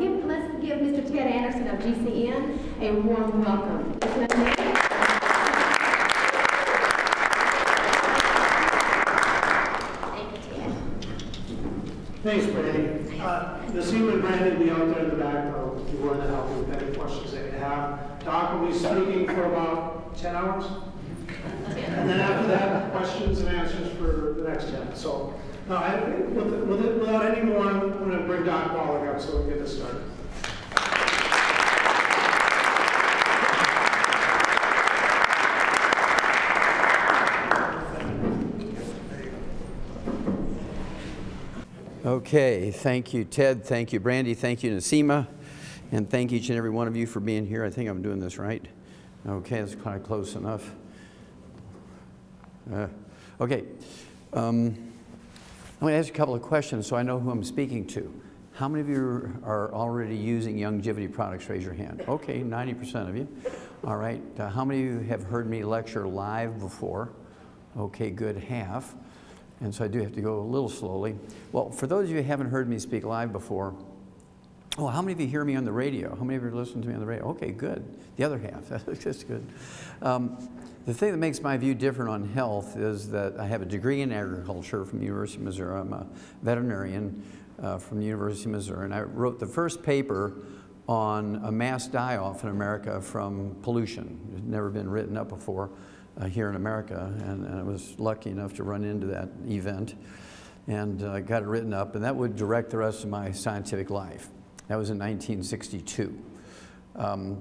let's give Mr. Ted Anderson of GCN a warm welcome. Thanks, Brandy. Nassim and Brandy will be out there in the back. They'll be willing to help you with any questions that you have. Doc will be speaking for about 10 hours. And then after that, questions and answers for the next 10. So, without any more, I'm going to bring Doc Wallach up so we can get this started. Okay, thank you, Ted. Thank you, Brandy. Thank you, Nassima. And thank each and every one of you for being here. I think I'm doing this right. Okay, that's kind of close enough. Okay. I'm going to ask you a couple of questions so I know who I'm speaking to. How many of you are already using Youngevity products? Raise your hand. Okay, 90% of you. All right. How many of you have heard me lecture live before? Okay, good, half. And so I do have to go a little slowly. Well, for those of you who haven't heard me speak live before, oh, how many of you hear me on the radio? How many of you listen to me on the radio? Okay, good. The other half, that's good. The thing that makes my view different on health is that I have a degree in agriculture from the University of Missouri. I'm a veterinarian from the University of Missouri, and I wrote the first paper on a mass die-off in America from pollution. It had never been written up before here in America, and I was lucky enough to run into that event and got it written up, and that would direct the rest of my scientific life. That was in 1962.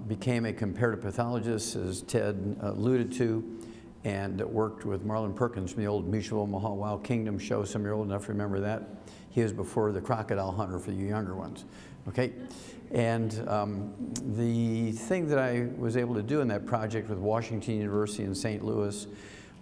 Became a comparative pathologist, as Ted alluded to, and worked with Marlon Perkins from the old Mutual Omaha Wild Kingdom show. Some of you are old enough to remember that. He was before the crocodile hunter for you younger ones. Okay? And the thing that I was able to do in that project with Washington University in St. Louis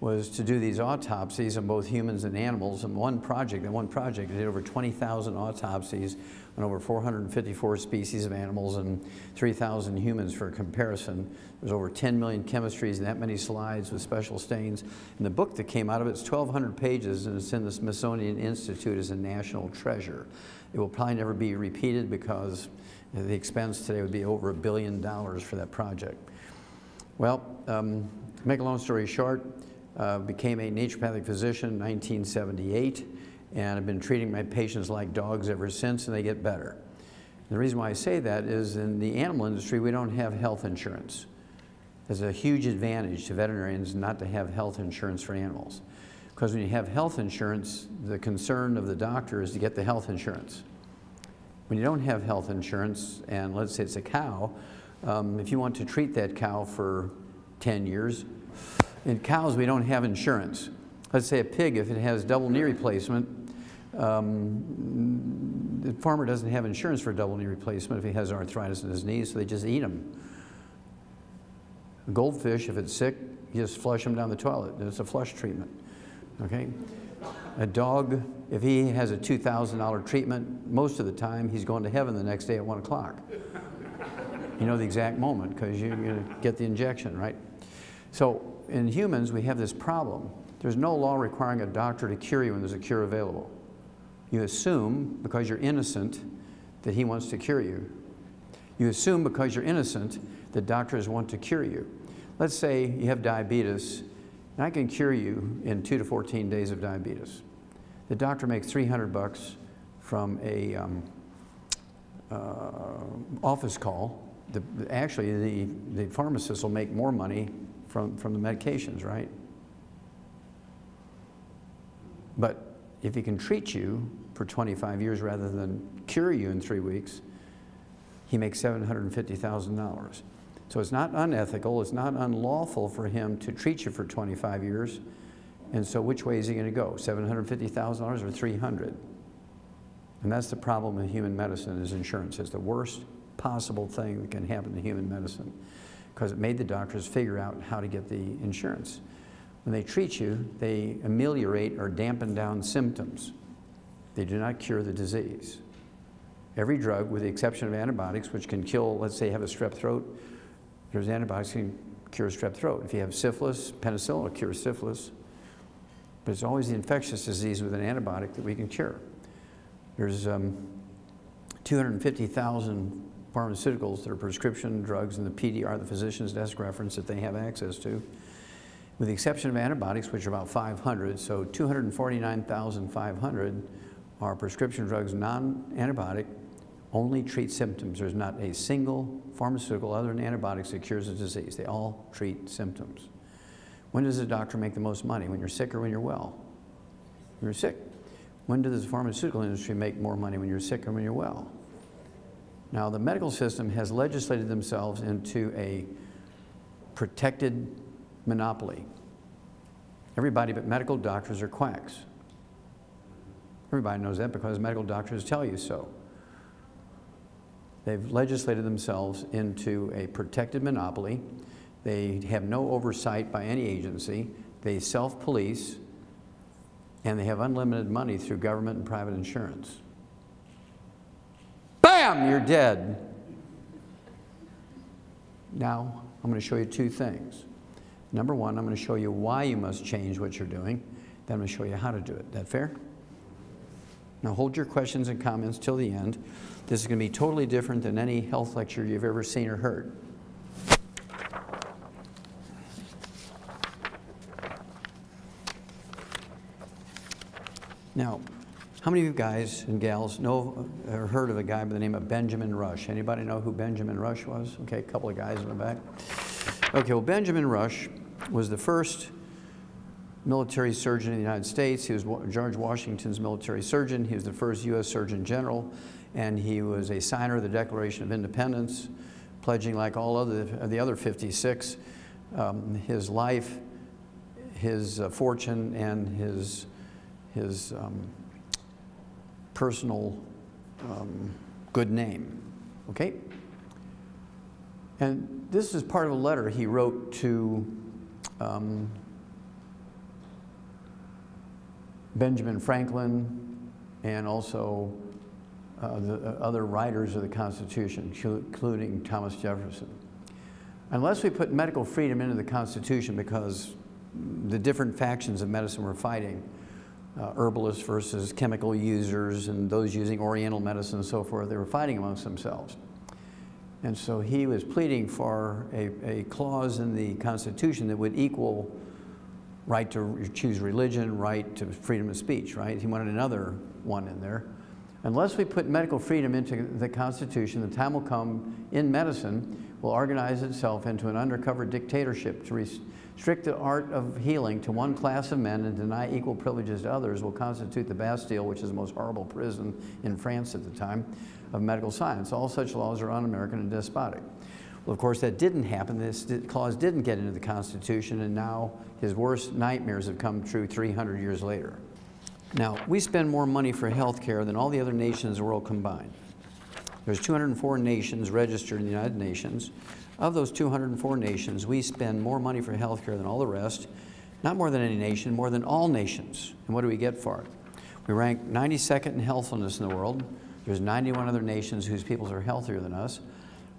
was to do these autopsies on both humans and animals. In one project, I did over 20,000 autopsies on over 454 species of animals and 3,000 humans for comparison. There's over 10 million chemistries and that many slides with special stains. And the book that came out of it is 1,200 pages, and it's in the Smithsonian Institute as a national treasure. It will probably never be repeated because the expense today would be over $1 billion for that project. Well, to make a long story short, became a naturopathic physician in 1978, and I've been treating my patients like dogs ever since, and they get better. And the reason why I say that is in the animal industry, we don't have health insurance. There's a huge advantage to veterinarians not to have health insurance for animals. Because when you have health insurance, the concern of the doctor is to get the health insurance. When you don't have health insurance, and let's say it's a cow, if you want to treat that cow for 10 years, in cows we don't have insurance. Let's say a pig, if it has double knee replacement, the farmer doesn't have insurance for double knee replacement if he has arthritis in his knees, so they just eat them. A goldfish, if it's sick, you just flush them down the toilet. It's a flush treatment. Okay? A dog, if he has a $2,000 treatment, most of the time he's going to heaven the next day at 1 o'clock. You know the exact moment because you're going to get the injection, right? So in humans, we have this problem. There's no law requiring a doctor to cure you when there's a cure available. You assume, because you're innocent, that he wants to cure you. You assume because you're innocent that doctors want to cure you. Let's say you have diabetes, and I can cure you in 2 to 14 days of diabetes. The doctor makes $300 from a office call. Actually, the pharmacist will make more money from the medications, right? But if he can treat you for 25 years rather than cure you in 3 weeks, he makes $750,000. So it's not unethical, it's not unlawful for him to treat you for 25 years. And so which way is he going to go? $750,000 or $300,000? And that's the problem with human medicine is insurance. It's the worst possible thing that can happen to human medicine because it made the doctors figure out how to get the insurance. When they treat you, they ameliorate or dampen down symptoms. They do not cure the disease. Every drug, with the exception of antibiotics, which can kill, let's say you have a strep throat, there's antibiotics that can cure strep throat. If you have syphilis, penicillin will cure syphilis. But it's always the infectious disease with an antibiotic that we can cure. There's 250,000 pharmaceuticals that are prescription drugs in the PDR, the physician's desk reference, that they have access to, with the exception of antibiotics, which are about 500. So 249,500 are prescription drugs, non-antibiotic, only treat symptoms. There's not a single pharmaceutical other than antibiotics that cures a disease. They all treat symptoms. When does a doctor make the most money? When you're sick or when you're well? When you're sick. When does the pharmaceutical industry make more money? When you're sick or when you're well? Now, the medical system has legislated themselves into a protected monopoly. Everybody but medical doctors are quacks. Everybody knows that because medical doctors tell you so. They've legislated themselves into a protected monopoly. They have no oversight by any agency. They self-police, and they have unlimited money through government and private insurance. Bam! You're dead. Now, I'm going to show you two things. Number one, I'm going to show you why you must change what you're doing. Then I'm going to show you how to do it. That fair? Now hold your questions and comments till the end. This is going to be totally different than any health lecture you've ever seen or heard. Now, how many of you guys and gals know or heard of a guy by the name of Benjamin Rush? Anybody know who Benjamin Rush was? Okay, a couple of guys in the back. Okay, well, Benjamin Rush was the first military surgeon in the United States. He was George Washington's military surgeon. He was the first U.S. Surgeon General, and he was a signer of the Declaration of Independence, pledging, like all of the other 56, his life, his fortune, and his personal good name. Okay? And this is part of a letter he wrote to Benjamin Franklin and also the other writers of the Constitution, including Thomas Jefferson. Unless we put medical freedom into the Constitution, because the different factions of medicine were fighting, herbalists versus chemical users and those using Oriental medicine and so forth, they were fighting amongst themselves. And so he was pleading for a clause in the Constitution that would equal right to choose religion, right to freedom of speech, right? He wanted another one in there. Unless we put medical freedom into the Constitution, the time will come in medicine will organize itself into an undercover dictatorship to restrict the art of healing to one class of men and deny equal privileges to others will constitute the Bastille, which is the most horrible prison in France at the time, of medical science. All such laws are un-American and despotic. Well, of course, that didn't happen. This clause didn't get into the Constitution, and now his worst nightmares have come true 300 years later. Now, we spend more money for health care than all the other nations in the world combined. There's 204 nations registered in the United Nations. Of those 204 nations, we spend more money for health care than all the rest. Not more than any nation, more than all nations. And what do we get for it? We rank 92nd in healthfulness in the world. There's 91 other nations whose peoples are healthier than us.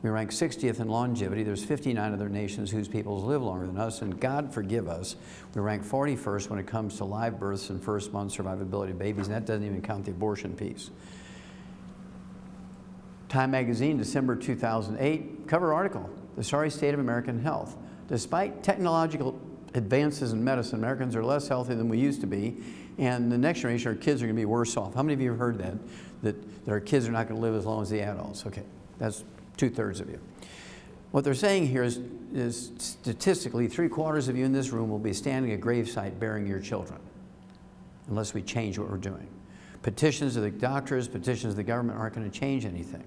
We rank 60th in longevity. There's 59 other nations whose peoples live longer than us, and God forgive us, we rank 41st when it comes to live births and first-month survivability of babies, and that doesn't even count the abortion piece. Time magazine, December 2008, cover article, The Sorry State of American Health. Despite technological advances in medicine, Americans are less healthy than we used to be, and the next generation, our kids are going to be worse off. How many of you have heard that our kids are not going to live as long as the adults? Okay, that's 2/3 of you. What they're saying here is statistically, 3/4 of you in this room will be standing at a gravesite burying your children, unless we change what we're doing. Petitions of the doctors, petitions of the government aren't going to change anything.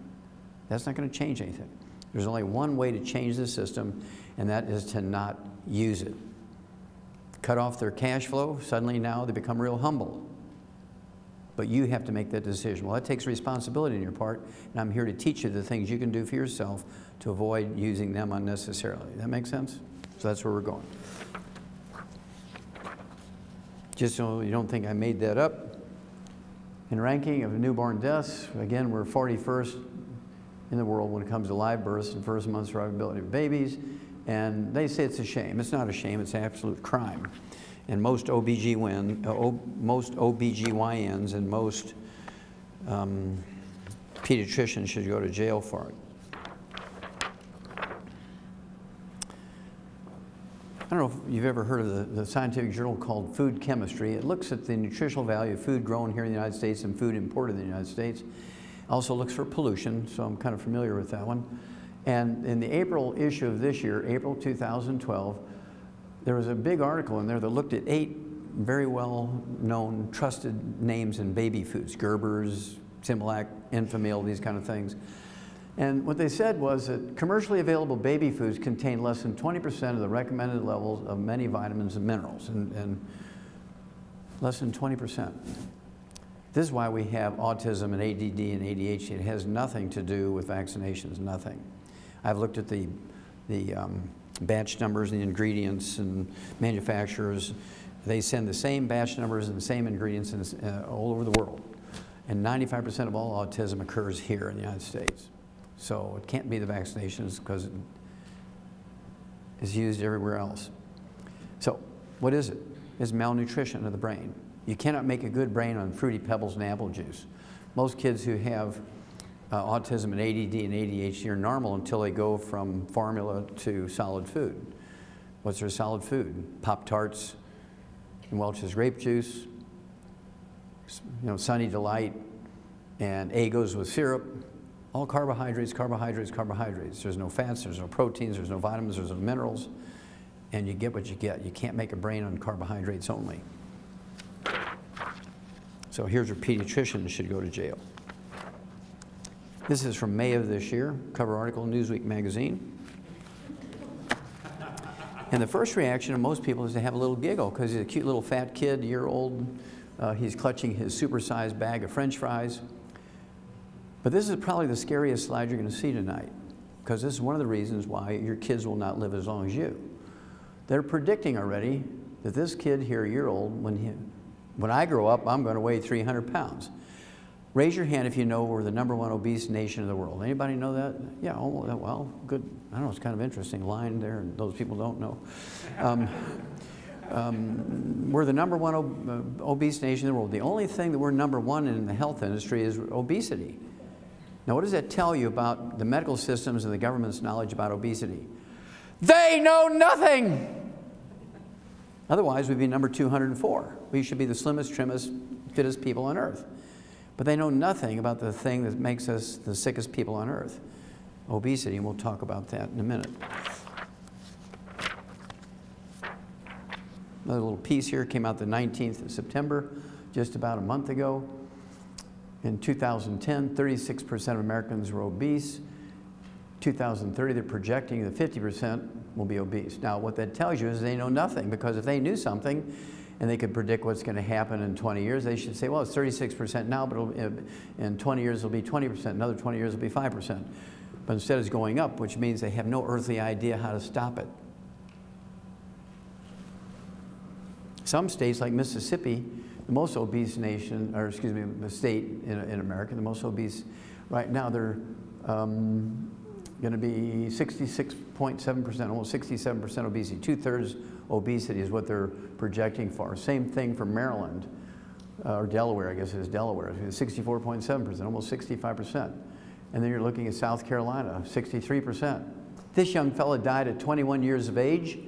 That's not going to change anything. There's only one way to change the system, and that is to not use it. Cut off their cash flow, suddenly now they become real humble. But you have to make that decision. Well, that takes responsibility on your part, and I'm here to teach you the things you can do for yourself to avoid using them unnecessarily. That make sense? So that's where we're going. Just so you don't think I made that up, in ranking of newborn deaths, again, we're 41st in the world when it comes to live births and first month survivability of babies, and they say it's a shame. It's not a shame, it's an absolute crime. And most OBGYNs and most pediatrician should go to jail for it. I don't know if you've ever heard of the scientific journal called Food Chemistry. It looks at the nutritional value of food grown here in the United States and food imported in the United States. Also looks for pollution, so I'm kind of familiar with that one. And in the April issue of this year, April 2012, there was a big article in there that looked at 8 very well-known, trusted names in baby foods: Gerber's, Similac, Enfamil, these kind of things. And what they said was that commercially available baby foods contain less than 20% of the recommended levels of many vitamins and minerals, and less than 20%. This is why we have autism and ADD and ADHD. It has nothing to do with vaccinations, nothing. I've looked at the batch numbers and the ingredients, and manufacturers, they send the same batch numbers and the same ingredients all over the world. And 95% of all autism occurs here in the United States. So it can't be the vaccinations because it is used everywhere else. So what is it? It's malnutrition of the brain. You cannot make a good brain on Fruity Pebbles and apple juice. Most kids who have autism and ADD and ADHD are normal until they go from formula to solid food. What's their solid food? Pop-Tarts and Welch's grape juice, Sunny Delight, and Eggos with syrup. All carbohydrates, carbohydrates, carbohydrates. There's no fats, there's no proteins, there's no vitamins, there's no minerals, and you get what you get. You can't make a brain on carbohydrates only. So here's your pediatrician that should go to jail. This is from May of this year, cover article in Newsweek magazine. And the first reaction of most people is to have a little giggle because he's a cute little fat kid, year-old. He's clutching his supersized bag of French fries. But this is probably the scariest slide you're going to see tonight, because this is one of the reasons why your kids will not live as long as you. They're predicting already that this kid here, a year old, when I grow up, I'm going to weigh 300 pounds. Raise your hand if you know we're the #1 obese nation in the world. Anybody know that? Yeah, oh, well, good. I don't know, it's kind of interesting line there, and those people don't know. We're the #1 obese nation in the world. The only thing that we're #1 in the health industry is obesity. Now, what does that tell you about the medical systems and the government's knowledge about obesity? They know nothing! Otherwise, we'd be number 204. We should be the slimmest, trimmest, fittest people on earth. But they know nothing about the thing that makes us the sickest people on earth, obesity, and we'll talk about that in a minute. Another little piece here came out the 19th of September, just about a month ago. In 2010, 36% of Americans were obese. 2030, they're projecting that 50% will be obese. Now, what that tells you is they know nothing, because if they knew something and they could predict what's going to happen in 20 years, they should say, well, it's 36% now, but in 20 years it'll be 20%, another 20 years it'll be 5%. But instead it's going up, which means they have no earthly idea how to stop it. Some states like Mississippi, the most obese nation, or excuse me, the state in America, the most obese right now, they're going to be 66.7%, almost 67% obesity. 2/3 obesity is what they're projecting for. Same thing for Maryland, or Delaware, I guess it is Delaware, 64.7%, almost 65%. And then you're looking at South Carolina, 63%. This young fella died at 21 years of age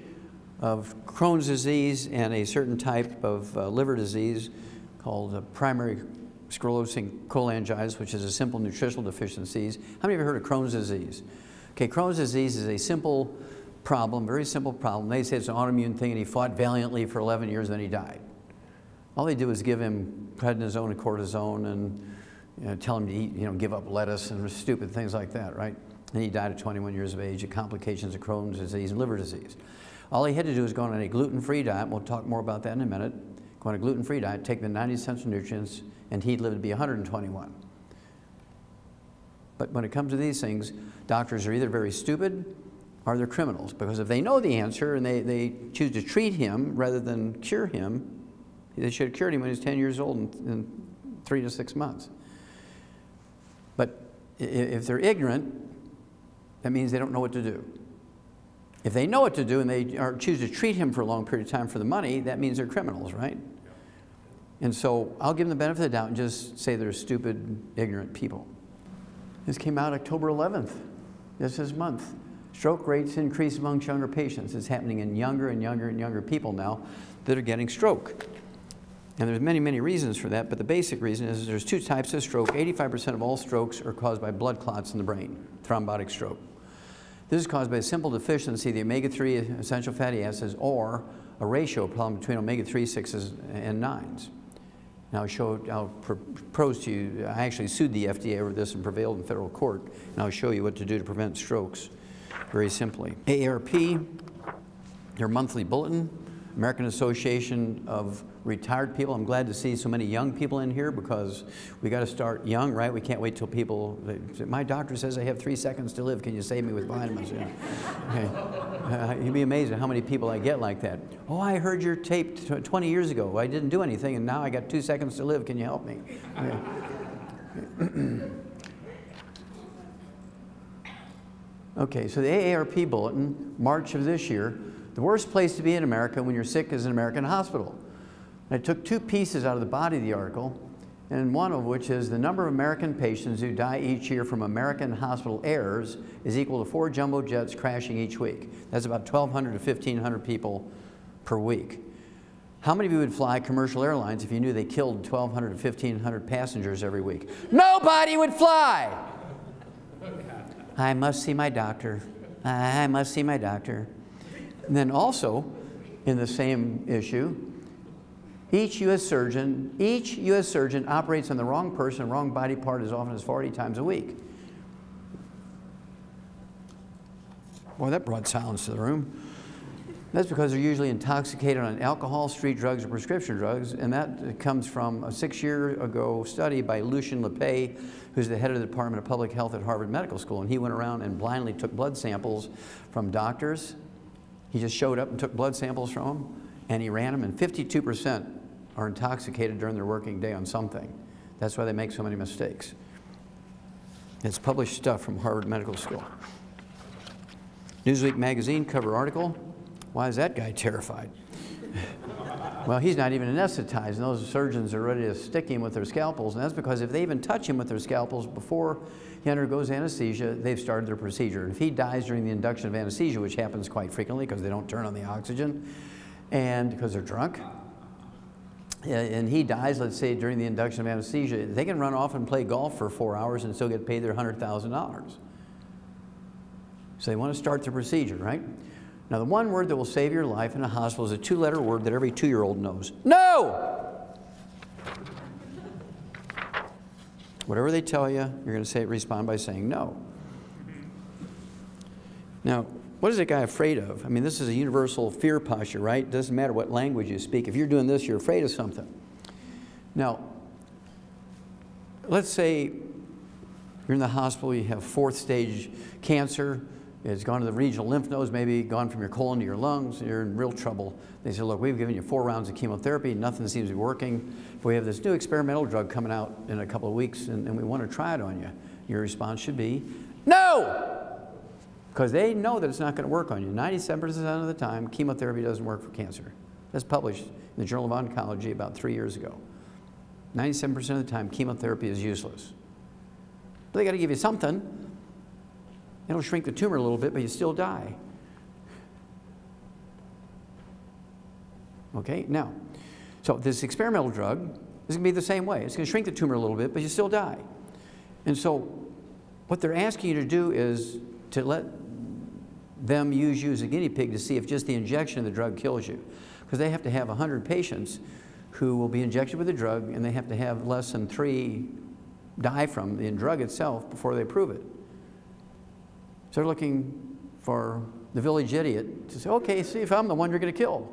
of Crohn's disease and a certain type of liver disease called primary sclerosing cholangitis, which is a simple nutritional deficiencies. How many of you have heard of Crohn's disease? Okay, Crohn's disease is a simple problem, very simple problem. They say it's an autoimmune thing, and he fought valiantly for 11 years, and then he died. All they do is give him prednisone and cortisone and tell him to eat, give up lettuce and stupid things like that, right? And he died at 21 years of age of complications of Crohn's disease and liver disease. All he had to do was go on a gluten-free diet. We'll talk more about that in a minute. Go on a gluten-free diet, take the 90 essential nutrients, and he'd live to be 121. But when it comes to these things, doctors are either very stupid or they're criminals, because if they know the answer and they choose to treat him rather than cure him, they should have cured him when he was 10 years old in 3 to 6 months. But if they're ignorant, that means they don't know what to do. If they know what to do and they choose to treat him for a long period of time for the money, that means they're criminals, right? And so I'll give them the benefit of the doubt and just say they're stupid, ignorant people. This came out October 11th, this month. Stroke rates increase amongst younger patients. It's happening in younger and younger and younger people now that are getting stroke. And there's many, many reasons for that, but the basic reason is there's two types of stroke. 85% of all strokes are caused by blood clots in the brain, thrombotic stroke. This is caused by a simple deficiency of the omega-3 essential fatty acids or a ratio problem between omega-3, 6s, and 9s. Now I'll propose to you, I actually sued the FDA over this and prevailed in federal court, and I'll show you what to do to prevent strokes very simply. AARP, their monthly bulletin, American Association of Retired People. I'm glad to see so many young people in here because we got to start young, right? We can't wait till people, my doctor says I have 3 seconds to live. Can you save me with vitamins? Yeah. Okay. You'd be amazed at how many people I get like that. Oh, I heard your tape 20 years ago. I didn't do anything and now I got 2 seconds to live. Can you help me? Okay. Okay, so the AARP bulletin, March of this year, the worst place to be in America when you're sick is an American hospital. I took 2 pieces out of the body of the article, and one of which is the number of American patients who die each year from American hospital errors is equal to 4 jumbo jets crashing each week. That's about 1,200 to 1,500 people per week. How many of you would fly commercial airlines if you knew they killed 1,200 to 1,500 passengers every week? Nobody would fly! I must see my doctor. I must see my doctor. And then also, in the same issue, each U.S. surgeon operates on the wrong person, wrong body part as often as 40 times a week. Boy, that brought silence to the room. That's because they're usually intoxicated on alcohol, street drugs, or prescription drugs, and that comes from a 6-year-ago study by Lucien Lepay, who's the head of the Department of Public Health at Harvard Medical School, and he went around and blindly took blood samples from doctors. He just showed up and took blood samples from them, and he ran them, and 52% are intoxicated during their working day on something. That's why they make so many mistakes. It's published stuff from Harvard Medical School. Newsweek magazine cover article, why is that guy terrified? Well, he's not even anesthetized, and those surgeons are ready to stick him with their scalpels, and that's because if they even touch him with their scalpels before he undergoes anesthesia, they've started their procedure. And if he dies during the induction of anesthesia, which happens quite frequently because they don't turn on the oxygen, and because they're drunk, and he dies, let's say, during the induction of anesthesia, they can run off and play golf for 4 hours and still get paid their $100,000. So they want to start the procedure, right? Now, the one word that will save your life in a hospital is a 2-letter word that every 2-year-old knows. No! Whatever they tell you, you're going to respond by saying no. Now, what is a guy afraid of? I mean, this is a universal fear posture, right? It doesn't matter what language you speak. If you're doing this, you're afraid of something. Now, let's say you're in the hospital, you have 4th-stage cancer. It's gone to the regional lymph nodes, maybe gone from your colon to your lungs, you're in real trouble. They say, look, we've given you 4 rounds of chemotherapy, nothing seems to be working. But we have this new experimental drug coming out in a couple of weeks, and we want to try it on you. Your response should be, no! Because they know that it's not going to work on you. 97% of the time, chemotherapy doesn't work for cancer. That's published in the Journal of Oncology about 3 years ago. 97% of the time, chemotherapy is useless. But they got to give you something. It'll shrink the tumor a little bit, but you still die. Okay, now, so this experimental drug is going to be the same way. It's going to shrink the tumor a little bit, but you still die. And so what they're asking you to do is to let them use you as a guinea pig to see if just the injection of the drug kills you. Because they have to have 100 patients who will be injected with the drug, and they have to have less than 3 die from the drug itself before they prove it. So they're looking for the village idiot to say, okay, see if I'm the one you're going to kill.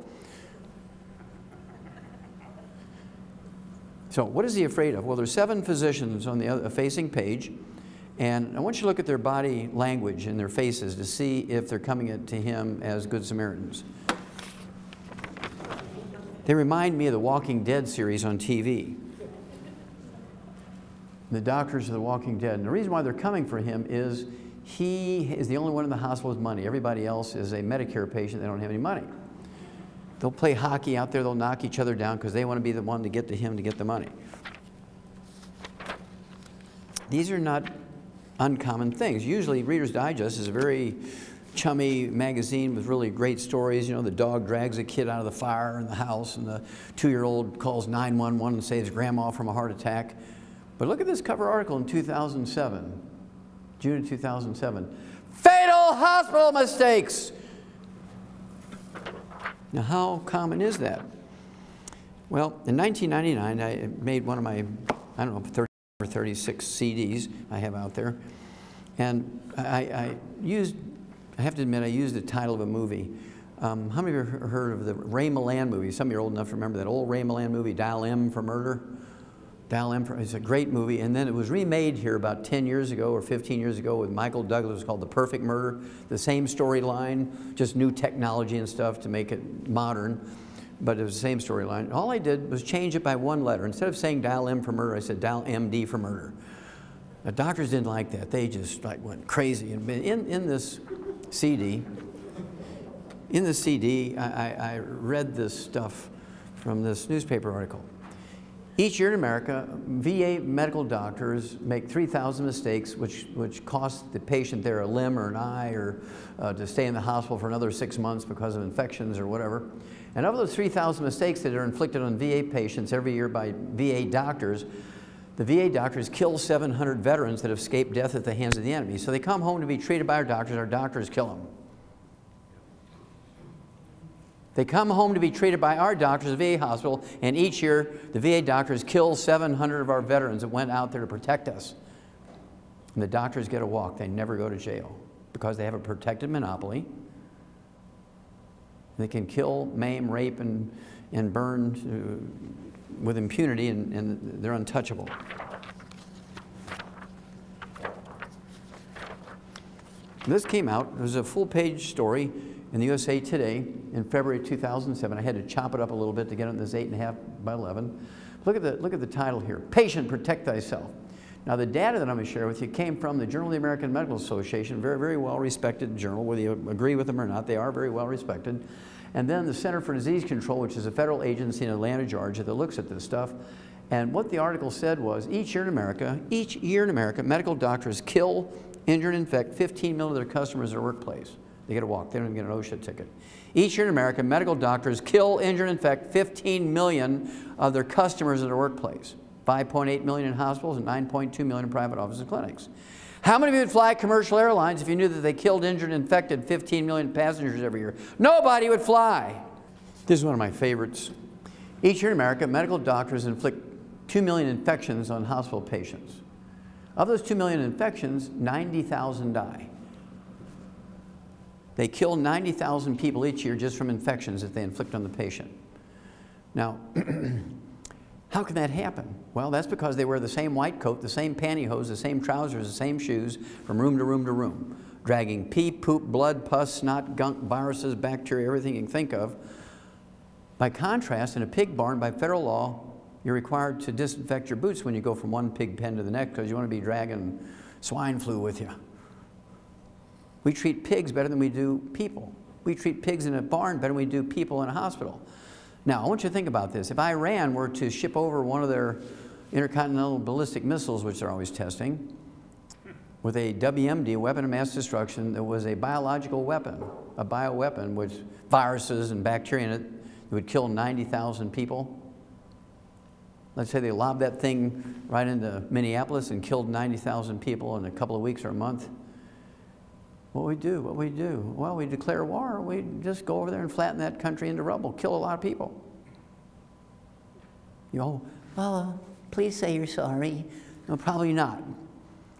So what is he afraid of? Well, there's 7 physicians on the facing page, and I want you to look at their body language and their faces to see if they're coming to him as good Samaritans. They remind me of the Walking Dead series on TV. The doctors of the Walking Dead. And the reason why they're coming for him is he is the only one in the hospital with money. Everybody else is a Medicare patient. They don't have any money. They'll play hockey out there. They'll knock each other down because they want to be the one to get to him to get the money. These are not uncommon things. Usually Reader's Digest is a very chummy magazine with really great stories. You know, the dog drags a kid out of the fire in the house, and the 2-year-old calls 911 and saves grandma from a heart attack. But look at this cover article in 2007, June of 2007. Fatal hospital mistakes. Now, how common is that? Well, in 1999, I made one of my, I don't know, 30 or 36 CDs I have out there. And I have to admit, I used the title of a movie. How many of you have heard of the Ray Milland movie? Some of you are old enough to remember that old Ray Milland movie, Dial M for Murder. Dial M for, it's a great movie. And then it was remade here about 10 years ago or 15 years ago with Michael Douglas. It was called The Perfect Murder. The same storyline, just new technology and stuff to make it modern. But it was the same storyline. All I did was change it by one letter. Instead of saying Dial M for Murder, I said Dial MD for Murder. The doctors didn't like that. They just like went crazy. And in this CD, I read this stuff from this newspaper article. Each year in America, VA medical doctors make 3,000 mistakes, which cost the patient there a limb or an eye, or to stay in the hospital for another 6 months because of infections or whatever. And of those 3,000 mistakes that are inflicted on VA patients every year by VA doctors, the VA doctors kill 700 veterans that have escaped death at the hands of the enemy. So they come home to be treated by our doctors kill them. They come home to be treated by our doctors at the VA hospital, and each year the VA doctors kill 700 of our veterans that went out there to protect us. And the doctors get a walk. They never go to jail because they have a protected monopoly. They can kill, maim, rape, and burn with impunity, and they're untouchable. This came out. It was a full-page story in the USA Today in February 2007. I had to chop it up a little bit to get it in this 8.5 by 11. Look at the title here: Patient, Protect Thyself. Now, the data that I'm going to share with you came from the Journal of the American Medical Association, very, very well-respected journal. Whether you agree with them or not, they are very well-respected. And then the Center for Disease Control, which is a federal agency in Atlanta, Georgia, that looks at this stuff. And what the article said was, each year in America, medical doctors kill, injure, and infect 15 million of their customers at their workplace. They get a walk. They don't even get an OSHA ticket. Each year in America, medical doctors kill, injure, and infect 15 million of their customers at their workplace. 5.8 million in hospitals and 9.2 million in private offices and clinics. How many of you would fly commercial airlines if you knew that they killed, injured, and infected 15 million passengers every year? Nobody would fly. This is one of my favorites. Each year in America, medical doctors inflict 2 million infections on hospital patients. Of those 2 million infections, 90,000 die. They kill 90,000 people each year just from infections that they inflict on the patient. Now, how can that happen? Well, that's because they wear the same white coat, the same pantyhose, the same trousers, the same shoes from room to room to room, dragging pee, poop, blood, pus, snot, gunk, viruses, bacteria, everything you can think of. By contrast, in a pig barn, by federal law, you're required to disinfect your boots when you go from one pig pen to the next because you want to be dragging swine flu with you. We treat pigs better than we do people. We treat pigs in a barn better than we do people in a hospital. Now, I want you to think about this. If Iran were to ship over one of their intercontinental ballistic missiles, which they're always testing, with a WMD, a weapon of mass destruction, that was a biological weapon, a bioweapon with viruses and bacteria in it, that would kill 90,000 people. Let's say they lobbed that thing right into Minneapolis and killed 90,000 people in a couple of weeks or a month. What we do? Well, we declare war. We just go over there and flatten that country into rubble, kill a lot of people. You know, well, please say you're sorry. No, probably not.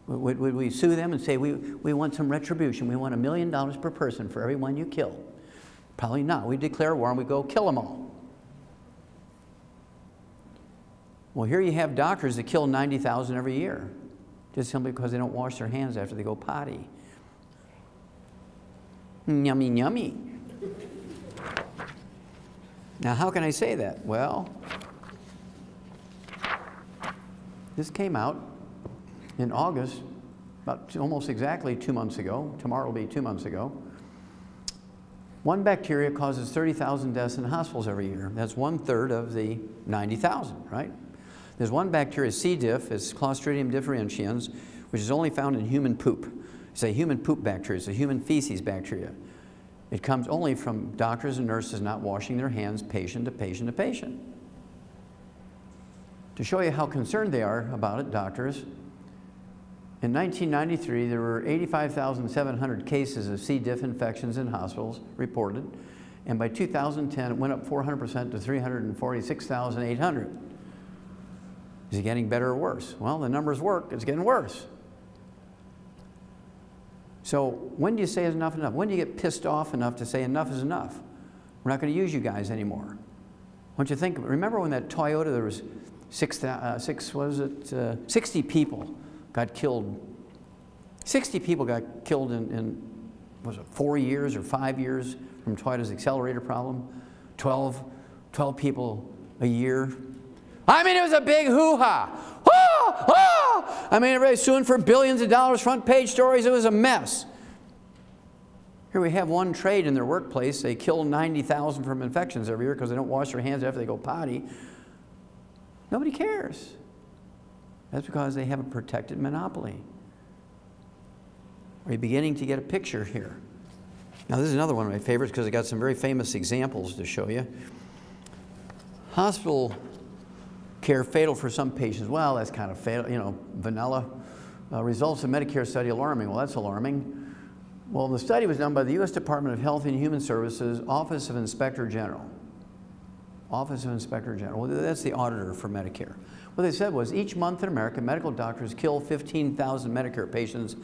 Would we sue them and say, we want some retribution. We want $1 million per person for every one you kill? Probably not. We declare war and we go kill them all. Well, here you have doctors that kill 90,000 every year, just simply because they don't wash their hands after they go potty. Yummy, yummy. Now, how can I say that? Well, this came out in August, about almost exactly 2 months ago. Tomorrow will be 2 months ago. One bacteria causes 30,000 deaths in hospitals every year. That's 1/3 of the 90,000, right? There's one bacteria, C. diff, it's Clostridium differentians, which is only found in human poop. It's a human poop bacteria. It's a human feces bacteria. It comes only from doctors and nurses not washing their hands patient to patient to patient. To show you how concerned they are about it, doctors, in 1993, there were 85,700 cases of C. diff infections in hospitals reported, and by 2010, it went up 400% to 346,800. Is it getting better or worse? Well, the numbers work. It's getting worse. So when do you say enough is enough? When do you get pissed off enough to say enough is enough? We're not going to use you guys anymore. Don't you think? Remember when that Toyota, there was 60 people got killed. 60 people got killed in was it 4 years or 5 years from Toyota's accelerator problem? 12 people a year. I mean, it was a big hoo-ha. Oh, oh! I mean, everybody's suing for billions of dollars, front page stories. It was a mess. Here we have one trade in their workplace. They kill 90,000 from infections every year because they don't wash their hands after they go potty. Nobody cares. That's because they have a protected monopoly. Are you beginning to get a picture here? Now, this is another one of my favorites because I got some very famous examples to show you. Hospital care fatal for some patients. Well, that's kind of fatal, you know, vanilla. Results of Medicare study alarming. Well, that's alarming. Well, the study was done by the U.S. Department of Health and Human Services, Office of Inspector General. Office of Inspector General. Well, that's the auditor for Medicare. What they said was each month in America, medical doctors kill 15,000 Medicare patients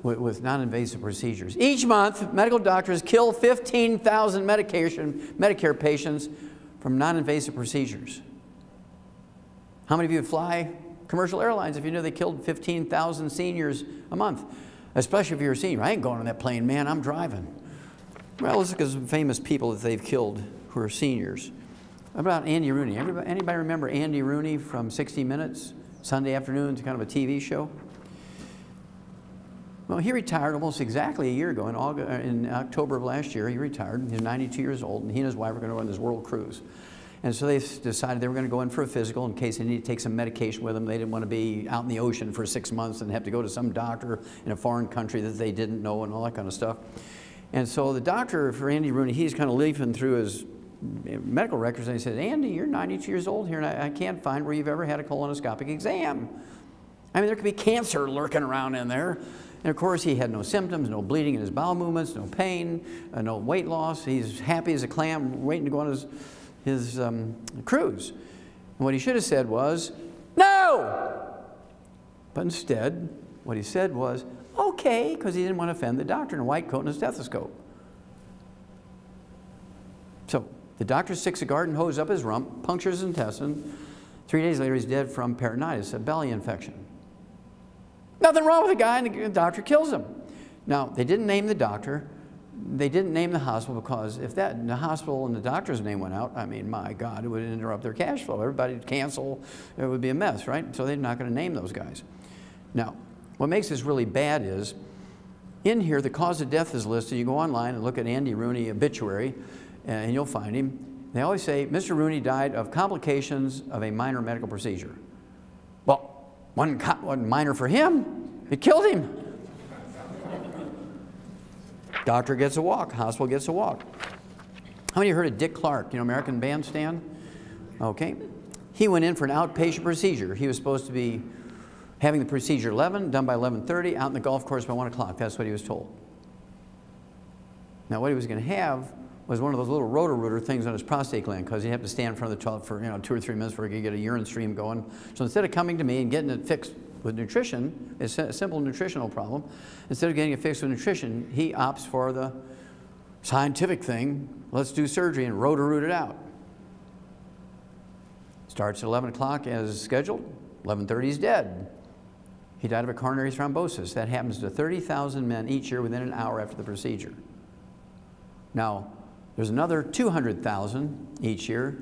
with non-invasive procedures. Each month, medical doctors kill 15,000 Medicare patients from non-invasive procedures. How many of you fly commercial airlines if you knew they killed 15,000 seniors a month? Especially if you're a senior. I ain't going on that plane, man, I'm driving. Well, let's look at some famous people that they've killed who are seniors. How about Andy Rooney? Anybody remember Andy Rooney from 60 Minutes? Sunday afternoon, it's kind of a TV show. Well, he retired almost exactly a year ago. In October of last year, he retired. He's 92 years old, and he and his wife are going to go on this world cruise. And so they decided they were going to go in for a physical in case they needed to take some medication with them. They didn't want to be out in the ocean for 6 months and have to go to some doctor in a foreign country that they didn't know and all that kind of stuff. And so the doctor for Andy Rooney, he's kind of leafing through his medical records, and he said, Andy, you're 92 years old here, and I can't find where you've ever had a colonoscopic exam. I mean, there could be cancer lurking around in there. And of course, he had no symptoms, no bleeding in his bowel movements, no pain, no weight loss. He's happy as a clam, waiting to go on his cruise. And what he should have said was, no! But instead, what he said was, okay, because he didn't want to offend the doctor in a white coat and a stethoscope. So the doctor sticks a garden hose up his rump, punctures his intestine. 3 days later, he's dead from peritonitis, a belly infection. Nothing wrong with the guy, and the doctor kills him. Now, they didn't name the doctor. They didn't name the hospital because if the hospital and the doctor's name went out, I mean, my God, it would interrupt their cash flow. Everybody would cancel. It would be a mess, right? So they're not going to name those guys. Now, what makes this really bad is, in here, the cause of death is listed. You go online and look at Andy Rooney obituary, and you'll find him. They always say, Mr. Rooney died of complications of a minor medical procedure. Well, wasn't minor for him. It killed him. Doctor gets a walk. Hospital gets a walk. How many of you heard of Dick Clark, you know, American Bandstand? Okay. He went in for an outpatient procedure. He was supposed to be having the procedure 11, done by 11:30, out in the golf course by 1 o'clock. That's what he was told. Now, what he was going to have was one of those little rotor-rooter things on his prostate gland because he'd have to stand in front of the toilet for 2 or 3 minutes before he could get a urine stream going. So instead of coming to me and getting it fixed with nutrition, it's a simple nutritional problem, instead of getting it fixed with nutrition, he opts for the scientific thing, let's do surgery and rotor-root it out. Starts at 11 o'clock as scheduled, 11:30 he's dead. He died of a coronary thrombosis. That happens to 30,000 men each year within an hour after the procedure. Now, there's another 200,000 each year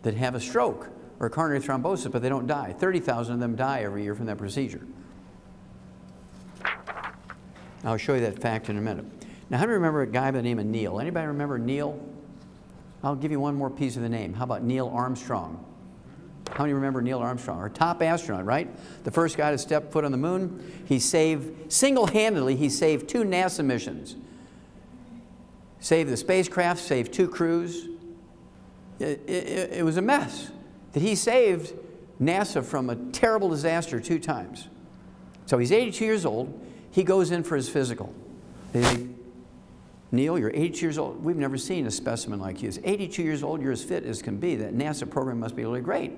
that have a stroke or a coronary thrombosis, but they don't die. 30,000 of them die every year from that procedure. I'll show you that fact in a minute. Now, how do you remember a guy by the name of Neil? Anybody remember Neil? I'll give you one more piece of the name. How about Neil Armstrong? How many remember Neil Armstrong? Our top astronaut, right? The first guy to step foot on the moon. He saved, single-handedly, he saved 2 NASA missions. Saved the spacecraft, saved 2 crews. It was a mess. That he saved NASA from a terrible disaster 2 times. So he's 82 years old. He goes in for his physical. They say, Neil, you're 82 years old. We've never seen a specimen like you. He's 82 years old. You're as fit as can be. That NASA program must be really great.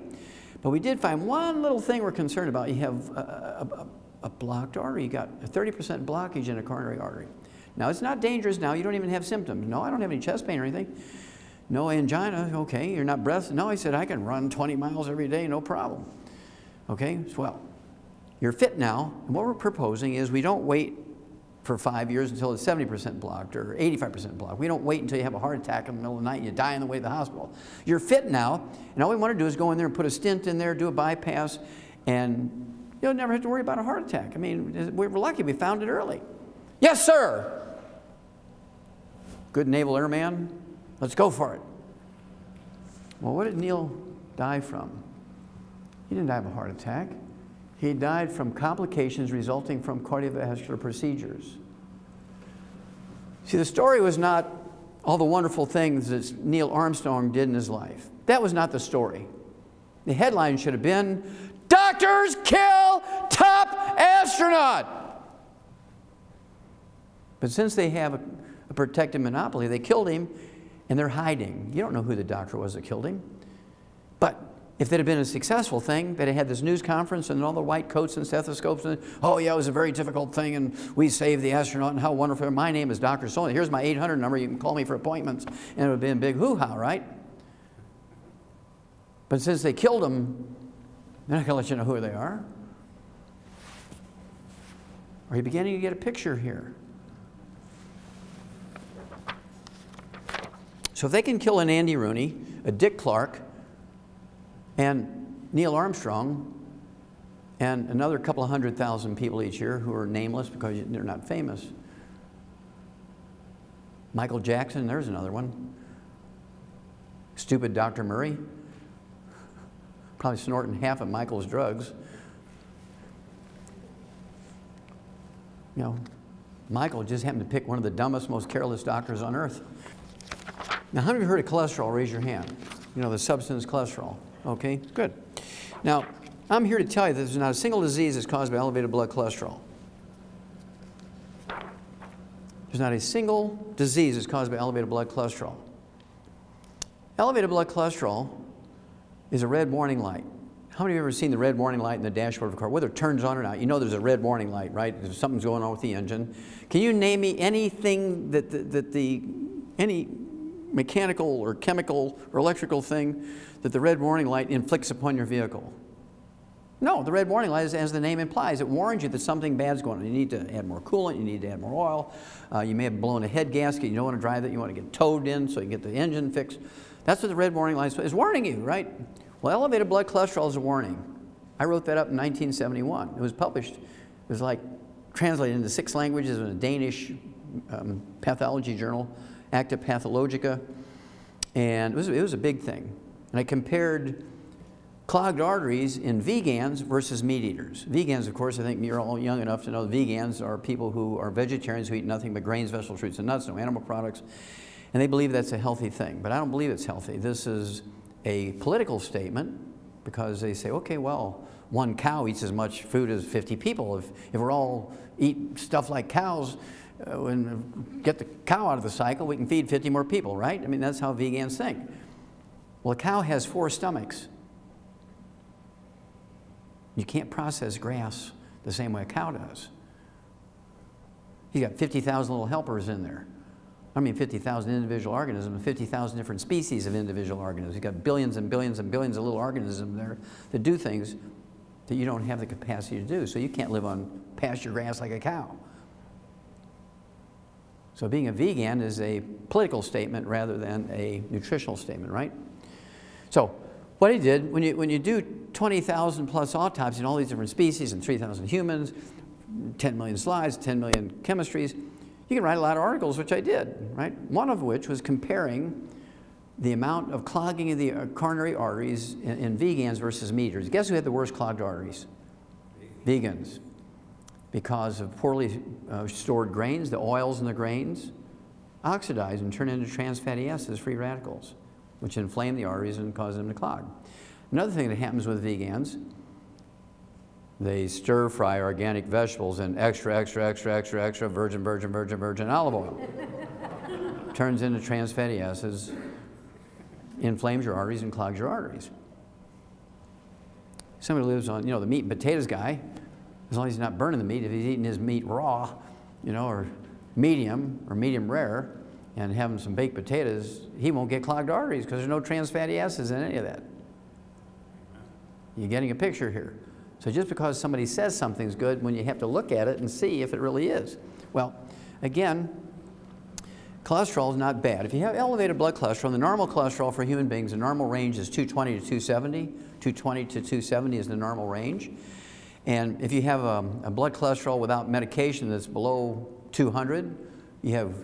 But we did find one little thing we're concerned about. You have a blocked artery. You got a 30% blockage in a coronary artery. Now, it's not dangerous now. You don't even have symptoms. No, I don't have any chest pain or anything. No angina. Okay, you're not breathless. No, he said, I can run 20 miles every day, no problem. Okay, well, you're fit now. And what we're proposing is we don't wait for 5 years until it's 70% blocked or 85% blocked. We don't wait until you have a heart attack in the middle of the night and you die on the way to the hospital. You're fit now, and all we want to do is go in there and put a stent in there, do a bypass, and you'll never have to worry about a heart attack. I mean, we're lucky we found it early. Yes, sir. Good naval airman. Let's go for it. Well, what did Neil die from? He didn't die of a heart attack. He died from complications resulting from cardiovascular procedures. See, the story was not all the wonderful things that Neil Armstrong did in his life. That was not the story. The headline should have been, "Doctors kill top astronaut." But since they have a protected monopoly, they killed him, and they're hiding. You don't know who the doctor was that killed him. But if that had been a successful thing, that it had this news conference and all the white coats and stethoscopes, and oh yeah, it was a very difficult thing, and we saved the astronaut, and how wonderful. My name is Dr. So, here's my 800 number, you can call me for appointments, and it would have been a big hoo-ha, right? But since they killed him, they're not going to let you know who they are. Are you beginning to get a picture here? So if they can kill an Andy Rooney, a Dick Clark, and Neil Armstrong, and another couple of 100,000 people each year who are nameless because they're not famous. Michael Jackson, there's another one. Stupid Dr. Murray, probably snorting half of Michael's drugs. You know, Michael just happened to pick one of the dumbest, most careless doctors on earth. Now, how many of you heard of cholesterol? Raise your hand. You know, the substance cholesterol. Okay, good. Now, I'm here to tell you that there's not a single disease that's caused by elevated blood cholesterol. There's not a single disease that's caused by elevated blood cholesterol. Elevated blood cholesterol is a red warning light. How many of you have ever seen the red warning light in the dashboard of a car? Whether it turns on or not, you know there's a red warning light, right? If something's going on with the engine. Can you name me anything any mechanical or chemical or electrical thing that the red warning light inflicts upon your vehicle? No, the red warning light is, as the name implies, it warns you that something bad's going on. You need to add more coolant, you need to add more oil, you may have blown a head gasket, you don't want to drive that, you want to get towed in so you can get the engine fixed. That's what the red warning light is warning you, right? Well, elevated blood cholesterol is a warning. I wrote that up in 1971. It was published, it was like translated into 6 languages in a Danish pathology journal, Acta Pathologica, and it was a big thing. And I compared clogged arteries in vegans versus meat eaters. Vegans, of course, I think you're all young enough to know vegans are people who are vegetarians who eat nothing but grains, vegetables, fruits, and nuts, no animal products, and they believe that's a healthy thing. But I don't believe it's healthy. This is a political statement because they say, okay, well, one cow eats as much food as 50 people. If we're all eat stuff like cows, and get the cow out of the cycle, we can feed 50 more people, right? I mean, that's how vegans think. Well, a cow has 4 stomachs. You can't process grass the same way a cow does. You got 50,000 little helpers in there. I mean 50,000 individual organisms, 50,000 different species of individual organisms. You've got billions and billions and billions of little organisms there that do things that you don't have the capacity to do. So you can't live on pasture grass like a cow. So being a vegan is a political statement rather than a nutritional statement, right? So what he did, when you do 20,000 plus autopsies in all these different species and 3,000 humans, 10 million slides, 10 million chemistries, you can write a lot of articles, which I did, right? One of which was comparing the amount of clogging of the coronary arteries in vegans versus meat eaters. Guess who had the worst clogged arteries? Vegans. Because of poorly stored grains, the oils in the grains oxidize and turn into trans fatty acids, free radicals, which inflame the arteries and cause them to clog. Another thing that happens with vegans, they stir fry organic vegetables in extra virgin olive oil. Turns into trans fatty acids, inflames your arteries and clogs your arteries. Somebody lives on, the meat and potatoes guy, as long as he's not burning the meat, if he's eating his meat raw, or medium rare, and having some baked potatoes, he won't get clogged arteries because there's no trans fatty acids in any of that. You're getting a picture here. So just because somebody says something's good, when you have to look at it and see if it really is. Well, again, cholesterol is not bad. If you have elevated blood cholesterol, the normal cholesterol for human beings, the normal range is 220 to 270. 220 to 270 is the normal range. And if you have a blood cholesterol without medication that's below 200, you have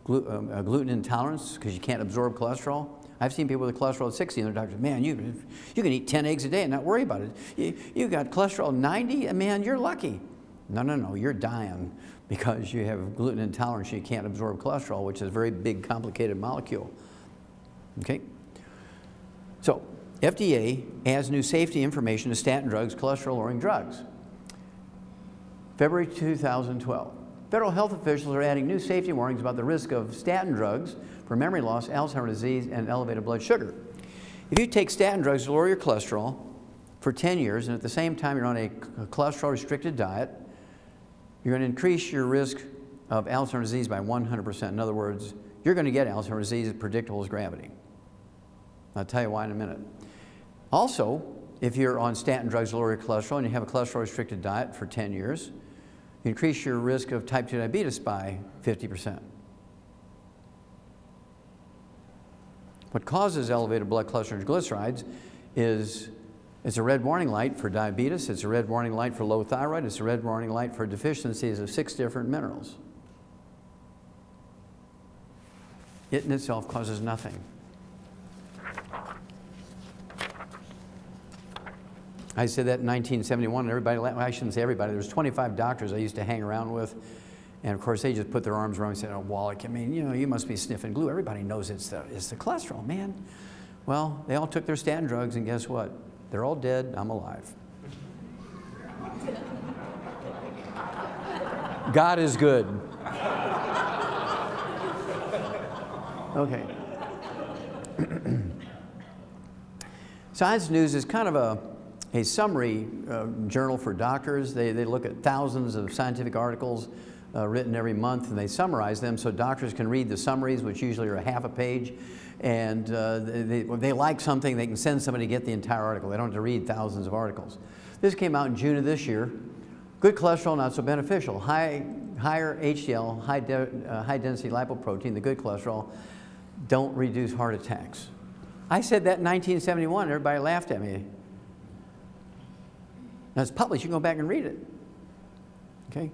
gluten intolerance because you can't absorb cholesterol. I've seen people with cholesterol at 60 and their doctors, man, you can eat 10 eggs a day and not worry about it. You got cholesterol 90, man, you're lucky. No, you're dying because you have gluten intolerance. You can't absorb cholesterol, which is a very big, complicated molecule. Okay? So, FDA adds new safety information to statin drugs, cholesterol-lowering drugs. February 2012. Federal health officials are adding new safety warnings about the risk of statin drugs for memory loss, Alzheimer's disease, and elevated blood sugar. If you take statin drugs to lower your cholesterol for 10 years, and at the same time you're on a cholesterol-restricted diet, you're going to increase your risk of Alzheimer's disease by 100%. In other words, you're going to get Alzheimer's disease as predictable as gravity. I'll tell you why in a minute. Also, if you're on statin drugs to lower your cholesterol and you have a cholesterol-restricted diet for 10 years, you increase your risk of type 2 diabetes by 50%. What causes elevated blood cholesterol and triglycerides is it's a red warning light for diabetes, it's a red warning light for low thyroid, it's a red warning light for deficiencies of 6 different minerals. It in itself causes nothing. I said that in 1971, and everybody, well, I shouldn't say everybody, there was 25 doctors I used to hang around with, and of course they just put their arms around me and said, oh, Wallach, I mean, you must be sniffing glue. Everybody knows it's the cholesterol, man. Well, they all took their statin drugs, and guess what? They're all dead, I'm alive. God is good. Okay. Science News is kind of a summary journal for doctors. They look at thousands of scientific articles written every month, and they summarize them so doctors can read the summaries, which usually are half a page. And if they like something, they can send somebody to get the entire article. They don't have to read thousands of articles. This came out in June of this year. Good cholesterol, not so beneficial. Higher HDL, high density lipoprotein, the good cholesterol, don't reduce heart attacks. I said that in 1971, everybody laughed at me. Now it's published, you can go back and read it. Okay?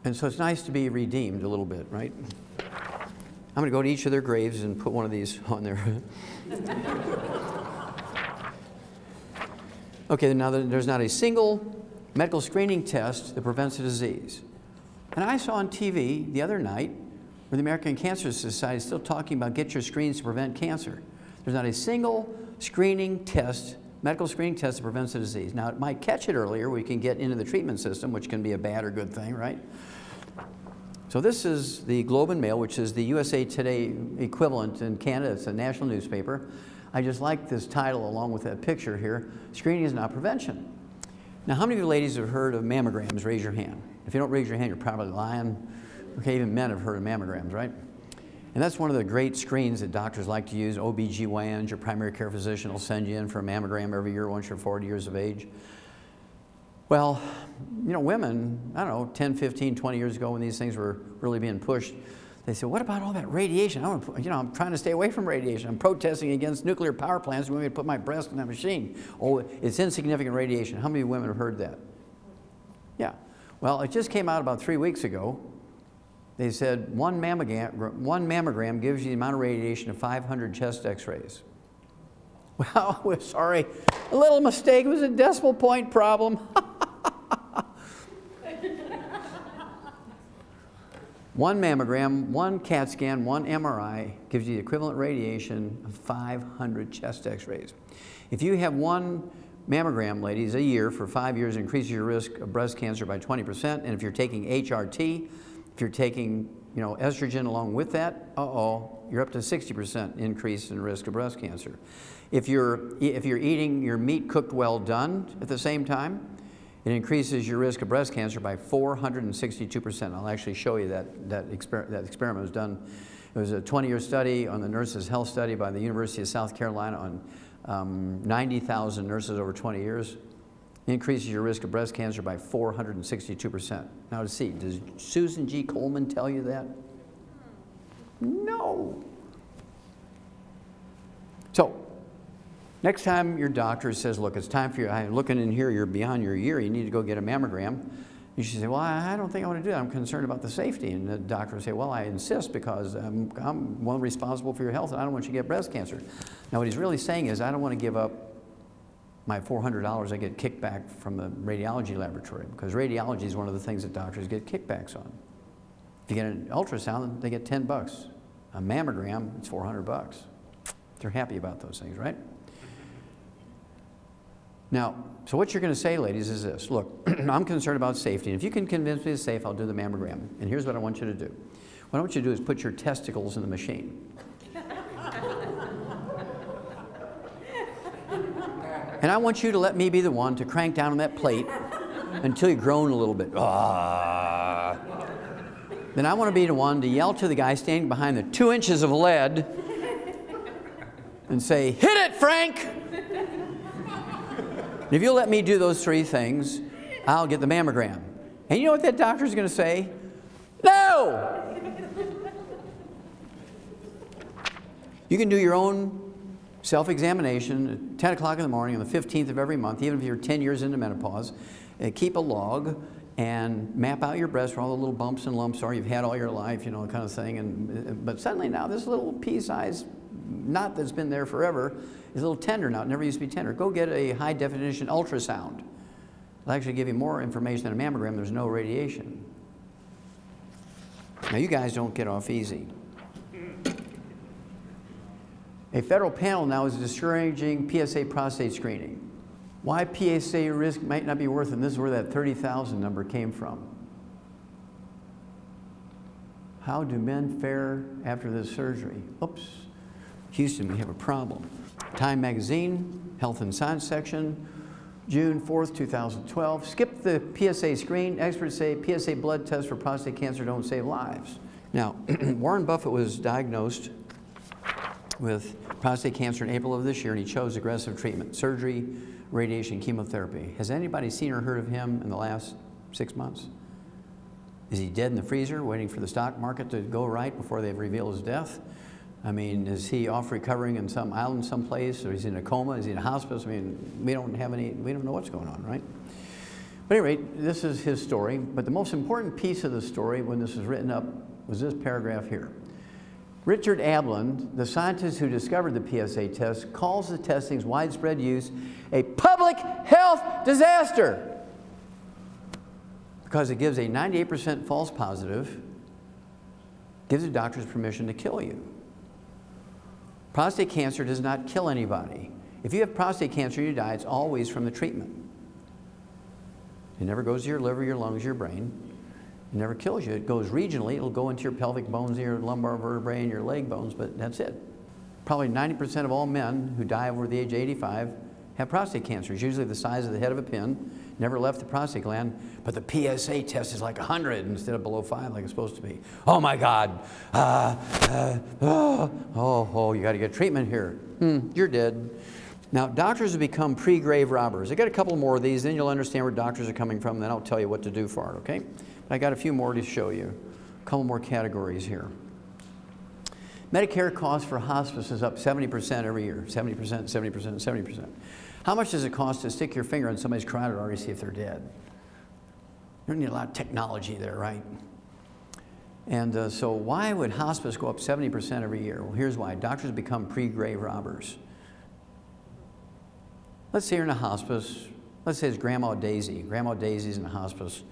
And so it's nice to be redeemed a little bit, right? I'm going to go to each of their graves and put one of these on there. Okay, now there's not a single medical screening test that prevents the disease. And I saw on TV the other night where the American Cancer Society is still talking about get your screens to prevent cancer. There's not a single screening test, medical screening test that prevents the disease. Now, it might catch it earlier. We can get into the treatment system, which can be a bad or good thing, right? So this is the Globe and Mail, which is the USA Today equivalent in Canada. It's a national newspaper. I just like this title along with that picture here. Screening is not prevention. Now, how many of you ladies have heard of mammograms? Raise your hand. If you don't raise your hand, you're probably lying. Okay, even men have heard of mammograms, right? And that's one of the great screens that doctors like to use. OBGYNs, your primary care physician, will send you in for a mammogram every year once you're 40 years of age. Well, you know, women, I don't know, 10, 15, 20 years ago when these things were really being pushed, they said, what about all that radiation? I'm trying to stay away from radiation. I'm protesting against nuclear power plants. You want me to put my breast in that machine? Oh, it's insignificant radiation. How many women have heard that? Yeah. Well, it just came out about 3 weeks ago They said one mammogram gives you the amount of radiation of 500 chest x-rays. Well, we're sorry, a little mistake. It was a decimal point problem. One mammogram, one CAT scan, one MRI gives you the equivalent radiation of 500 chest x-rays. If you have one mammogram, ladies, a year for 5 years, it increases your risk of breast cancer by 20%. And if you're taking HRT, if you're taking estrogen along with that, you're up to 60% increase in risk of breast cancer. If you're eating your meat cooked well done at the same time, it increases your risk of breast cancer by 462%. I'll actually show you that experiment was done. It was a 20-year study on the Nurses' Health Study by the University of South Carolina on 90,000 nurses over 20 years. It increases your risk of breast cancer by 462%. Now to see, does Susan G. Coleman tell you that? No. So, next time your doctor says, look, it's time for you, I'm looking in here, you're beyond your year, you need to go get a mammogram. You should say, well, I don't think I want to do that. I'm concerned about the safety. And the doctor will say, well, I insist because I'm one responsible for your health and I don't want you to get breast cancer. Now, what he's really saying is, I don't want to give up my $400 I get kicked back from the radiology laboratory, because radiology is one of the things that doctors get kickbacks on. If you get an ultrasound, they get 10 bucks. A mammogram, it's 400 bucks. They're happy about those things, right? Now, so what you're going to say, ladies, is this. Look, I'm concerned about safety, and if you can convince me it's safe, I'll do the mammogram. And here's what I want you to do. What I want you to do is put your testicles in the machine. And I want you to let me be the one to crank down on that plate until you groan a little bit. Ah. Then I want to be the one to yell to the guy standing behind the 2 inches of lead and say, hit it, Frank! And if you'll let me do those 3 things, I'll get the mammogram. And you know what that doctor's going to say? No! You can do your own self-examination at 10 o'clock in the morning on the 15th of every month, even if you're 10 years into menopause. Keep a log and map out your breast where all the little bumps and lumps are you've had all your life, you know, kind of thing. But suddenly now this little pea-sized knot that's been there forever is a little tender now. It never used to be tender. Go get a high-definition ultrasound. It'll actually give you more information than a mammogram. There's no radiation. Now, you guys don't get off easy. A federal panel now is discouraging PSA prostate screening. Why PSA risk might not be worth it, and this is where that 30,000 number came from. How do men fare after this surgery? Oops, Houston, we have a problem. Time magazine, Health and Science section, June 4th, 2012. Skip the PSA screen. Experts say PSA blood tests for prostate cancer don't save lives. Now, Warren Buffett was diagnosed with prostate cancer in April of this year, and he chose aggressive treatment, surgery, radiation, chemotherapy. Has anybody seen or heard of him in the last 6 months? Is he dead in the freezer, waiting for the stock market to go right before they reveal his death? I mean, is he off recovering in some island someplace, or is he in a coma? Is he in a hospice? I mean, we don't know what's going on, right? But at any rate, this is his story. But the most important piece of the story when this was written up was this paragraph here. Richard Ablin, the scientist who discovered the PSA test, calls the testing's widespread use a public health disaster because it gives a 98% false positive, gives the doctors permission to kill you. Prostate cancer does not kill anybody. If you have prostate cancer and you die, it's always from the treatment. It never goes to your liver, your lungs, your brain. It never kills you. It goes regionally. It'll go into your pelvic bones, your lumbar vertebrae, and your leg bones, but that's it. Probably 90% of all men who die over the age of 85 have prostate cancer. It's usually the size of the head of a pin, never left the prostate gland, but the PSA test is like 100 instead of below 5 like it's supposed to be. Oh my God. You got to get treatment here. You're dead. Now, doctors have become pre-grave robbers. I got a couple more of these, then you'll understand where doctors are coming from, then I'll tell you what to do for it, okay? I got a few more to show you. A couple more categories here. Medicare costs for hospice is up 70% every year. 70%, 70%, 70%. How much does it cost to stick your finger in somebody's carotid artery to see if they're dead? You don't need a lot of technology there, right? And so why would hospice go up 70% every year? Well, here's why. Doctors become pre-grave robbers. Let's say you're in a hospice. Let's say it's Grandma Daisy. Grandma Daisy's in a hospice.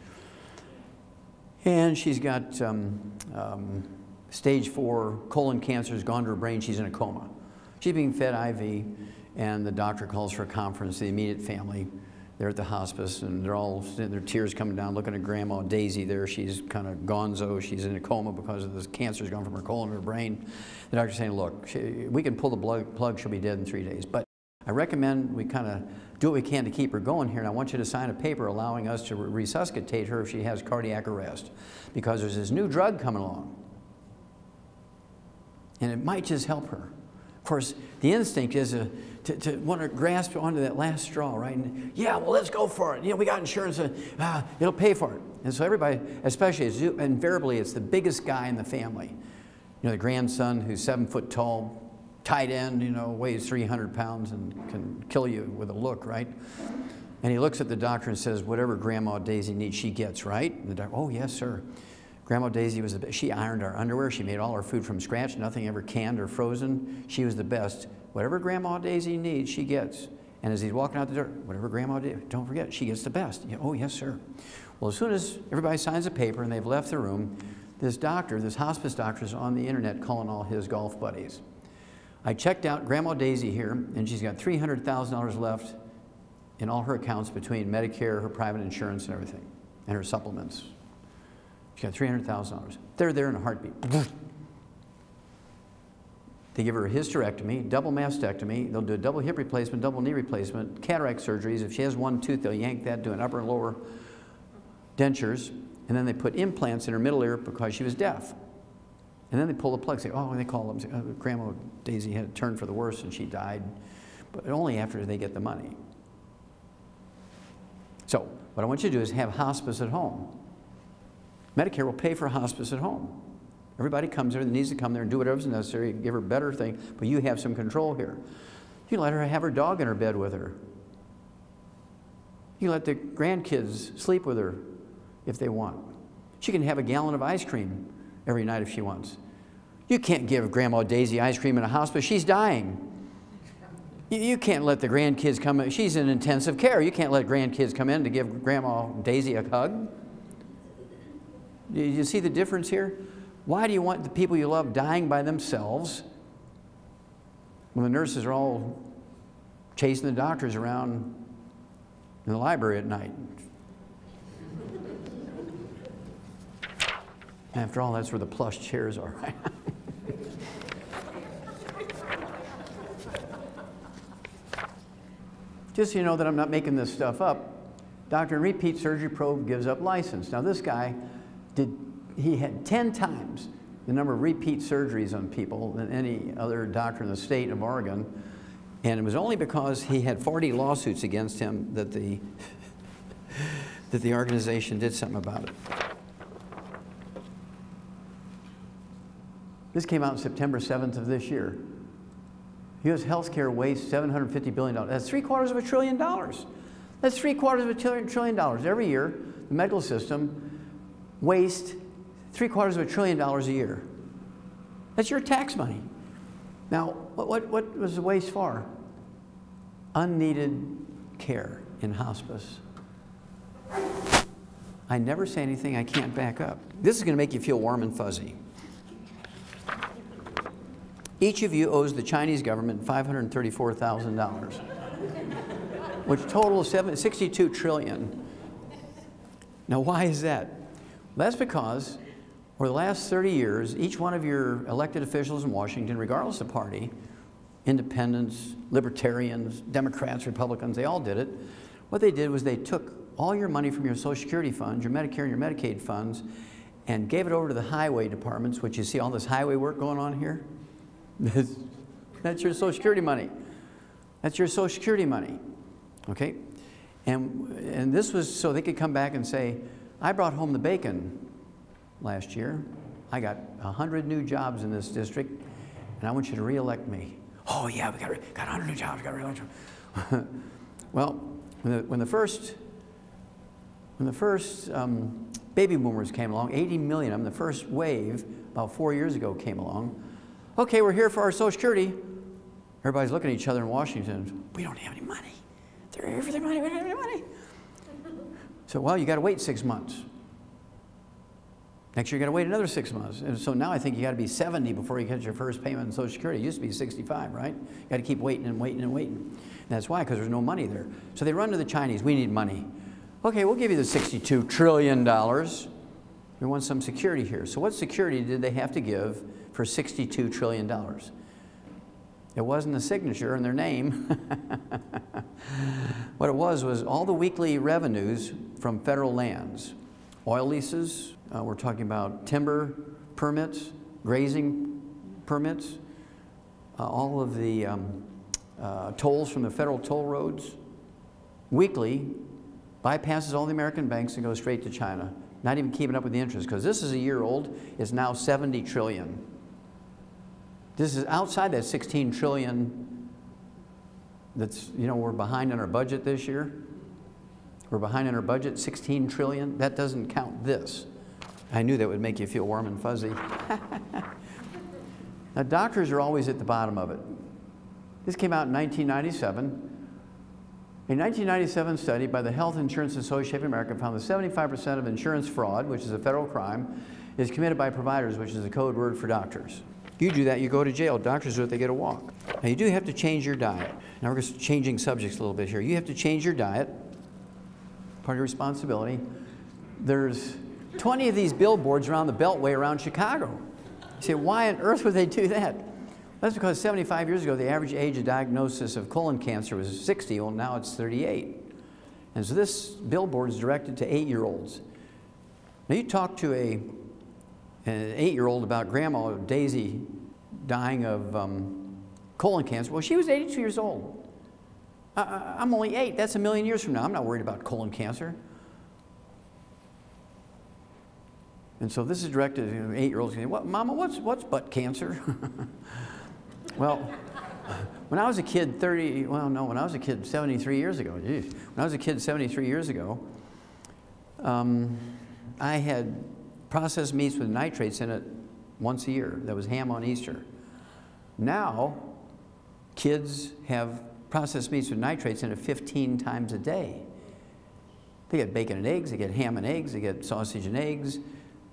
And she's got stage 4 colon cancer has gone to her brain. She's in a coma. She's being fed IV, and the doctor calls for a conference, the immediate family. They're at the hospice, and they're all, their tears coming down, looking at Grandma Daisy there. She's kind of gonzo. She's in a coma because of this cancer's gone from her colon to her brain. The doctor's saying, look, we can pull the plug. She'll be dead in 3 days. But I recommend we kind of do what we can to keep her going here, and I want you to sign a paper allowing us to resuscitate her if she has cardiac arrest, because there's this new drug coming along, and it might just help her. Of course, the instinct is to want to grasp onto that last straw, right? And, yeah, well, let's go for it. You know, we got insurance, it'll pay for it. And so everybody, especially, invariably, it's the biggest guy in the family. You know, the grandson who's 7 foot tall, tight end, you know, weighs 300 pounds and can kill you with a look, right? And he looks at the doctor and says, whatever Grandma Daisy needs, she gets, right? And the doctor, oh, yes, sir. Grandma Daisy was the best. She ironed our underwear. She made all our food from scratch, nothing ever canned or frozen. She was the best. Whatever Grandma Daisy needs, she gets. And as he's walking out the door, whatever Grandma Daisy, don't forget, she gets the best. Yeah, oh, yes, sir. Well, as soon as everybody signs a paper and they've left the room, this doctor, this hospice doctor, is on the internet calling all his golf buddies. I checked out Grandma Daisy here, and she's got $300,000 left in all her accounts between Medicare, her private insurance, and everything, and her supplements. She's got $300,000. They're there in a heartbeat. They give her a hysterectomy, double mastectomy. They'll do a double hip replacement, double knee replacement, cataract surgeries. If she has one tooth, they'll yank that, do an upper and lower dentures, and then they put implants in her middle ear because she was deaf. And then they pull the plug, say, oh, they call them, say, oh, Grandma Daisy had a turn for the worse and she died, but only after they get the money. So what I want you to do is have hospice at home. Medicare will pay for hospice at home. Everybody comes there that needs to come there and do whatever's necessary, give her a better thing, but you have some control here. You can let her have her dog in her bed with her. You can let the grandkids sleep with her if they want. She can have a gallon of ice cream every night if she wants. You can't give Grandma Daisy ice cream in a hospice. She's dying. You can't let the grandkids come in. She's in intensive care. You can't let grandkids come in to give Grandma Daisy a hug. You see the difference here? Why do you want the people you love dying by themselves when the nurses are all chasing the doctors around in the library at night? After all, that's where the plush chairs are, right? Just so you know that I'm not making this stuff up, Dr. Repeat Surgery Probe gives up license. Now this guy he had 10 times the number of repeat surgeries on people than any other doctor in the state of Oregon, and it was only because he had 40 lawsuits against him that the organization did something about it. This came out September 7th of this year. U.S. healthcare wastes $750 billion. That's $750 billion. That's $750 billion. Every year, the medical system wastes $750 billion a year. That's your tax money. Now, what was the waste for? Unneeded care in hospice. I never say anything I can't back up. This is going to make you feel warm and fuzzy. Each of you owes the Chinese government $534,000, which totals $62 trillion. Now, why is that? That's because over the last 30 years, each one of your elected officials in Washington, regardless of party, independents, libertarians, Democrats, Republicans, they all did it. What they did was they took all your money from your Social Security funds, your Medicare and your Medicaid funds, and gave it over to the highway departments, which you see all this highway work going on here. That's your Social Security money. That's your Social Security money, okay? And this was so they could come back and say, I brought home the bacon last year. I got 100 new jobs in this district, and I want you to re-elect me. Oh yeah, we got 100 new jobs, got to re-elect you. Well, when the first When the first baby boomers came along, 80 million of them, the first wave about 4 years ago came along. Okay, we're here for our Social Security. Everybody's looking at each other in Washington. We don't have any money. They're here for their money. We don't have any money. So, well, you got to wait 6 months. Next year, you got to wait another 6 months. And so now I think you got to be 70 before you get your first payment on Social Security. It used to be 65, right? You got to keep waiting and waiting and waiting. And that's why, because there's no money there. So they run to the Chinese. We need money. Okay, we'll give you the $62 trillion. We want some security here. So what security did they have to give for $62 trillion? It wasn't the signature and their name. What it was all the weekly revenues from federal lands. Oil leases, we're talking about timber permits, grazing permits, all of the tolls from the federal toll roads. Weekly bypasses all the American banks and goes straight to China. Not even keeping up with the interest, because this is a year old, it's now 70 trillion. This is outside that 16 trillion that's, you know, we're behind on our budget this year. We're behind on our budget, 16 trillion. That doesn't count this. I knew that would make you feel warm and fuzzy. Now, doctors are always at the bottom of it. This came out in 1997. A 1997 study by the Health Insurance Association of America found that 75% of insurance fraud, which is a federal crime, is committed by providers, which is a code word for doctors. You do that, you go to jail. Doctors do it, they get a walk. Now, you do have to change your diet. Now, we're just changing subjects a little bit here. You have to change your diet. Part of your responsibility. There's 20 of these billboards around the Beltway around Chicago. You say, why on earth would they do that? That's because 75 years ago, the average age of diagnosis of colon cancer was 60. Well, now it's 38. And so this billboard is directed to 8-year-olds. Now, you talk to an 8-year-old about Grandma Daisy dying of colon cancer. Well, she was 82 years old. I'm only 8. That's a million years from now. I'm not worried about colon cancer. And so this is directed to 8-year-olds saying, "What, Mama, what's butt cancer?" Well, when I was a kid when I was a kid 73 years ago, geez, when I was a kid 73 years ago, I had processed meats with nitrates in it once a year. That was ham on Easter. Now, kids have processed meats with nitrates in it 15 times a day. They get bacon and eggs, they get ham and eggs, they get sausage and eggs,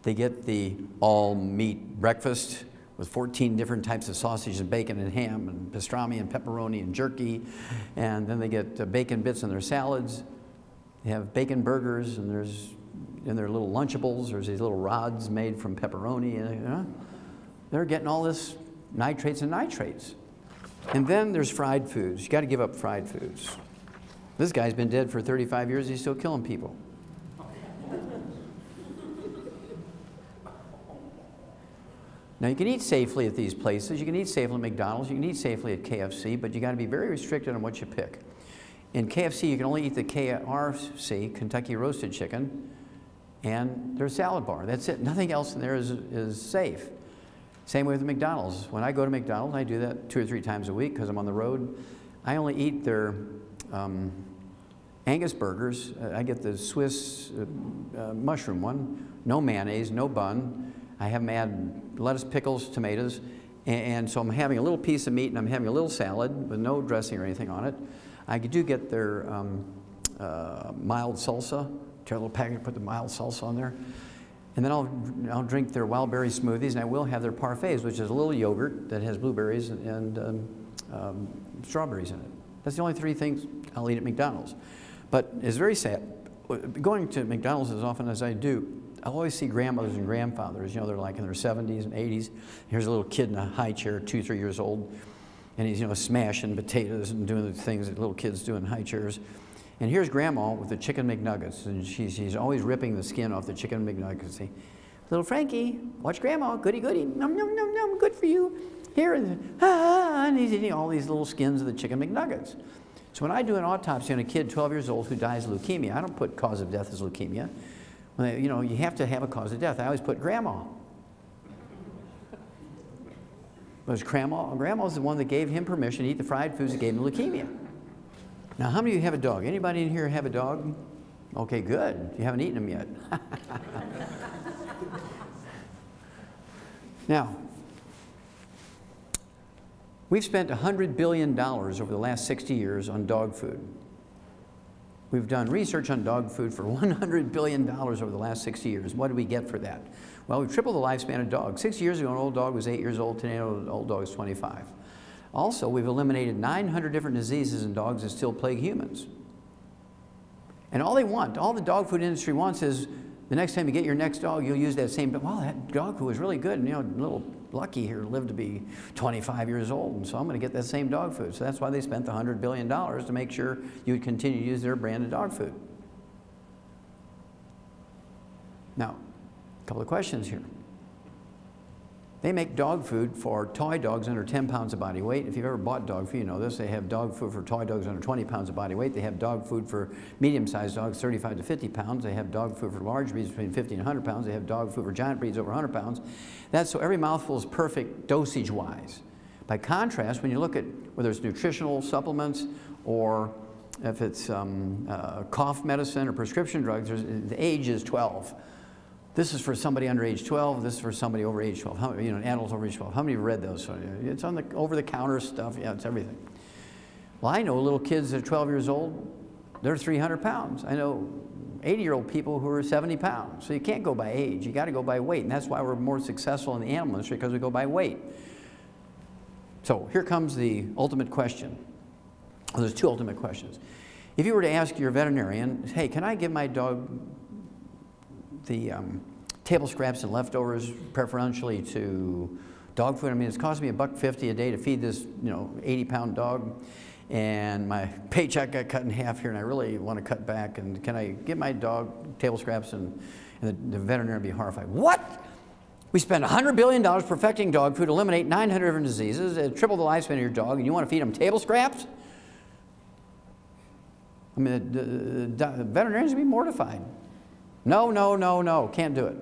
they get the all-meat breakfast with 14 different types of sausage and bacon and ham and pastrami and pepperoni and jerky, and then they get bacon bits in their salads. They have bacon burgers, and there's in their little Lunchables, there's these little rods made from pepperoni. And, you know, they're getting all this nitrates and nitrates. And then there's fried foods. You got to give up fried foods. This guy's been dead for 35 years. He's still killing people. Now, you can eat safely at these places. You can eat safely at McDonald's. You can eat safely at KFC, but you got to be very restricted on what you pick. In KFC, you can only eat the KRC, Kentucky Roasted Chicken, and their salad bar. That's it. Nothing else in there is safe. Same way with McDonald's. When I go to McDonald's, I do that 2 or 3 times a week because I'm on the road. I only eat their Angus burgers. I get the Swiss mushroom one. No mayonnaise, no bun. I have them add lettuce, pickles, tomatoes. And so I'm having a little piece of meat and I'm having a little salad with no dressing or anything on it. I do get their mild salsa. Tear a little packet, put the mild salsa on there. And then I'll drink their wild berry smoothies, and I will have their parfaits, which is a little yogurt that has blueberries and strawberries in it. That's the only 3 things I'll eat at McDonald's. But it's very sad. Going to McDonald's as often as I do, I'll always see grandmothers and grandfathers. You know, they're like in their 70s and 80s. Here's a little kid in a high chair, 2 or 3 years old, and he's, you know, smashing potatoes and doing the things that little kids do in high chairs. And here's Grandma with the chicken McNuggets, and she's always ripping the skin off the chicken McNuggets. Say, "Little Frankie, watch Grandma, goody goody, nom nom nom nom, good for you." Here, and he's eating all these little skins of the chicken McNuggets. So when I do an autopsy on a kid 12 years old who dies of leukemia, I don't put cause of death as leukemia. You know, you have to have a cause of death. I always put Grandma. Because Grandma's the one that gave him permission to eat the fried foods that gave him leukemia. Now, how many of you have a dog? Anybody in here have a dog? Okay, good. You haven't eaten them yet. Now, we've spent $100 billion over the last 60 years on dog food. We've done research on dog food for $100 billion over the last 60 years. What do we get for that? Well, we've tripled the lifespan of dogs. 60 years ago, an old dog was 8 years old. Today, an old dog is 25. Also, we've eliminated 900 different diseases in dogs that still plague humans. And all they want, all the dog food industry wants is the next time you get your next dog, you'll use that same dog. Well, that dog food was really good, and you know, a little lucky here lived to be 25 years old, and so I'm going to get that same dog food. So that's why they spent the $100 billion to make sure you would continue to use their brand of dog food. Now, a couple of questions here. They make dog food for toy dogs under 10 pounds of body weight. If you've ever bought dog food, you know this. They have dog food for toy dogs under 20 pounds of body weight. They have dog food for medium-sized dogs, 35 to 50 pounds. They have dog food for large breeds between 50 and 100 pounds. They have dog food for giant breeds over 100 pounds. That's so every mouthful is perfect dosage-wise. By contrast, when you look at whether it's nutritional supplements or if it's cough medicine or prescription drugs, the age is 12. This is for somebody under age 12. This is for somebody over age 12. How, you know, an adult over age 12. How many have read those? It's on the over-the-counter stuff. Yeah, it's everything. Well, I know little kids that are 12 years old. They're 300 pounds. I know 80-year-old people who are 70 pounds. So you can't go by age. You got to go by weight, and that's why we're more successful in the animal industry, because we go by weight. So here comes the ultimate question. Well, there's two ultimate questions. If you were to ask your veterinarian, hey, can I give my dog the table scraps and leftovers preferentially to dog food? I mean, it's costing me $1.50 a day to feed this, you know, 80-pound dog, and my paycheck got cut in half here, and I really want to cut back. And can I give my dog table scraps? And the veterinarian would be horrified. What? We spend $100 billion perfecting dog food, eliminate 900 different diseases, triple the lifespan of your dog, and you want to feed them table scraps? I mean, the veterinarians would be mortified. No, no, no, no, can't do it.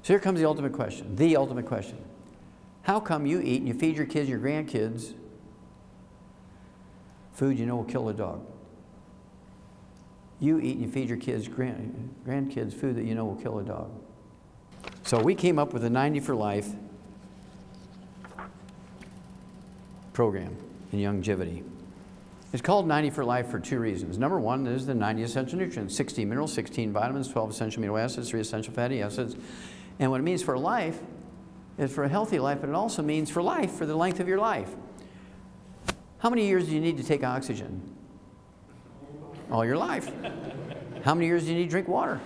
So here comes the ultimate question, the ultimate question. How come you eat and you feed your kids, your grandkids, food you know will kill a dog? You eat and you feed your kids, grandkids, food that you know will kill a dog. So we came up with a 90 for Life program in longevity. It's called 90 for Life for two reasons. Number one is the 90 essential nutrients, 16 minerals, 16 vitamins, 12 essential amino acids, 3 essential fatty acids. And what it means for life is for a healthy life, but it also means for life, for the length of your life. How many years do you need to take oxygen? All your life. How many years do you need to drink water?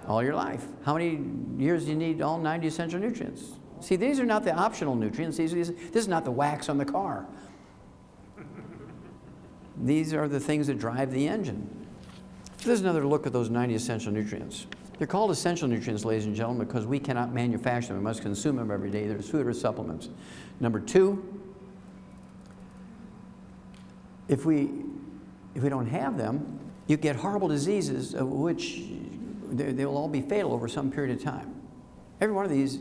All your life. How many years do you need all 90 essential nutrients? See, these are not the optional nutrients. This is not the wax on the car. These are the things that drive the engine. There's another look at those 90 essential nutrients. They're called essential nutrients, ladies and gentlemen, because we cannot manufacture them. We must consume them every day. There's food or supplements. Number two, if we don't have them, you get horrible diseases, which they will all be fatal over some period of time. Every one of these,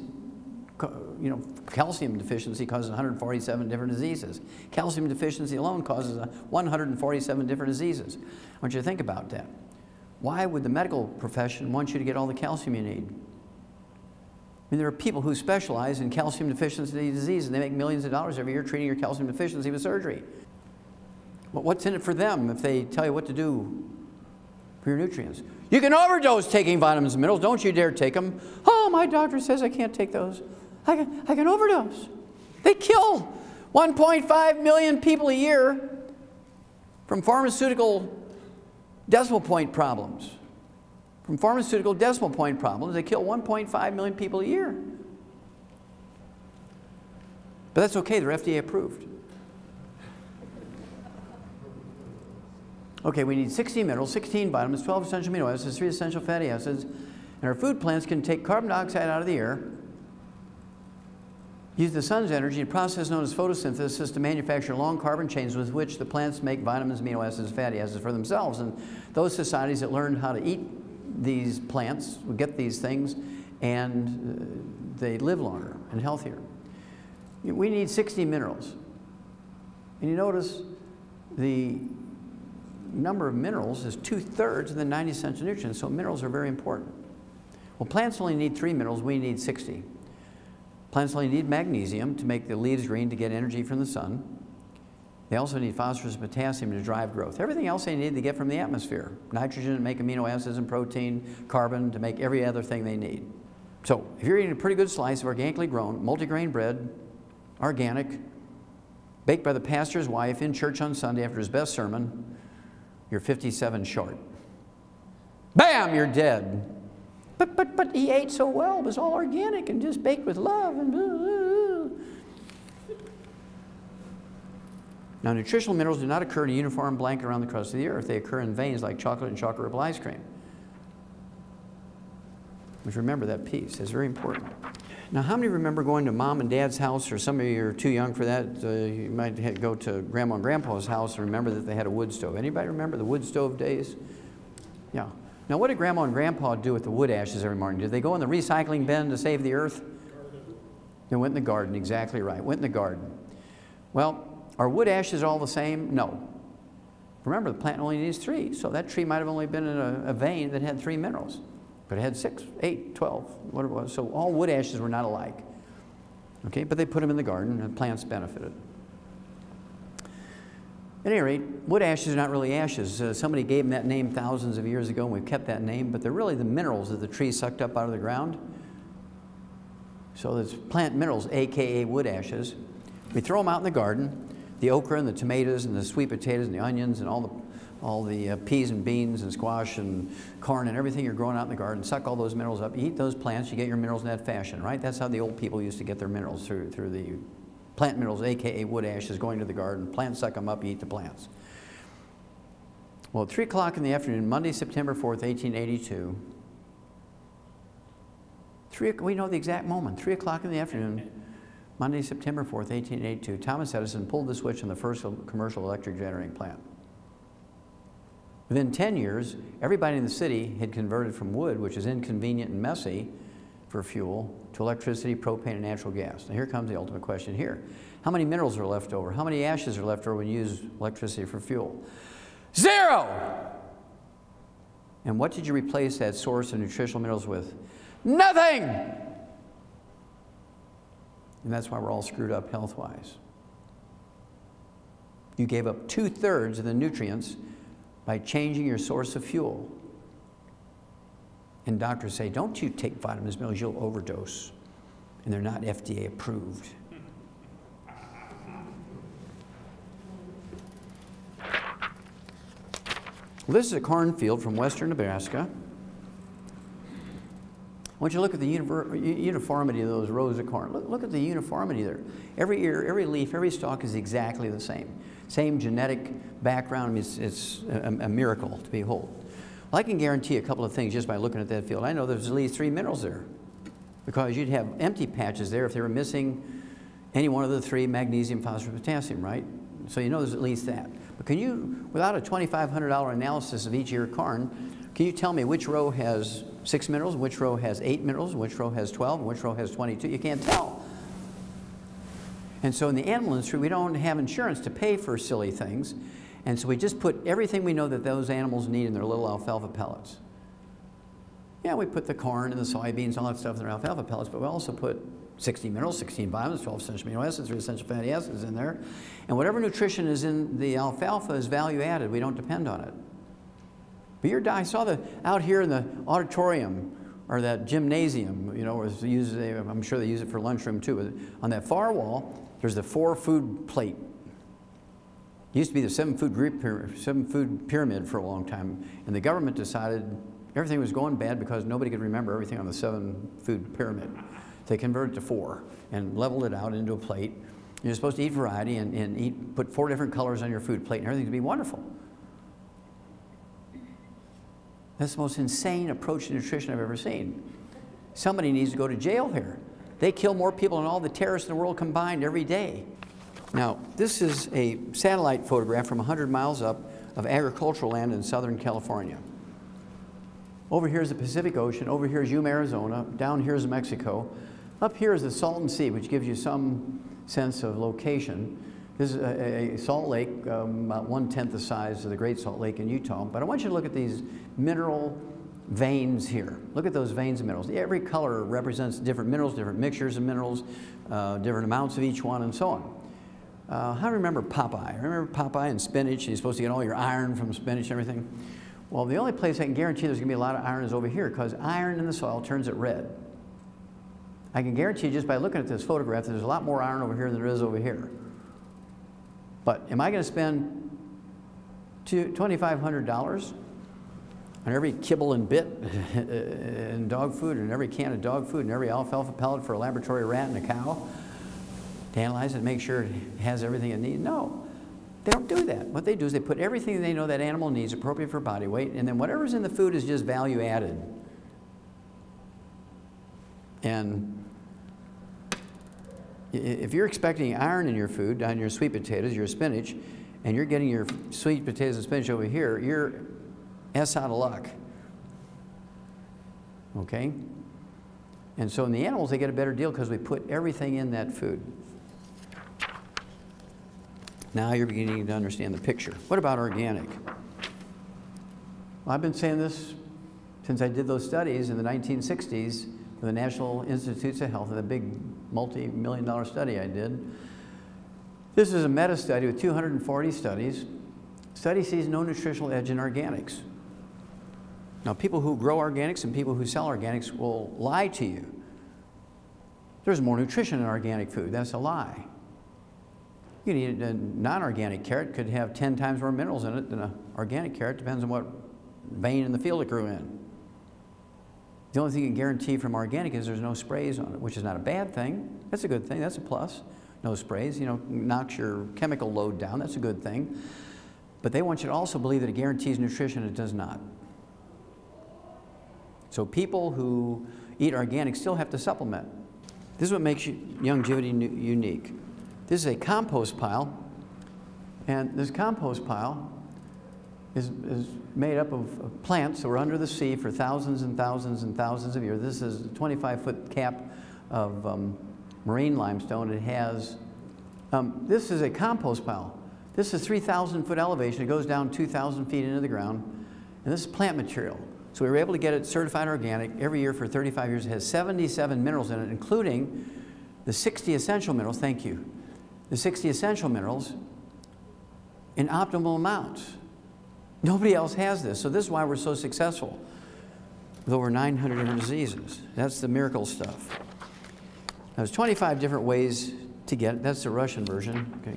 you know, calcium deficiency causes 147 different diseases. Calcium deficiency alone causes 147 different diseases. I want you to think about that. Why would the medical profession want you to get all the calcium you need? I mean, there are people who specialize in calcium deficiency disease, and they make millions of dollars every year treating your calcium deficiency with surgery. Well, what's in it for them if they tell you what to do for your nutrients? You can overdose taking vitamins and minerals. Don't you dare take them. Oh, my doctor says I can't take those. I can overdose. They kill 1.5 million people a year from pharmaceutical decimal point problems. From pharmaceutical decimal point problems, they kill 1.5 million people a year. But that's okay, they're FDA approved. Okay, we need 16 minerals, 16 vitamins, 12 essential amino acids, 3 essential fatty acids, and our food plants can take carbon dioxide out of the air, use the sun's energy, a process known as photosynthesis, to manufacture long carbon chains with which the plants make vitamins, amino acids, fatty acids for themselves. And those societies that learned how to eat these plants will get these things, and they live longer and healthier. We need 60 minerals. And you notice the number of minerals is 2/3 of the 90 essential nutrients, so minerals are very important. Well, plants only need 3 minerals, we need 60. Plants only need magnesium to make the leaves green to get energy from the sun. They also need phosphorus and potassium to drive growth. Everything else they need to get from the atmosphere. Nitrogen to make amino acids and protein, carbon to make every other thing they need. So if you're eating a pretty good slice of organically grown, multigrain bread, organic, baked by the pastor's wife in church on Sunday after his best sermon, you're 57 short. Bam, you're dead. But he ate so well. It was all organic and just baked with love. And blah, blah, blah. Now, nutritional minerals do not occur in a uniform blanket around the crust of the earth. They occur in veins like chocolate and chocolate ripple ice cream. Which, remember that piece. It's very important. Now, how many remember going to mom and dad's house, or some of you are too young for that, you might go to grandma and grandpa's house and remember that they had a wood stove. Anybody remember the wood stove days? Yeah. Now, what did grandma and grandpa do with the wood ashes every morning? Did they go in the recycling bin to save the earth? They went in the garden, exactly right, went in the garden. Well, are wood ashes all the same? No. Remember, the plant only needs 3, so that tree might have only been in a vein that had 3 minerals. But it had 6, 8, 12, whatever it was. So all wood ashes were not alike. Okay, but they put them in the garden and plants benefited. At any rate, wood ashes are not really ashes. Somebody gave them that name thousands of years ago, and we've kept that name, but they're really the minerals that the tree sucked up out of the ground. So there's plant minerals, AKA wood ashes. We throw them out in the garden. The okra and the tomatoes and the sweet potatoes and the onions and all the peas and beans and squash and corn and everything you're growing out in the garden, suck all those minerals up. You eat those plants, you get your minerals in that fashion, right? That's how the old people used to get their minerals, through the plant minerals, AKA wood ashes, going to the garden. Plants suck them up, you eat the plants. Well, at 3 o'clock in the afternoon, Monday, September 4th, 1882, we know the exact moment, 3 o'clock in the afternoon, Monday, September 4th, 1882, Thomas Edison pulled the switch on the first commercial electric generating plant. Within 10 years, everybody in the city had converted from wood, which is inconvenient and messy for fuel, to electricity, propane, and natural gas. Now here comes the ultimate question here. How many minerals are left over? How many ashes are left over when you use electricity for fuel? 0! And what did you replace that source of nutritional minerals with? Nothing! And that's why we're all screwed up health-wise. You gave up 2/3 of the nutrients by changing your source of fuel. And doctors say, don't you take vitamins, minerals, you'll overdose. And they're not FDA approved. Well, this is a cornfield from western Nebraska. I want you to look at the uniformity of those rows of corn. Look at the uniformity there. Every ear, every leaf, every stalk is exactly the same. Same genetic background. I mean, it's a miracle to behold. Well, I can guarantee a couple of things just by looking at that field. I know there's at least 3 minerals there, because you'd have empty patches there if they were missing any one of the 3, magnesium, phosphorus, potassium, right? So you know there's at least that. But can you, without a $2,500 analysis of each ear of corn, can you tell me which row has 6 minerals, which row has 8 minerals, which row has 12, and which row has 22? You can't tell. And so in the animal industry, we don't have insurance to pay for silly things. And so we just put everything we know that those animals need in their little alfalfa pellets. Yeah, we put the corn and the soybeans, all that stuff in their alfalfa pellets, but we also put 60 minerals, 16 vitamins, 12 essential amino acids, 3 essential fatty acids in there. And whatever nutrition is in the alfalfa is value added. We don't depend on it. But I saw out here in the auditorium, or that gymnasium, you know, I'm sure they use it for lunchroom too. On that far wall, there's the 4-food plate. It used to be the 7-food pyramid for a long time, and the government decided everything was going bad because nobody could remember everything on the 7-food pyramid. They converted it to 4 and leveled it out into a plate. You're supposed to eat variety and put 4 different colors on your food plate, and everything's going to be wonderful. That's the most insane approach to nutrition I've ever seen. Somebody needs to go to jail here. They kill more people than all the terrorists in the world combined every day. Now, this is a satellite photograph from 100 miles up of agricultural land in Southern California. Over here is the Pacific Ocean. Over here is Yuma, Arizona. Down here is Mexico. Up here is the Salton Sea, which gives you some sense of location. This is a salt lake, about 1/10 the size of the Great Salt Lake in Utah. But I want you to look at these mineral veins here. Look at those veins of minerals. Every color represents different minerals, different mixtures of minerals, different amounts of each one, and so on. How do you remember Popeye? Remember Popeye and spinach? You're supposed to get all your iron from spinach and everything. Well, the only place I can guarantee there's going to be a lot of iron is over here, because iron in the soil turns it red. I can guarantee you just by looking at this photograph that there's a lot more iron over here than there is over here. But am I going to spend $2,500 on every kibble and bit in dog food, and every can of dog food, and every alfalfa pellet for a laboratory rat and a cow to analyze it and make sure it has everything it needs? No, they don't do that. What they do is they put everything they know that animal needs appropriate for body weight, and then whatever's in the food is just value added. And if you're expecting iron in your food, on your sweet potatoes, your spinach, and you're getting your sweet potatoes and spinach over here, you're out of luck. Okay? And so in the animals, they get a better deal because we put everything in that food. Now you're beginning to understand the picture. What about organic? Well, I've been saying this since I did those studies in the 1960s for the National Institutes of Health, the big multi-million-dollar study I did. This is a meta-study with 240 studies. Study sees no nutritional edge in organics. Now, people who grow organics and people who sell organics will lie to you. There's more nutrition in organic food. That's a lie. You can eat a non-organic carrot, could have 10 times more minerals in it than an organic carrot. Depends on what vein in the field it grew in. The only thing you can guarantee from organic is there's no sprays on it, which is not a bad thing. That's a good thing. That's a plus. No sprays, you know, knocks your chemical load down. That's a good thing. But they want you to also believe that it guarantees nutrition. It does not. So people who eat organic still have to supplement. This is what makes Youngevity unique. This is a compost pile, and this compost pile is made up of plants that were under the sea for thousands and thousands and thousands of years. This is a 25-foot cap of marine limestone. It has, this is a compost pile. This is 3,000-foot elevation. It goes down 2,000 feet into the ground, and this is plant material. So we were able to get it certified organic every year for 35 years. It has 77 minerals in it, including the 60 essential minerals, thank you, the 60 essential minerals in optimal amounts. Nobody else has this, so this is why we're so successful with over 900 different diseases. That's the miracle stuff. There's 25 different ways to get it. That's the Russian version. Okay.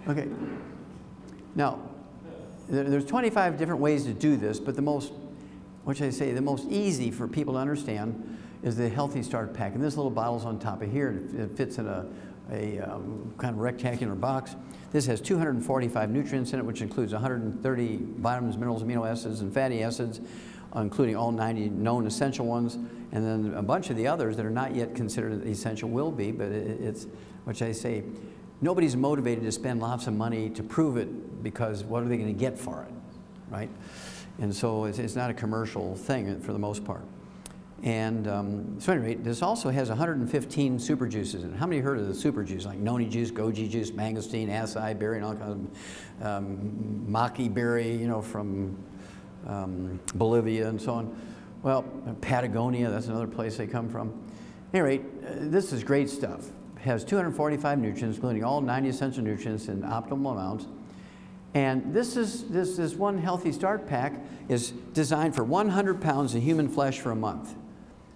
Okay. Now, there's 25 different ways to do this, but the most, what should I say, the most easy for people to understand is the Healthy Start Pack. And this little bottle's on top of here. It fits in a kind of rectangular box. This has 245 nutrients in it, which includes 130 vitamins, minerals, amino acids, and fatty acids, including all 90 known essential ones, and then a bunch of the others that are not yet considered essential will be, but it's, what should I say, nobody's motivated to spend lots of money to prove it, because what are they going to get for it, right? And so it's not a commercial thing for the most part. And so anyway, this also has 115 super juices in it. How many heard of the super juice, like noni juice, goji juice, mangosteen, acai berry, and all kinds of maki berry, you know, from Bolivia and so on. Well, Patagonia, that's another place they come from. At any rate, this is great stuff. It has 245 nutrients, including all 90 essential nutrients in optimal amounts. And this one Healthy Start Pack is designed for 100 pounds of human flesh for a month.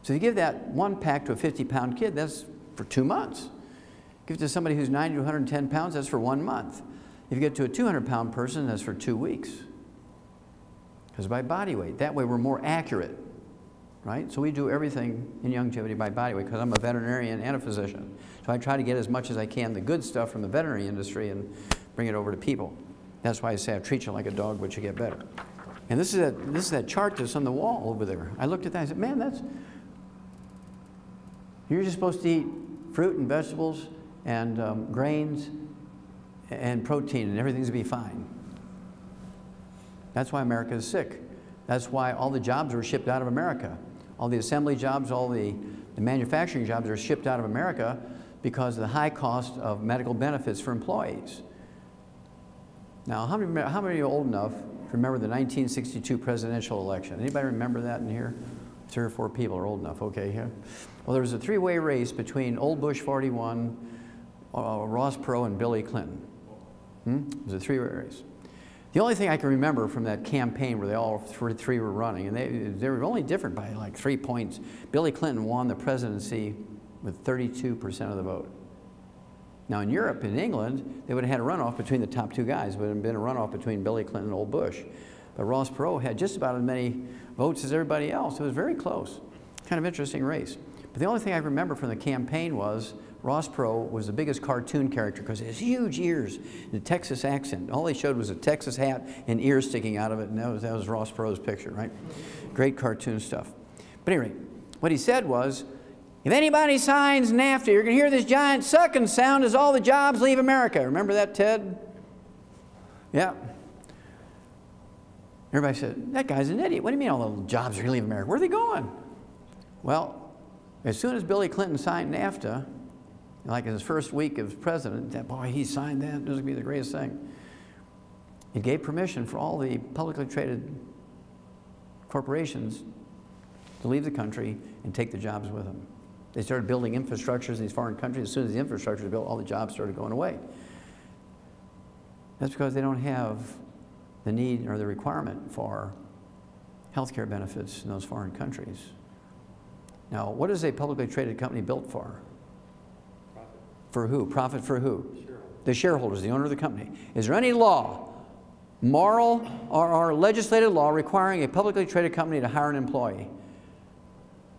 So if you give that one pack to a 50-pound kid, that's for 2 months. Give it to somebody who's 90 to 110 pounds, that's for 1 month. If you get to a 200-pound person, that's for 2 weeks. Because by body weight, that way we're more accurate, right? So we do everything in Youngevity by body weight, because I'm a veterinarian and a physician. So I try to get as much as I can, the good stuff from the veterinary industry, and bring it over to people. That's why I say I treat you like a dog, but you get better. And this is that chart that's on the wall over there. I looked at that and I said, man, you're just supposed to eat fruit and vegetables and grains and protein, and everything's going to be fine. That's why America is sick. That's why all the jobs were shipped out of America. All the assembly jobs, all the and manufacturing jobs are shipped out of America because of the high cost of medical benefits for employees. Now, how many are you old enough to remember the 1962 presidential election? Anybody remember that in here? 3 or 4 people are old enough, okay, here. Well, there was a 3-way race between old Bush 41, Ross Perot, and Billy Clinton. It was a 3-way race. The only thing I can remember from that campaign where they all three were running, and they were only different by like 3 points. Billy Clinton won the presidency with 32% of the vote. Now in Europe, in England, they would have had a runoff between the top 2 guys. It would have been a runoff between Billy Clinton and old Bush. But Ross Perot had just about as many votes as everybody else. It was very close. Kind of interesting race. But the only thing I remember from the campaign was Ross Perot was the biggest cartoon character because he has huge ears and a Texas accent. All they showed was a Texas hat and ears sticking out of it, and that was Ross Perot's picture, right? Great cartoon stuff. But anyway, what he said was, if anybody signs NAFTA, you're going to hear this giant sucking sound as all the jobs leave America. Remember that, Ted? Yeah. Everybody said, that guy's an idiot. What do you mean all the jobs are going to leave America? Where are they going? Well, as soon as Billy Clinton signed NAFTA, like in his first week as president, boy, he signed that. It was going to be the greatest thing. It gave permission for all the publicly traded corporations to leave the country and take the jobs with them. They started building infrastructures in these foreign countries. As soon as the infrastructure was built, all the jobs started going away. That's because they don't have the need or the requirement for health care benefits in those foreign countries. Now, what is a publicly traded company built for? Profit. For who? Profit for who? The shareholders, the owner of the company. Is there any law, moral or legislative law, requiring a publicly traded company to hire an employee?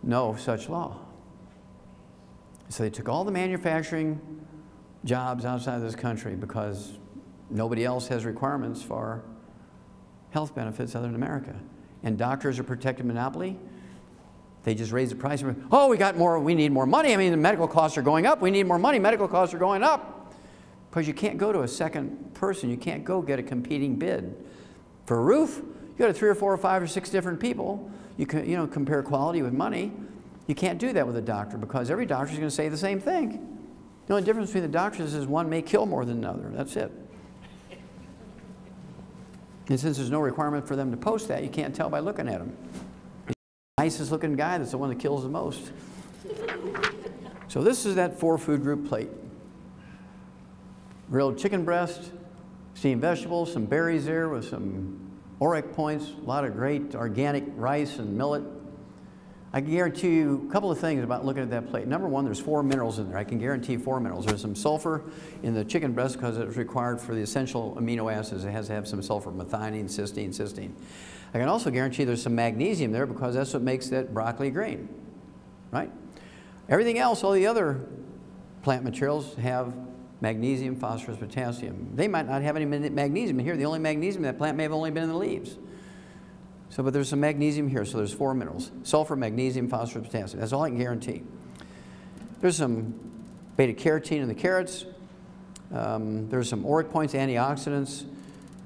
No such law. So they took all the manufacturing jobs outside of this country because nobody else has requirements for health benefits other than America. And doctors are protected monopoly. They just raise the price. Oh, we need more money. I mean, the medical costs are going up. We need more money. Medical costs are going up. Because you can't go to a second person. You can't go get a competing bid. For a roof, you go to 3 or 4 or 5 or 6 different people. You can, compare quality with money. You can't do that with a doctor because every doctor is going to say the same thing. The only difference between the doctors is one may kill more than another. That's it. And since there's no requirement for them to post that, you can't tell by looking at them. The nicest looking guy, that's the one that kills the most. So this is that 4-food group plate. Grilled chicken breast, steamed vegetables, some berries there with some ORAC points, a lot of great organic rice and millet. I can guarantee you a couple of things about looking at that plate. Number one, there's 4 minerals in there. I can guarantee 4 minerals. There's some sulfur in the chicken breast because it's required for the essential amino acids. It has to have some sulfur, methionine, cysteine. I can also guarantee there's some magnesium there because that's what makes that broccoli green, right? Everything else, all the other plant materials have magnesium, phosphorus, potassium. They might not have any magnesium in here. The only magnesium in that plant may have only been in the leaves. So, but there's some magnesium here, so there's 4 minerals. Sulfur, magnesium, phosphorus, potassium. That's all I can guarantee. There's some beta-carotene in the carrots. There's some ORAC points, antioxidants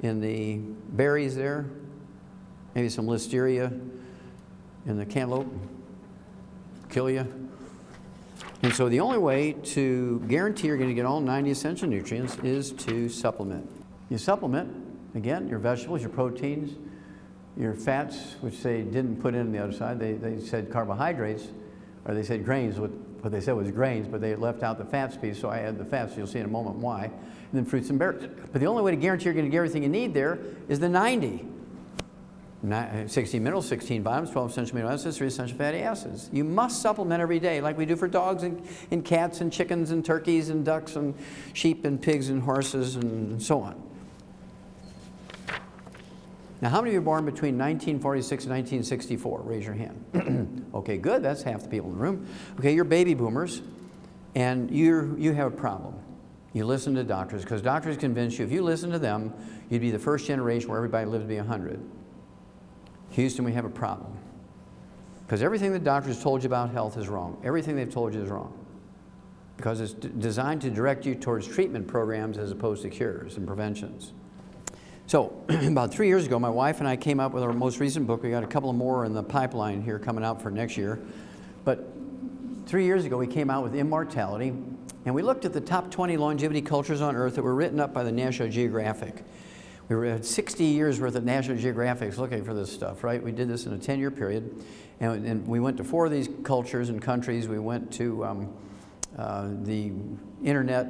in the berries there. Maybe some listeria in the cantaloupe. Kill you. And so the only way to guarantee you're going to get all 90 essential nutrients is to supplement. You supplement, again, your vegetables, your proteins, your fats, which they didn't put in the other side. They said carbohydrates, or they said grains. What they said was grains, but they left out the fats piece, so I added the fats. You'll see in a moment why. And then fruits and berries. But the only way to guarantee you're going to get everything you need there is the 90. 16 minerals, 16 vitamins, 12 essential amino acids, 3 essential fatty acids. You must supplement every day like we do for dogs and cats and chickens and turkeys and ducks and sheep and pigs and horses and so on. Now, how many of you were born between 1946 and 1964? Raise your hand. Okay, good. That's half the people in the room. Okay, you're baby boomers, and you have a problem. You listen to doctors, because doctors convince you if you listen to them, you'd be the first generation where everybody lived to be 100. Houston, we have a problem. Because everything the doctors told you about health is wrong. Everything they've told you is wrong. Because it's designed to direct you towards treatment programs as opposed to cures and preventions. So, about 3 years ago, my wife and I came up with our most recent book. We got a couple more in the pipeline here coming out for next year. But 3 years ago, we came out with Immortality, and we looked at the top 20 longevity cultures on Earth that were written up by the National Geographic. We had 60 years worth of National Geographics looking for this stuff, right? We did this in a 10-year period, and we went to 4 of these cultures and countries. We went to the internet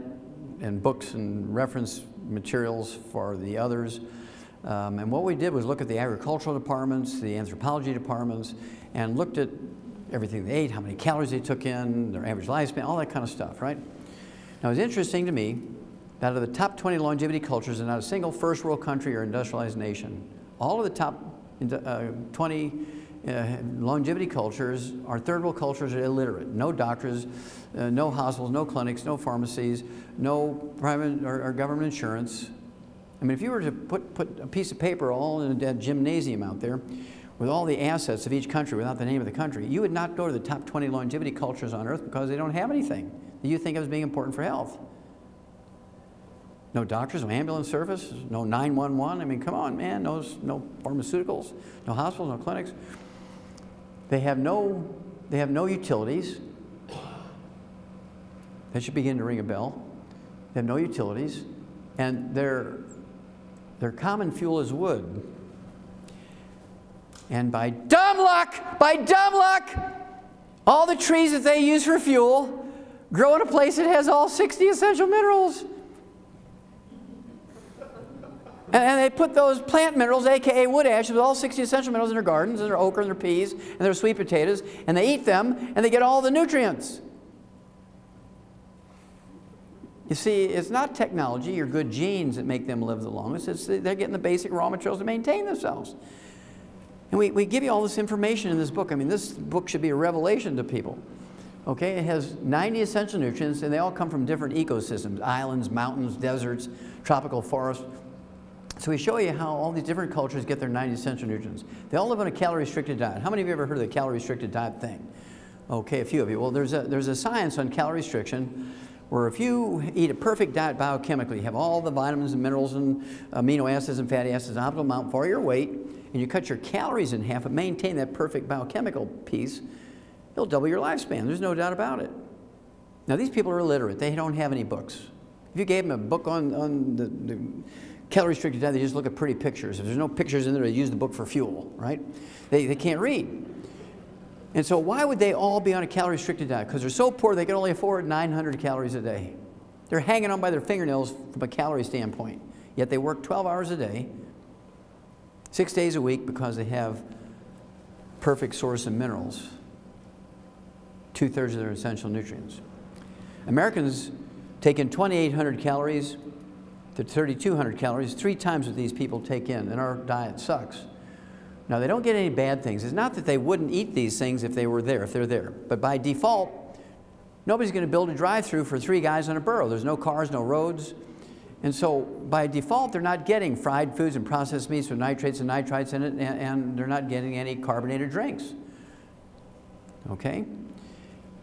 and books and reference materials for the others. And what we did was look at the agricultural departments, the anthropology departments, and looked at everything they ate, how many calories they took in, their average lifespan, all that kind of stuff, right? Now, it's interesting to me that out of the top 20 longevity cultures, and not a single first world country or industrialized nation, all of the top 20 longevity cultures are third world cultures are illiterate. No doctors, no hospitals, no clinics, no pharmacies, no private or government insurance. I mean, if you were to put a piece of paper all in a gymnasium out there with all the assets of each country without the name of the country, you would not go to the top 20 longevity cultures on Earth because they don't have anything that you think of as being important for health. No doctors, no ambulance service, no 911. I mean, come on, man, no pharmaceuticals, no hospitals, no clinics. They have no utilities. That should begin to ring a bell. They have no utilities, and their common fuel is wood. And by dumb luck, all the trees that they use for fuel grow in a place that has all 60 essential minerals. And they put those plant minerals, aka wood ash, with all 60 essential minerals in their gardens, and their okra, and their peas, and their sweet potatoes, and they eat them, and they get all the nutrients. You see, it's not technology or good genes that make them live the longest. It's they're getting the basic raw materials to maintain themselves. And we give you all this information in this book. I mean, this book should be a revelation to people. Okay, it has 90 essential nutrients, and they all come from different ecosystems: islands, mountains, deserts, tropical forests. So we show you how all these different cultures get their 90 essential nutrients. They all live on a calorie-restricted diet. How many of you ever heard of the calorie-restricted diet thing? Okay, a few of you. Well, there's a science on calorie restriction where if you eat a perfect diet biochemically, you have all the vitamins and minerals and amino acids and fatty acids, optimal amount for your weight, and you cut your calories in half and maintain that perfect biochemical piece, it'll double your lifespan. There's no doubt about it. Now, these people are illiterate. They don't have any books. If you gave them a book on the calorie-restricted diet, they just look at pretty pictures. If there's no pictures in there, they use the book for fuel, right? They can't read. And so why would they all be on a calorie-restricted diet? Because they're so poor they can only afford 900 calories a day. They're hanging on by their fingernails from a calorie standpoint. Yet they work 12 hours a day, 6 days a week, because they have perfect source of minerals, 2/3 of their essential nutrients. Americans take in 2,800 calories to 3,200 calories, 3 times what these people take in, and our diet sucks. Now, they don't get any bad things. It's not that they wouldn't eat these things if they were there, if they're there. But by default, nobody's going to build a drive-through for 3 guys on a burro. There's no cars, no roads. And so by default, they're not getting fried foods and processed meats with nitrates and nitrites in it, and they're not getting any carbonated drinks. Okay?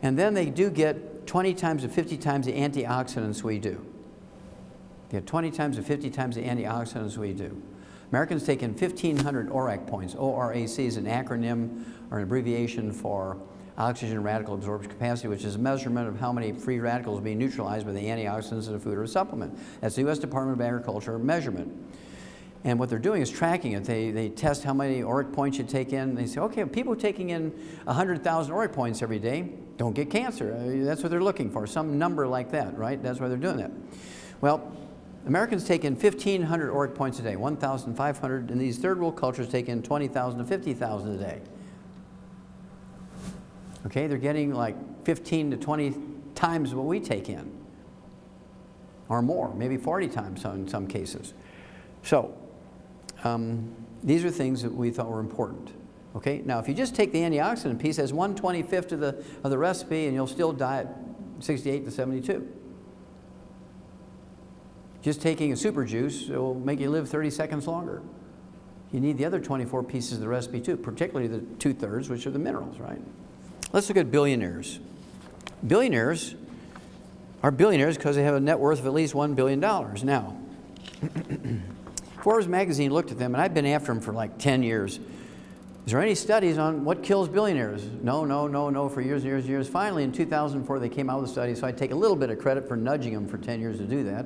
And then they do get 20 times to 50 times the antioxidants we do. They get 20 times to 50 times the antioxidants we do. Americans take in 1,500 ORAC points. ORAC is an acronym or an abbreviation for oxygen radical absorption capacity, which is a measurement of how many free radicals being neutralized by the antioxidants in a food or a supplement. That's the U.S. Department of Agriculture measurement. And what they're doing is tracking it. They test how many ORAC points you take in. They say, okay, people taking in 100,000 ORAC points every day don't get cancer. That's what they're looking for, some number like that, right? That's why they're doing that. Well, Americans take in 1,500 ORAC points a day, 1,500, and these third world cultures take in 20,000 to 50,000 a day. Okay, they're getting like 15 to 20 times what we take in, or more, maybe 40 times in some cases. So, these are things that we thought were important. Okay, now if you just take the antioxidant piece as 1/25 of the recipe, and you'll still die at 68 to 72. Just taking a super juice will make you live 30 seconds longer. You need the other 24 pieces of the recipe too, particularly the 2/3, which are the minerals, right? Let's look at billionaires. Billionaires are billionaires because they have a net worth of at least $1 billion. Now, Forbes magazine looked at them, and I've been after them for like 10 years. Is there any studies on what kills billionaires? No, no, no, no, for years and years and years. Finally, in 2004, they came out with a study, so I take a little bit of credit for nudging them for 10 years to do that.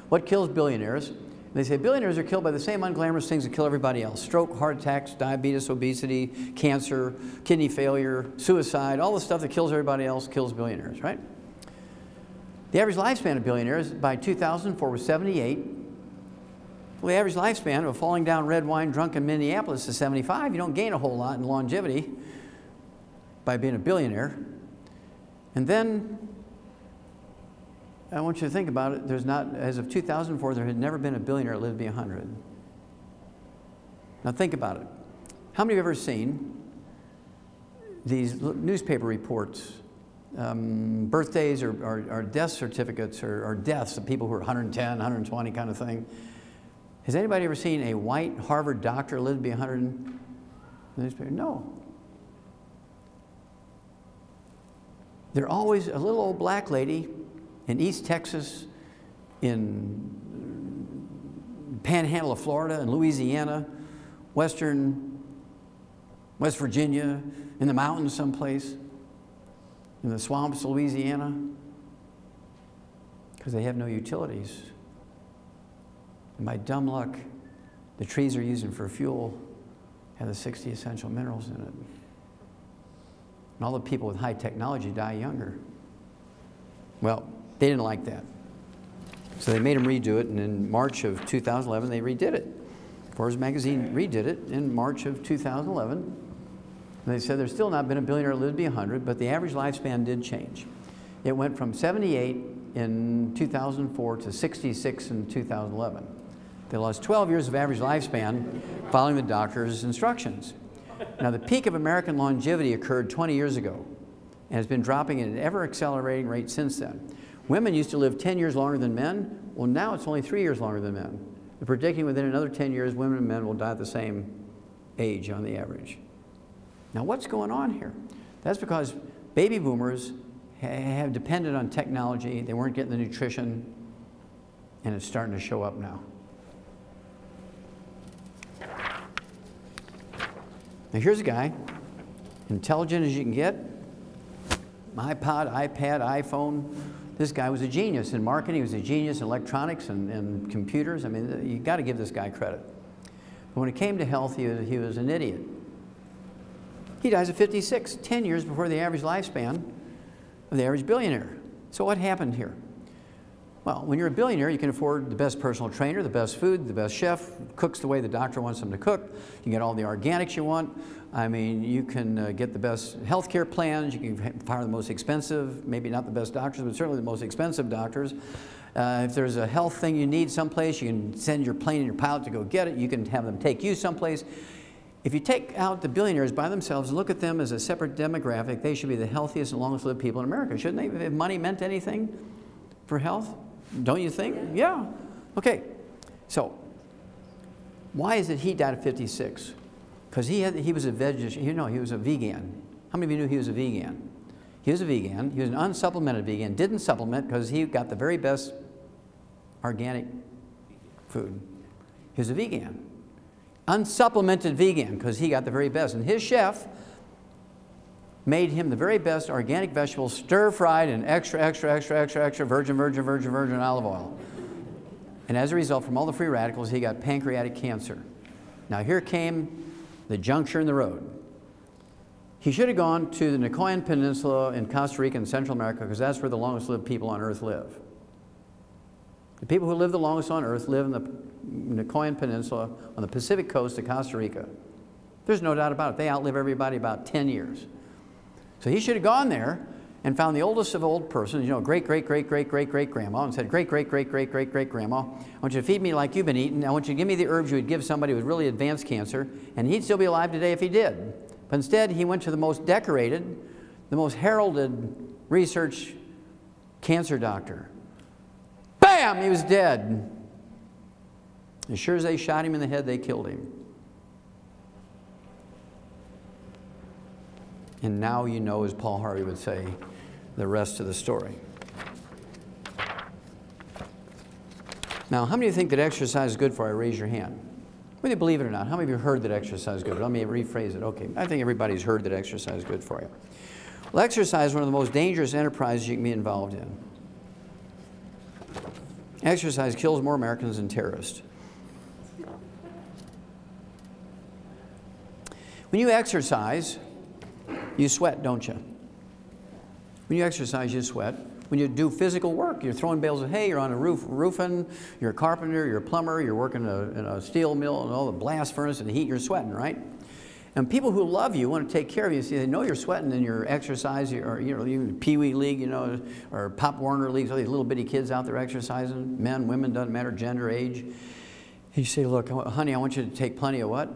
What kills billionaires? And they say billionaires are killed by the same unglamorous things that kill everybody else. Stroke, heart attacks, diabetes, obesity, cancer, kidney failure, suicide, all the stuff that kills everybody else kills billionaires, right? The average lifespan of billionaires by 2004 was 78. Well, the average lifespan of a falling down red wine drunk in Minneapolis is 75. You don't gain a whole lot in longevity by being a billionaire. And then, I want you to think about it, there's not, as of 2004, there had never been a billionaire that lived to be 100. Now think about it. How many of you have ever seen these newspaper reports, birthdays or death certificates or deaths of people who are 110, 120 kind of thing? Has anybody ever seen a white Harvard doctor live to be 100 in the newspaper? No. They're always a little old black lady in East Texas, in Panhandle of Florida, in Louisiana, West Virginia, in the mountains someplace, in the swamps of Louisiana, because they have no utilities. And by dumb luck, the trees they're using for fuel have the 60 essential minerals in it. And all the people with high technology die younger. Well, they didn't like that. So they made them redo it, and in March of 2011, they redid it. Forbes magazine redid it in March of 2011. And they said there's still not been a billionaire that lived to be 100, but the average lifespan did change. It went from 78 in 2004 to 66 in 2011. They lost 12 years of average lifespan following the doctor's instructions. Now, the peak of American longevity occurred 20 years ago and has been dropping at an ever-accelerating rate since then. Women used to live 10 years longer than men. Well, now it's only 3 years longer than men. They're predicting within another 10 years, women and men will die at the same age on the average. Now, what's going on here? That's because baby boomers have depended on technology. They weren't getting the nutrition, and it's starting to show up now. Now, here's a guy, intelligent as you can get, iPod, iPad, iPhone. This guy was a genius in marketing. He was a genius in electronics and computers. I mean, you got to give this guy credit. But when it came to health, he was an idiot. He dies at 56, 10 years before the average lifespan of the average billionaire. So what happened here? Well, when you're a billionaire, you can afford the best personal trainer, the best food, the best chef, cooks the way the doctor wants them to cook. You can get all the organics you want. I mean, you can get the best healthcare plans. You can hire the most expensive, maybe not the best doctors, but certainly the most expensive doctors. If there's a health thing you need someplace, you can send your plane and your pilot to go get it. You can have them take you someplace. If you take out the billionaires by themselves and look at them as a separate demographic, they should be the healthiest and longest lived people in America, shouldn't they? If money meant anything for health, don't you think? Yeah. Okay. So, why is it he died at 56? Because he was a vegetarian. You know, he was a vegan. How many of you knew he was a vegan? He was a vegan. He was an unsupplemented vegan. Didn't supplement because he got the very best organic food. He was a vegan. Unsupplemented vegan because he got the very best. And his chef made him the very best organic vegetables, stir-fried in extra virgin olive oil. And as a result, from all the free radicals, he got pancreatic cancer. Now here came the juncture in the road. He should have gone to the Nicoyan Peninsula in Costa Rica and Central America because that's where the longest lived people on earth live. The people who live the longest on earth live in the Nicoyan Peninsula on the Pacific coast of Costa Rica. There's no doubt about it. They outlive everybody about 10 years. So he should have gone there and found the oldest of old persons, you know, great-great-great-great-great-great-grandma, and said, great-great-great-great-great-great-grandma, I want you to feed me like you've been eating. I want you to give me the herbs you would give somebody with really advanced cancer, and he'd still be alive today if he did. But instead, he went to the most decorated, the most heralded research cancer doctor. Bam! He was dead. As sure as they shot him in the head, they killed him. And now you know, as Paul Harvey would say, the rest of the story. Now, how many of you think that exercise is good for you? Raise your hand. Whether you believe it or not, how many of you heard that exercise is good? Let me rephrase it. Okay, I think everybody's heard that exercise is good for you. Well, exercise is one of the most dangerous enterprises you can be involved in. Exercise kills more Americans than terrorists. When you exercise, you sweat, don't you? When you exercise, you sweat. When you do physical work, you're throwing bales of hay, you're on a roof roofing, you're a carpenter, you're a plumber, you're working in a steel mill and all the blast furnace and heat, you're sweating, right? And people who love you want to take care of you. See, they know you're sweating in your exercise, or even Pee Wee League, or Pop Warner leagues, all these little bitty kids out there exercising, men, women, doesn't matter, gender, age. And you say, look, honey, I want you to take plenty of what?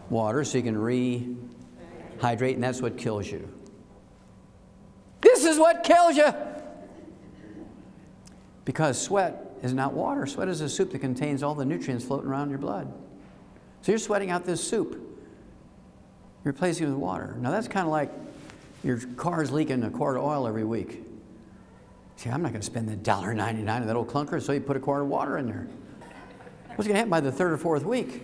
Water, so you can rehydrate, and that's what kills you. This is what kills you! Because sweat is not water. Sweat is a soup that contains all the nutrients floating around in your blood. So you're sweating out this soup. You're replacing it with water. Now that's kind of like your car's leaking a quart of oil every week. See, I'm not going to spend the $1.99 on that old clunker, so you put a quart of water in there. What's going to happen by the third or fourth week?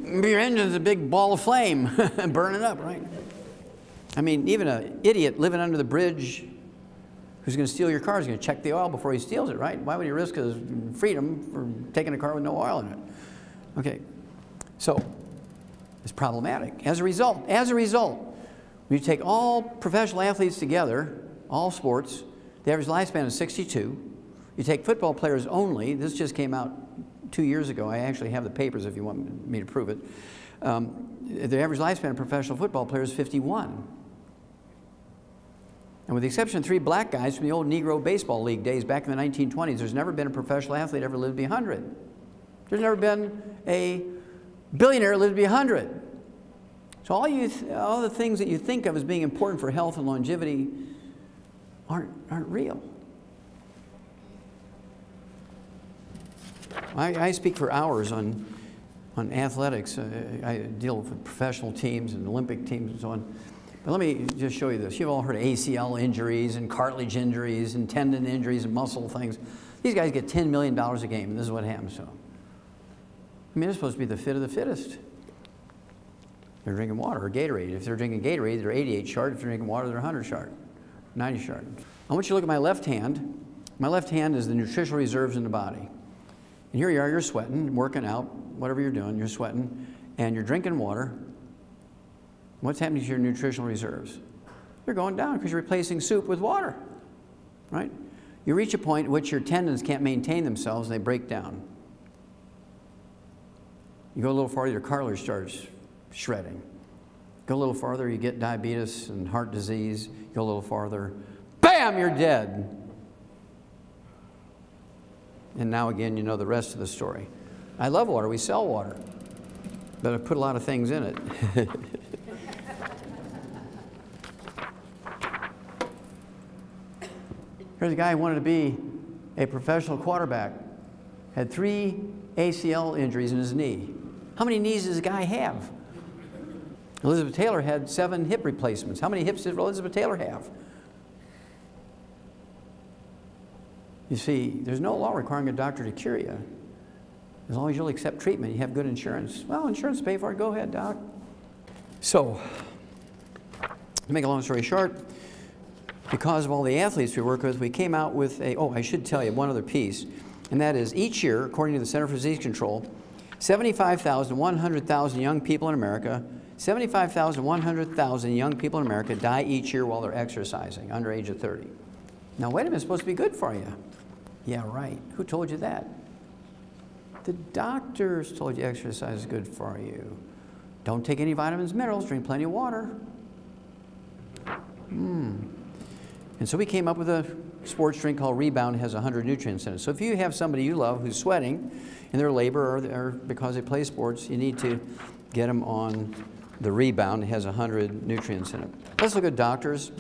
Your engine's a big ball of flame burning up, right? I mean, even an idiot living under the bridge who's going to steal your car is going to check the oil before he steals it, right? Why would he risk his freedom for taking a car with no oil in it? Okay, so it's problematic. As a result, when you take all professional athletes together, all sports, the average lifespan is 62. You take football players only. This just came out 2 years ago. I actually have the papers if you want me to prove it. The average lifespan of professional football players is 51. And with the exception of 3 black guys from the old Negro Baseball League days back in the 1920s, there's never been a professional athlete ever lived to be 100. There's never been a billionaire lived to be 100. So all the things that you think of as being important for health and longevity aren't real. I speak for hours on athletics. I deal with professional teams and Olympic teams and so on. But let me just show you this. You've all heard of ACL injuries and cartilage injuries and tendon injuries and muscle things. These guys get $10 million a game, and this is what happens to them. I mean, they're supposed to be the fit of the fittest. They're drinking water or Gatorade. If they're drinking Gatorade, they're 88 sharp. If they're drinking water, they're 100 sharp, 90 sharp. I want you to look at my left hand. My left hand is the nutritional reserves in the body. And here you are, you're sweating, working out, whatever you're doing, you're sweating, and you're drinking water. What's happening to your nutritional reserves? They're going down because you're replacing soup with water, right? You reach a point at which your tendons can't maintain themselves and they break down. You go a little farther, your cartilage starts shredding. Go a little farther, you get diabetes and heart disease. Go a little farther, bam, you're dead. And now again, you know the rest of the story. I love water, we sell water, but I put a lot of things in it. Here's a guy who wanted to be a professional quarterback, had 3 ACL injuries in his knee. How many knees does a guy have? Elizabeth Taylor had 7 hip replacements. How many hips did Elizabeth Taylor have? You see, there's no law requiring a doctor to cure you. As long as you'll accept treatment, you have good insurance. Well, insurance pay for it, go ahead, doc. So, to make a long story short, because of all the athletes we work with, we came out with I should tell you one other piece, and that is each year, according to the Center for Disease Control, 75,000 to 100,000 young people in America, 75,000 to 100,000 young people in America die each year while they're exercising, under age of 30. Now, wait a minute, it's supposed to be good for you. Yeah, right. Who told you that? The doctors told you exercise is good for you. Don't take any vitamins, minerals, drink plenty of water. And so we came up with a sports drink called Rebound. It has 100 nutrients in it. So if you have somebody you love who's sweating in their labor or because they play sports, you need to get them on the Rebound. It has 100 nutrients in it. Let's look at doctors.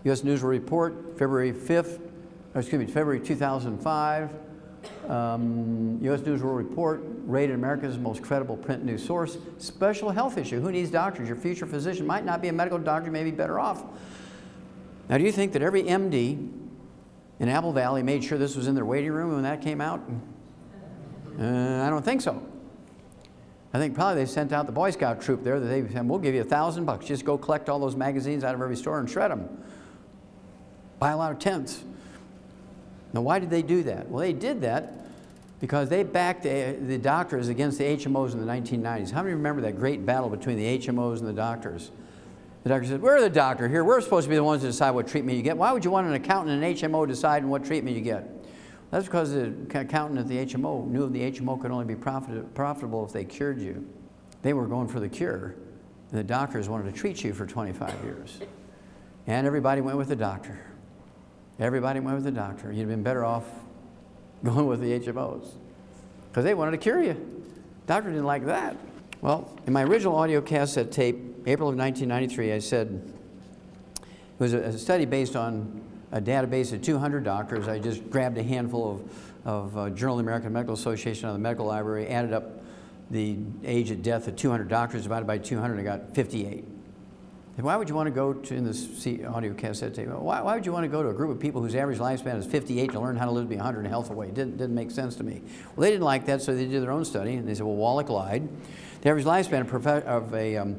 U.S. News will Report, February 2005. U.S. News World Report, rated America's most credible print news source. Special health issue. Who needs doctors? Your future physician might not be a medical doctor, may be better off. Now, do you think that every MD in Apple Valley made sure this was in their waiting room when that came out? I don't think so. I think probably they sent out the Boy Scout troop there that they said, we'll give you $1,000. Just go collect all those magazines out of every store and shred them. Buy a lot of tents. Now, why did they do that? Well, they did that because they backed the doctors against the HMOs in the 1990s. How many remember that great battle between the HMOs and the doctors? The doctor said, we're the doctor here. We're supposed to be the ones to decide what treatment you get. Why would you want an accountant and an HMO deciding what treatment you get? That's because the accountant at the HMO knew the HMO could only be profitable if they cured you. They were going for the cure, and the doctors wanted to treat you for 25 years. And everybody went with the doctor. Everybody went with the doctor. You'd have been better off going with the HMOs because they wanted to cure you. The doctor didn't like that. Well, in my original audio cassette tape, April of 1993, I said it was a study based on a database of 200 doctors. I just grabbed a handful of Journal of the American Medical Association out of the medical library, added up the age of death of 200 doctors, divided by 200, I got 58. And why would you want to go to, in this audio cassette tape, why would you want to go to a group of people whose average lifespan is 58 to learn how to live to be 100 in a healthful way? It didn't make sense to me. Well, they didn't like that, so they did their own study, and they said, well, Wallach lied. The average lifespan of a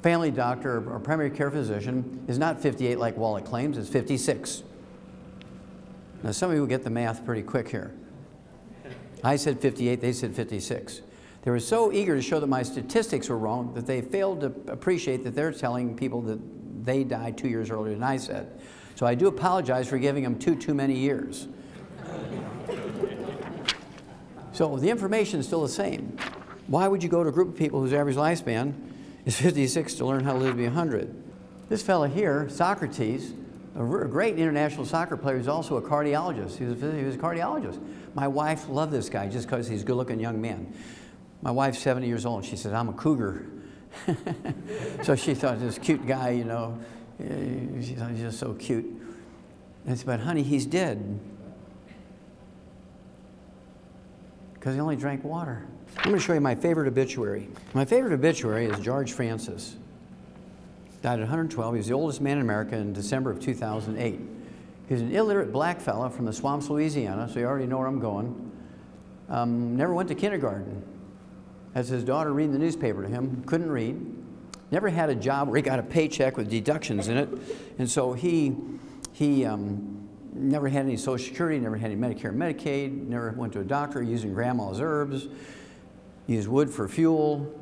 family doctor or primary care physician is not 58 like Wallach claims, it's 56. Now, some of you will get the math pretty quick here. I said 58, they said 56. They were so eager to show that my statistics were wrong that they failed to appreciate that they're telling people that they died 2 years earlier than I said. So I do apologize for giving them too many years. So the information is still the same. Why would you go to a group of people whose average lifespan is 56 to learn how to live to be 100? This fellow here, Socrates, a great international soccer player, is also a cardiologist. He was a cardiologist. My wife loved this guy just because he's a good-looking young man. My wife's 70 years old. She said, I'm a cougar. So she thought this cute guy, you know, she thought he's just so cute. And I said, but honey, he's dead. Because he only drank water. I'm going to show you my favorite obituary. My favorite obituary is George Francis. Died at 112. He was the oldest man in America in December of 2008. He's an illiterate black fella from the swamps, Louisiana, so you already know where I'm going. Never went to kindergarten. As his daughter reading the newspaper to him, couldn't read. Never had a job where he got a paycheck with deductions in it. And so he never had any Social Security, never had any Medicare and Medicaid, never went to a doctor, using grandma's herbs, used wood for fuel,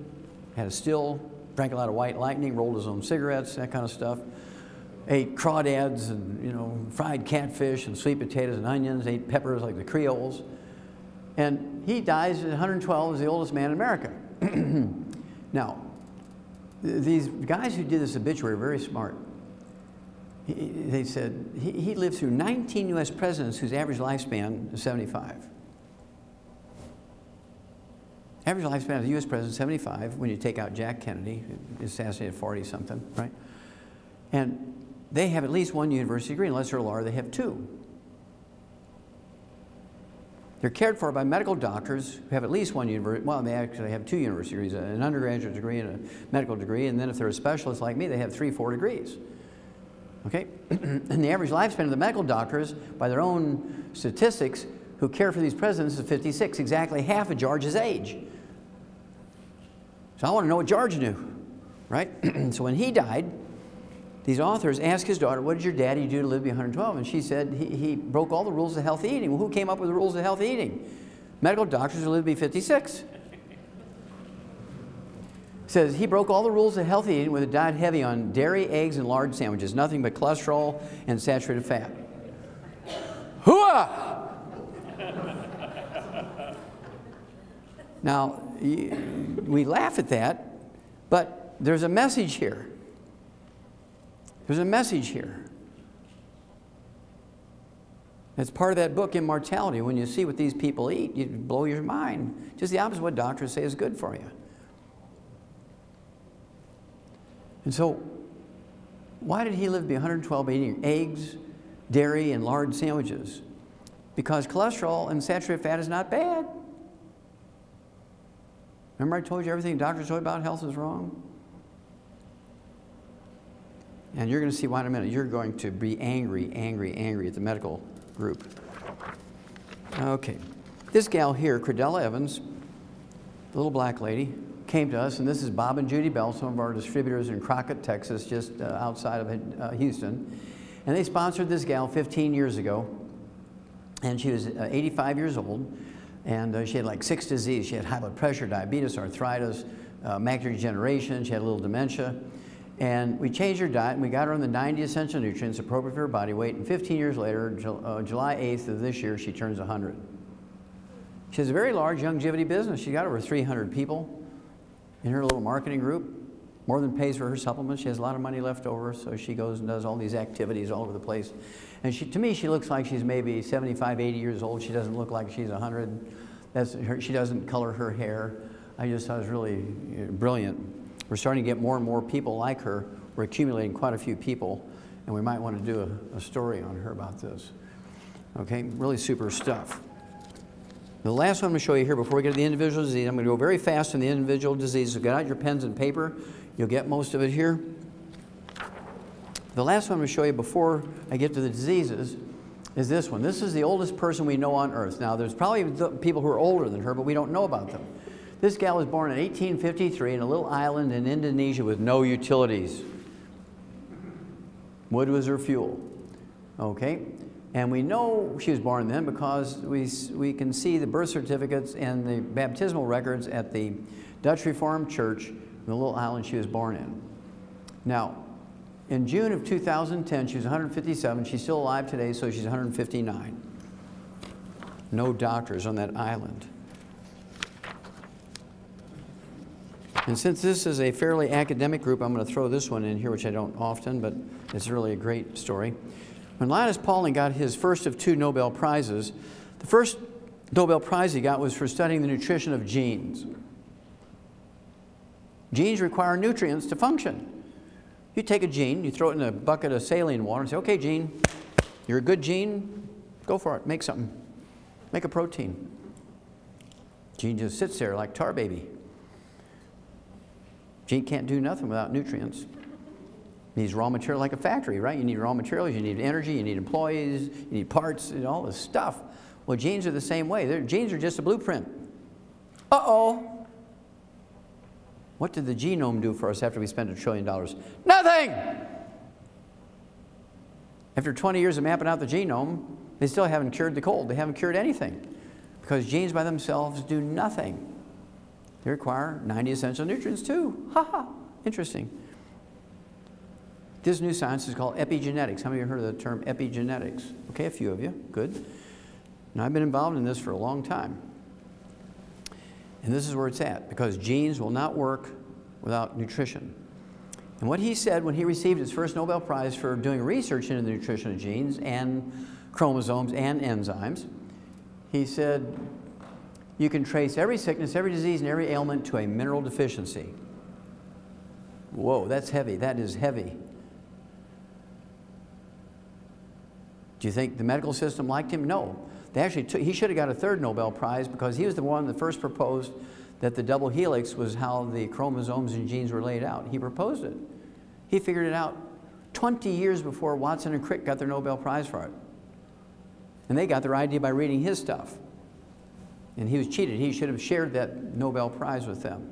had a still, drank a lot of White Lightning, rolled his own cigarettes, that kind of stuff. Ate crawdads and, you know, fried catfish and sweet potatoes and onions, ate peppers like the Creoles. And he dies at 112 as the oldest man in America. Now, these guys who did this obituary are very smart. They said he lived through 19 U.S. presidents whose average lifespan is 75. Average lifespan of the U.S. president is 75 when you take out Jack Kennedy, assassinated 40-something, right? And they have at least one university degree. Unless they're a lawyer, they have two. They're cared for by medical doctors who have at least one university. Well, they actually have two university degrees, an undergraduate degree and a medical degree. And then if they're a specialist like me, they have 3 or 4 degrees. Okay? And the average lifespan of the medical doctors, by their own statistics, who care for these presidents is 56, exactly half of George's age. So I want to know what George knew, right? So when he died, these authors asked his daughter, what did your daddy do to live to be 112? And she said, he broke all the rules of healthy eating. Well, who came up with the rules of healthy eating? Medical doctors who live to be 56. Says he broke all the rules of healthy eating with a diet heavy on dairy, eggs, and lard sandwiches, nothing but cholesterol and saturated fat. Hooah! Now, we laugh at that, but there's a message here. There's a message here. It's part of that book, Immortality. When you see what these people eat, you blow your mind. Just the opposite of what doctors say is good for you. And so, why did he live to be 112 eating eggs, dairy, and lard sandwiches? Because cholesterol and saturated fat is not bad. Remember I told you everything doctors told you about health is wrong? And you're going to see why in a minute. You're going to be angry at the medical group. Okay. This gal here, Credella Evans, the little black lady, came to us, and this is Bob and Judy Bell, some of our distributors in Crockett, Texas, just outside of Houston. And they sponsored this gal 15 years ago, and she was 85 years old, and she had like 6 diseases. She had high blood pressure, diabetes, arthritis, macular degeneration, she had a little dementia. And we changed her diet, and we got her on the 90 essential nutrients appropriate for her body weight, and 15 years later, July 8th of this year, she turns 100. She has a very large longevity business. She's got over 300 people in her little marketing group, more than pays for her supplements. She has a lot of money left over, so she goes and does all these activities all over the place. And to me, she looks like she's maybe 75, 80 years old. She doesn't look like she's 100. She doesn't color her hair. I just thought it was really brilliant. We're starting to get more and more people like her. We're accumulating quite a few people, and we might want to do a story on her about this. Okay, really super stuff. The last one I'm going to show you here before we get to the individual disease, I'm going to go very fast on the individual disease. So get out your pens and paper. You'll get most of it here. The last one I'm going to show you before I get to the diseases is this one. This is the oldest person we know on Earth. Now, there's probably people who are older than her, but we don't know about them. This gal was born in 1853 in a little island in Indonesia with no utilities. Wood was her fuel. Okay? And we know she was born then because we can see the birth certificates and the baptismal records at the Dutch Reformed Church, the little island she was born in. Now, in June of 2010, she was 157. She's still alive today, so she's 159. No doctors on that island. And since this is a fairly academic group, I'm going to throw this one in here, which I don't often, but it's really a great story. When Linus Pauling got his first of 2 Nobel Prizes, the first Nobel Prize he got was for studying the nutrition of genes. Genes require nutrients to function. You take a gene, you throw it in a bucket of saline water and say, okay, gene, you're a good gene, go for it, make something. Make a protein. Gene just sits there like tar baby. Gene can't do nothing without nutrients. Needs raw material like a factory, right? You need raw materials, you need energy, you need employees, you need parts, and all this stuff. Well, genes are the same way. Genes are just a blueprint. Uh-oh. What did the genome do for us after we spent $1 trillion? Nothing! After 20 years of mapping out the genome, they still haven't cured the cold. They haven't cured anything. Because genes by themselves do nothing. They require 90 essential nutrients too. Ha ha. Interesting. This new science is called epigenetics. How many of you heard of the term epigenetics? Okay, a few of you. Good. Now, I've been involved in this for a long time. And this is where it's at, because genes will not work without nutrition. And what he said when he received his first Nobel Prize for doing research into the nutrition of genes and chromosomes and enzymes, he said, you can trace every sickness, every disease, and every ailment to a mineral deficiency. Whoa, that's heavy. That is heavy. Do you think the medical system liked him? No. They actually he should have got a 3rd Nobel Prize because he was the one that first proposed that the double helix was how the chromosomes and genes were laid out. He proposed it. He figured it out 20 years before Watson and Crick got their Nobel Prize for it. And they got their idea by reading his stuff. And he was cheated. He should have shared that Nobel Prize with them.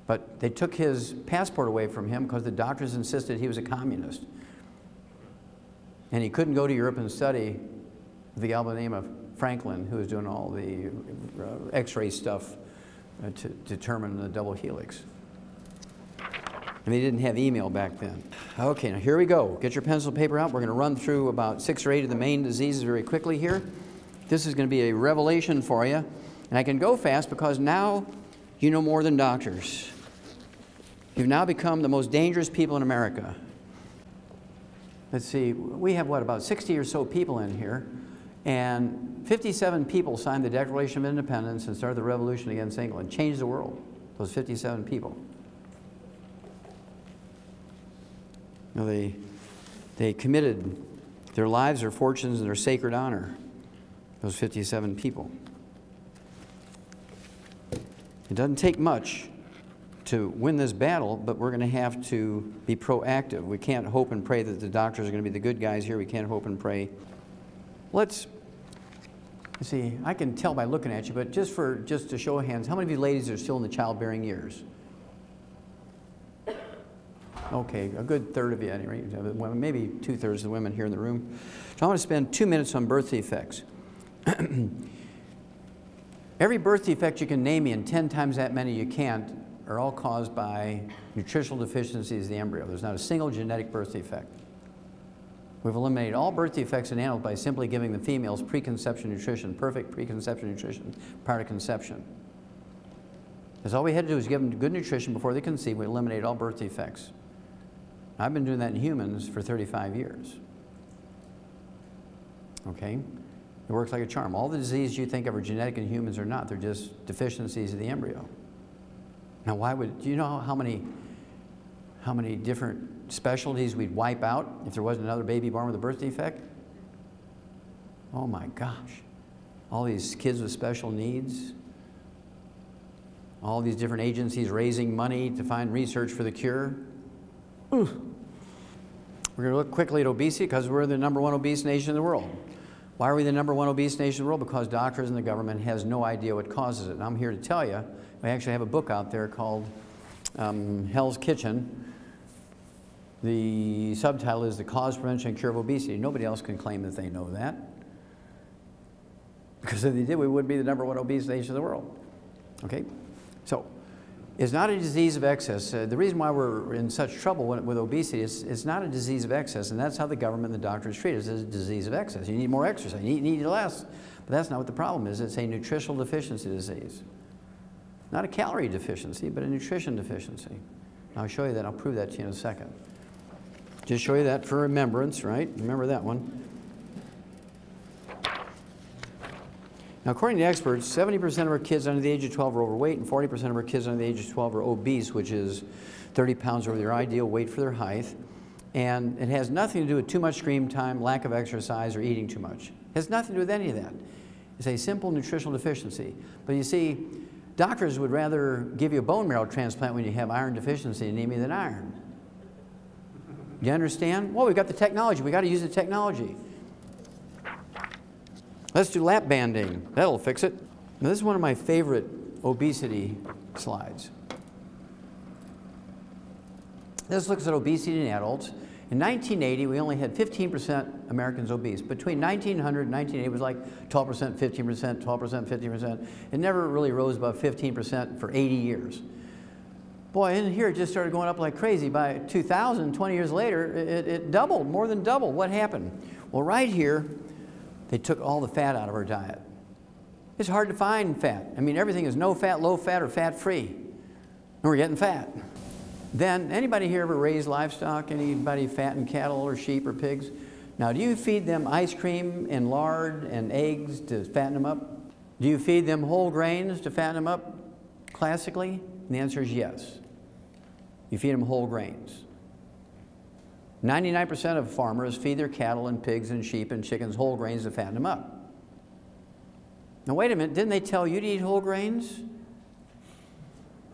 But they took his passport away from him because the doctors insisted he was a communist. And he couldn't go to Europe and study with the gal by the name of Franklin, who was doing all the X-ray stuff to determine the double helix. And they didn't have email back then. Okay, now here we go. Get your pencil and paper out. We're going to run through about 6 or 8 of the main diseases very quickly here. This is going to be a revelation for you. And I can go fast because now you know more than doctors. You've now become the most dangerous people in America. Let's see, we have what, about 60 or so people in here, and 57 people signed the Declaration of Independence and started the revolution against England, changed the world, those 57 people. Now they committed their lives, their fortunes, and their sacred honor, those 57 people. It doesn't take much to win this battle, but we're going to have to be proactive. We can't hope and pray that the doctors are going to be the good guys here. We can't hope and pray. Let's See, I can tell by looking at you, but just to show of hands, how many of you ladies are still in the childbearing years? Okay, a good third of you, anyway. Maybe 2/3 of the women here in the room. So I want to spend 2 minutes on birth defects. Every birth defect you can name me, and 10 times that many you can't, are all caused by nutritional deficiencies of the embryo. There's not a single genetic birth defect. We've eliminated all birth defects in animals by simply giving the females preconception nutrition, perfect preconception nutrition prior to conception. Because all we had to do was give them good nutrition before they conceived. We eliminated all birth defects. I've been doing that in humans for 35 years. Okay? It works like a charm. All the diseases you think of are genetic in humans are not. They're just deficiencies of the embryo. Now, do you know how many different specialties we'd wipe out if there wasn't another baby born with a birth defect? Oh my gosh. All these kids with special needs. All these different agencies raising money to find research for the cure. Ooh. We're going to look quickly at obesity because we're the #1 obese nation in the world. Why are we the #1 obese nation in the world? Because doctors and the government has no idea what causes it. And I'm here to tell you, we actually have a book out there called Hell's Kitchen. The subtitle is The Cause, Prevention, and Cure of Obesity. Nobody else can claim that they know that. Because if they did, we would be the #1 obese nation in the world. Okay? So, it's not a disease of excess. The reason why we're in such trouble with obesity is it's not a disease of excess, and that's how the government and the doctors treat it. It's a disease of excess. You need more exercise. You need less. But that's not what the problem is. It's a nutritional deficiency disease. Not a calorie deficiency, but a nutrition deficiency. I'll show you that. I'll prove that to you in a second. Just show you that for remembrance, right? Remember that one. Now, according to experts, 70% of our kids under the age of 12 are overweight, and 40% of our kids under the age of 12 are obese, which is 30 pounds over their ideal weight for their height. And it has nothing to do with too much screen time, lack of exercise, or eating too much. It has nothing to do with any of that. It's a simple nutritional deficiency. But you see, doctors would rather give you a bone marrow transplant when you have iron deficiency anemia than iron. You understand? Well, we've got the technology. We've got to use the technology. Let's do lap banding. That'll fix it. Now, this is one of my favorite obesity slides. This looks at obesity in adults. In 1980, we only had 15% Americans obese. Between 1900 and 1980, it was like 12%, 15%, 12%, 15%. It never really rose above 15% for 80 years. Boy, in here it just started going up like crazy. By 2000, 20 years later, it doubled, more than doubled. What happened? Well, right here, they took all the fat out of our diet. It's hard to find fat. I mean, everything is no fat, low fat, or fat-free. And we're getting fat. Then, anybody here ever raise livestock? Anybody fatten cattle or sheep or pigs? Now, do you feed them ice cream and lard and eggs to fatten them up? Do you feed them whole grains to fatten them up classically? And the answer is yes. You feed them whole grains. 99% of farmers feed their cattle and pigs and sheep and chickens whole grains to fatten them up. Now wait a minute, didn't they tell you to eat whole grains?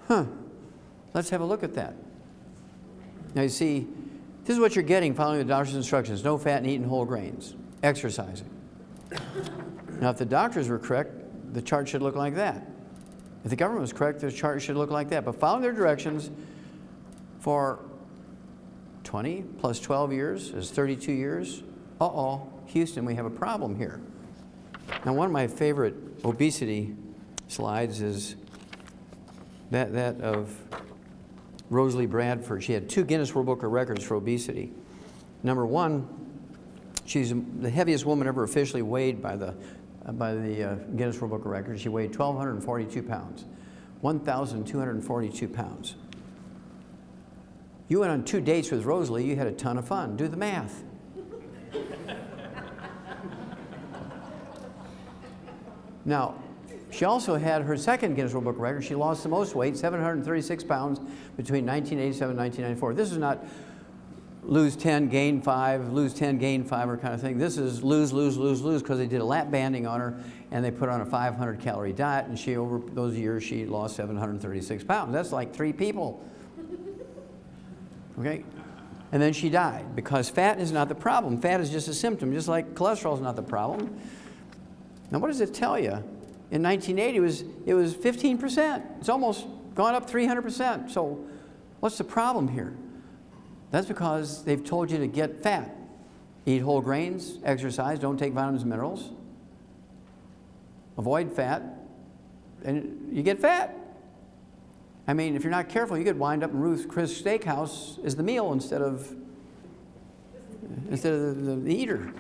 Huh, let's have a look at that. Now you see, this is what you're getting following the doctor's instructions: no fat and eating whole grains, exercising. Now if the doctors were correct, the chart should look like that. If the government was correct, the chart should look like that. But following their directions for 20 plus 12 years is 32 years. Uh-oh, Houston, we have a problem here. Now, one of my favorite obesity slides is that of Rosalie Bradford. She had 2 Guinness World Book of Records for obesity. Number 1, she's the heaviest woman ever officially weighed by the Guinness World Book of Records. She weighed 1,242 pounds, 1,242 pounds. You went on 2 dates with Rosalie, you had a ton of fun. Do the math. Now, she also had her second Guinness World Book of Records. She lost the most weight, 736 pounds, between 1987 and 1994. This is not lose 10, gain 5, lose 10, gain 5 or kind of thing. This is lose, lose, lose, lose, because they did a lap banding on her and they put her on a 500-calorie diet, and she, over those years, she lost 736 pounds. That's like 3 people. Okay? And then she died, because fat is not the problem. Fat is just a symptom, just like cholesterol is not the problem. Now, what does it tell you? In 1980, it was 15%. It's almost gone up 300%. So what's the problem here? That's because they've told you to get fat. Eat whole grains, exercise, don't take vitamins and minerals. Avoid fat, and you get fat. I mean, if you're not careful, you could wind up in Ruth's Chris Steakhouse as the meal instead of the eater.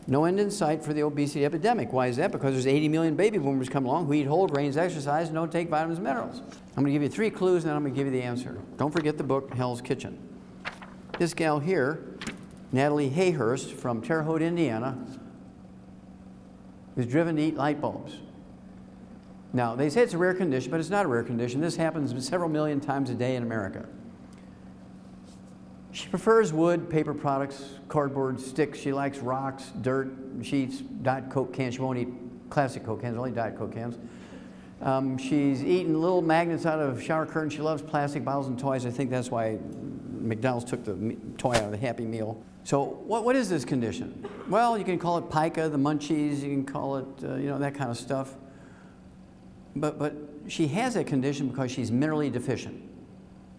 No end in sight for the obesity epidemic. Why is that? Because there's 80 million baby boomers come along who eat whole grains, exercise, and don't take vitamins and minerals. I'm going to give you 3 clues, and then I'm going to give you the answer. Don't forget the book, Hell's Kitchen. This gal here, Natalie Hayhurst from Terre Haute, Indiana, is driven to eat light bulbs. Now, they say it's a rare condition, but it's not a rare condition. This happens several million times a day in America. She prefers wood, paper products, cardboard, sticks. She likes rocks, dirt. She eats Diet Coke cans. She won't eat classic Coke cans, only Diet Coke cans. She's eaten little magnets out of shower curtains. She loves plastic bottles and toys. I think that's why McDonald's took the toy out of the Happy Meal. So what is this condition? Well, you can call it pica, the munchies. You can call it, you know, that kind of stuff. But she has that condition because she's minerally deficient.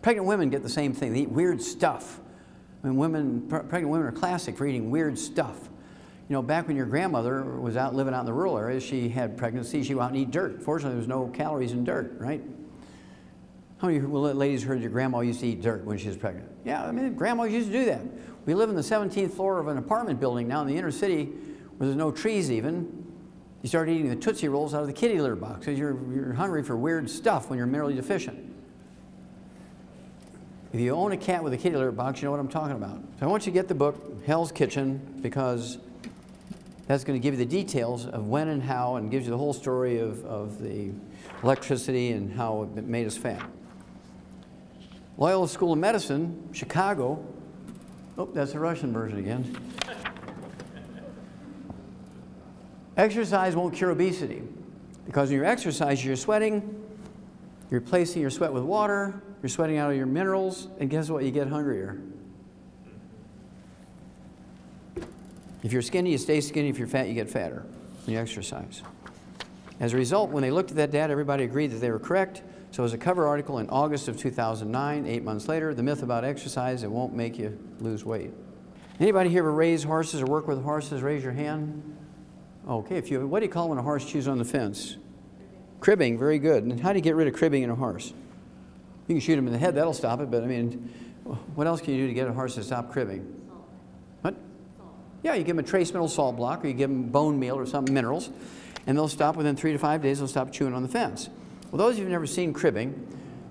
Pregnant women get the same thing. They eat weird stuff. I mean, pregnant women are classic for eating weird stuff. You know, back when your grandmother was out living out in the rural areas, she had pregnancy, she'd go out and eat dirt. Fortunately, there was no calories in dirt, right? How many ladies heard your grandma used to eat dirt when she was pregnant? Yeah, I mean, grandmas used to do that. We live in the 17th floor of an apartment building now in the inner city where there's no trees even. You start eating the Tootsie Rolls out of the kitty litter box because you're hungry for weird stuff when you're minerally deficient. If you own a cat with a kitty litter box, you know what I'm talking about. So I want you to get the book, Hell's Kitchen, because that's going to give you the details of when and how, and gives you the whole story of the electricity and how it made us fat. Loyola School of Medicine, Chicago. Oh, that's the Russian version again. Exercise won't cure obesity, because when you exercise, you're sweating, you're replacing your sweat with water, you're sweating out of your minerals, and guess what? You get hungrier. If you're skinny, you stay skinny. If you're fat, you get fatter when you exercise. As a result, when they looked at that data, everybody agreed that they were correct. So as a cover article in August of 2009, 8 months later, the myth about exercise, it won't make you lose weight. Anybody here ever raise horses or work with horses? Raise your hand. Okay, what do you call when a horse chews on the fence? Cribbing, very good. And how do you get rid of cribbing in a horse? You can shoot him in the head, that'll stop it, but I mean, what else can you do to get a horse to stop cribbing? Salt. What? Salt. Yeah, you give them a trace mineral salt block, or you give them bone meal or some minerals, and they'll stop within 3 to 5 days, they'll stop chewing on the fence. Well, those of you who've never seen cribbing,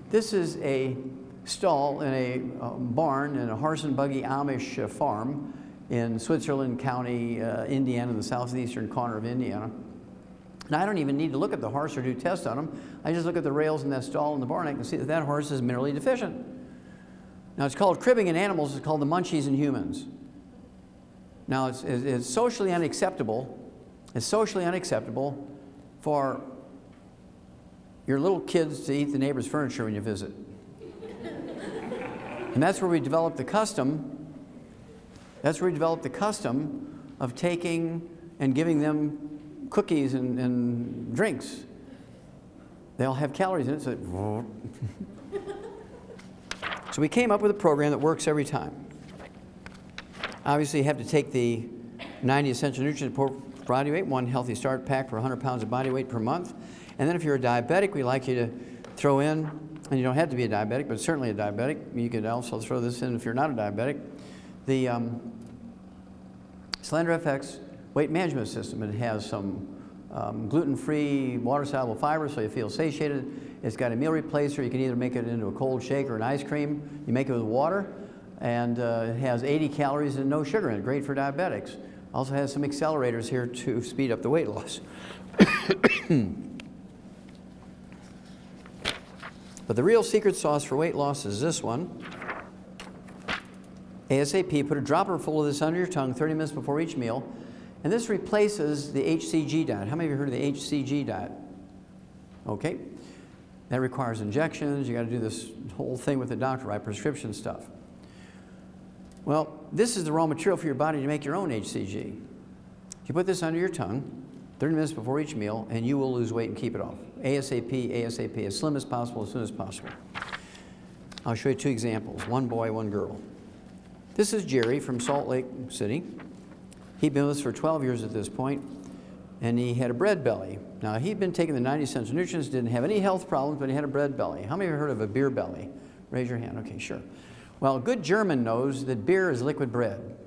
this is a stall in a barn in a horse and buggy Amish farm in Switzerland County, Indiana, in the southeastern corner of Indiana. Now, I don't even need to look at the horse or do tests on him. I just look at the rails in that stall in the barn, I can see that that horse is minerally deficient. Now, it's called cribbing in animals, it's called the munchies in humans. Now, it's socially unacceptable. It's socially unacceptable for your little kids to eat the neighbor's furniture when you visit. And that's where we developed the custom. That's where we developed the custom of taking and giving them cookies and drinks. They all have calories in it, so so we came up with a program that works every time. Obviously, you have to take the 90 essential nutrients for body weight, 1 healthy start pack for 100 pounds of body weight per month. And then if you're a diabetic, we like you to throw in, and you don't have to be a diabetic, but certainly a diabetic. You could also throw this in if you're not a diabetic. The Slender FX weight management system. It has some gluten-free, water-soluble fiber, so you feel satiated. It's got a meal replacer. You can either make it into a cold shake or an ice cream. You make it with water, and it has 80 calories and no sugar in it. Great for diabetics. Also has some accelerators here to speed up the weight loss. But the real secret sauce for weight loss is this one. ASAP, put a dropper full of this under your tongue 30 minutes before each meal. And this replaces the HCG diet. How many of you heard of the HCG diet? Okay. That requires injections. You got to do this whole thing with the doctor, right? Prescription stuff. Well, this is the raw material for your body to make your own HCG. You put this under your tongue, 30 minutes before each meal, and you will lose weight and keep it off. ASAP, ASAP, as slim as possible, as soon as possible. I'll show you 2 examples, one boy, one girl. This is Jerry from Salt Lake City. He'd been with us for 12 years at this point, and he had a bread belly. Now, he'd been taking the 90 Essential Nutrients, didn't have any health problems, but he had a bread belly. How many of you have heard of a beer belly? Raise your hand. Okay, sure. Well, a good German knows that beer is liquid bread.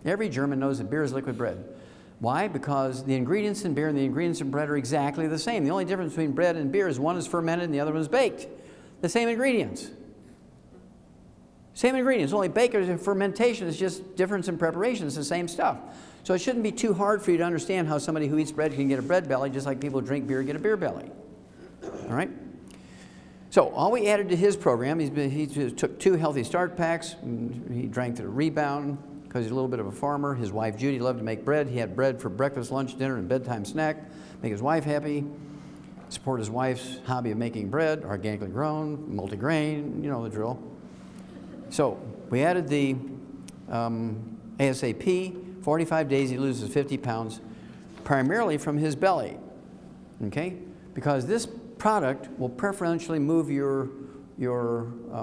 Every German knows that beer is liquid bread. Why? Because the ingredients in beer and the ingredients in bread are exactly the same. The only difference between bread and beer is one is fermented and the other one is baked. The same ingredients. Same ingredients, only baking and fermentation is just difference in preparation. It's the same stuff. So it shouldn't be too hard for you to understand how somebody who eats bread can get a bread belly, just like people who drink beer get a beer belly. All right? So all we added to his program, he took 2 healthy start packs. He drank to the rebound because he's a little bit of a farmer. His wife Judy loved to make bread. He had bread for breakfast, lunch, dinner, and bedtime snack. Make his wife happy. Support his wife's hobby of making bread, organically grown, multigrain, you know the drill. So we added the ASAP. 45 days he loses 50 pounds, primarily from his belly, okay? Because this product will preferentially move your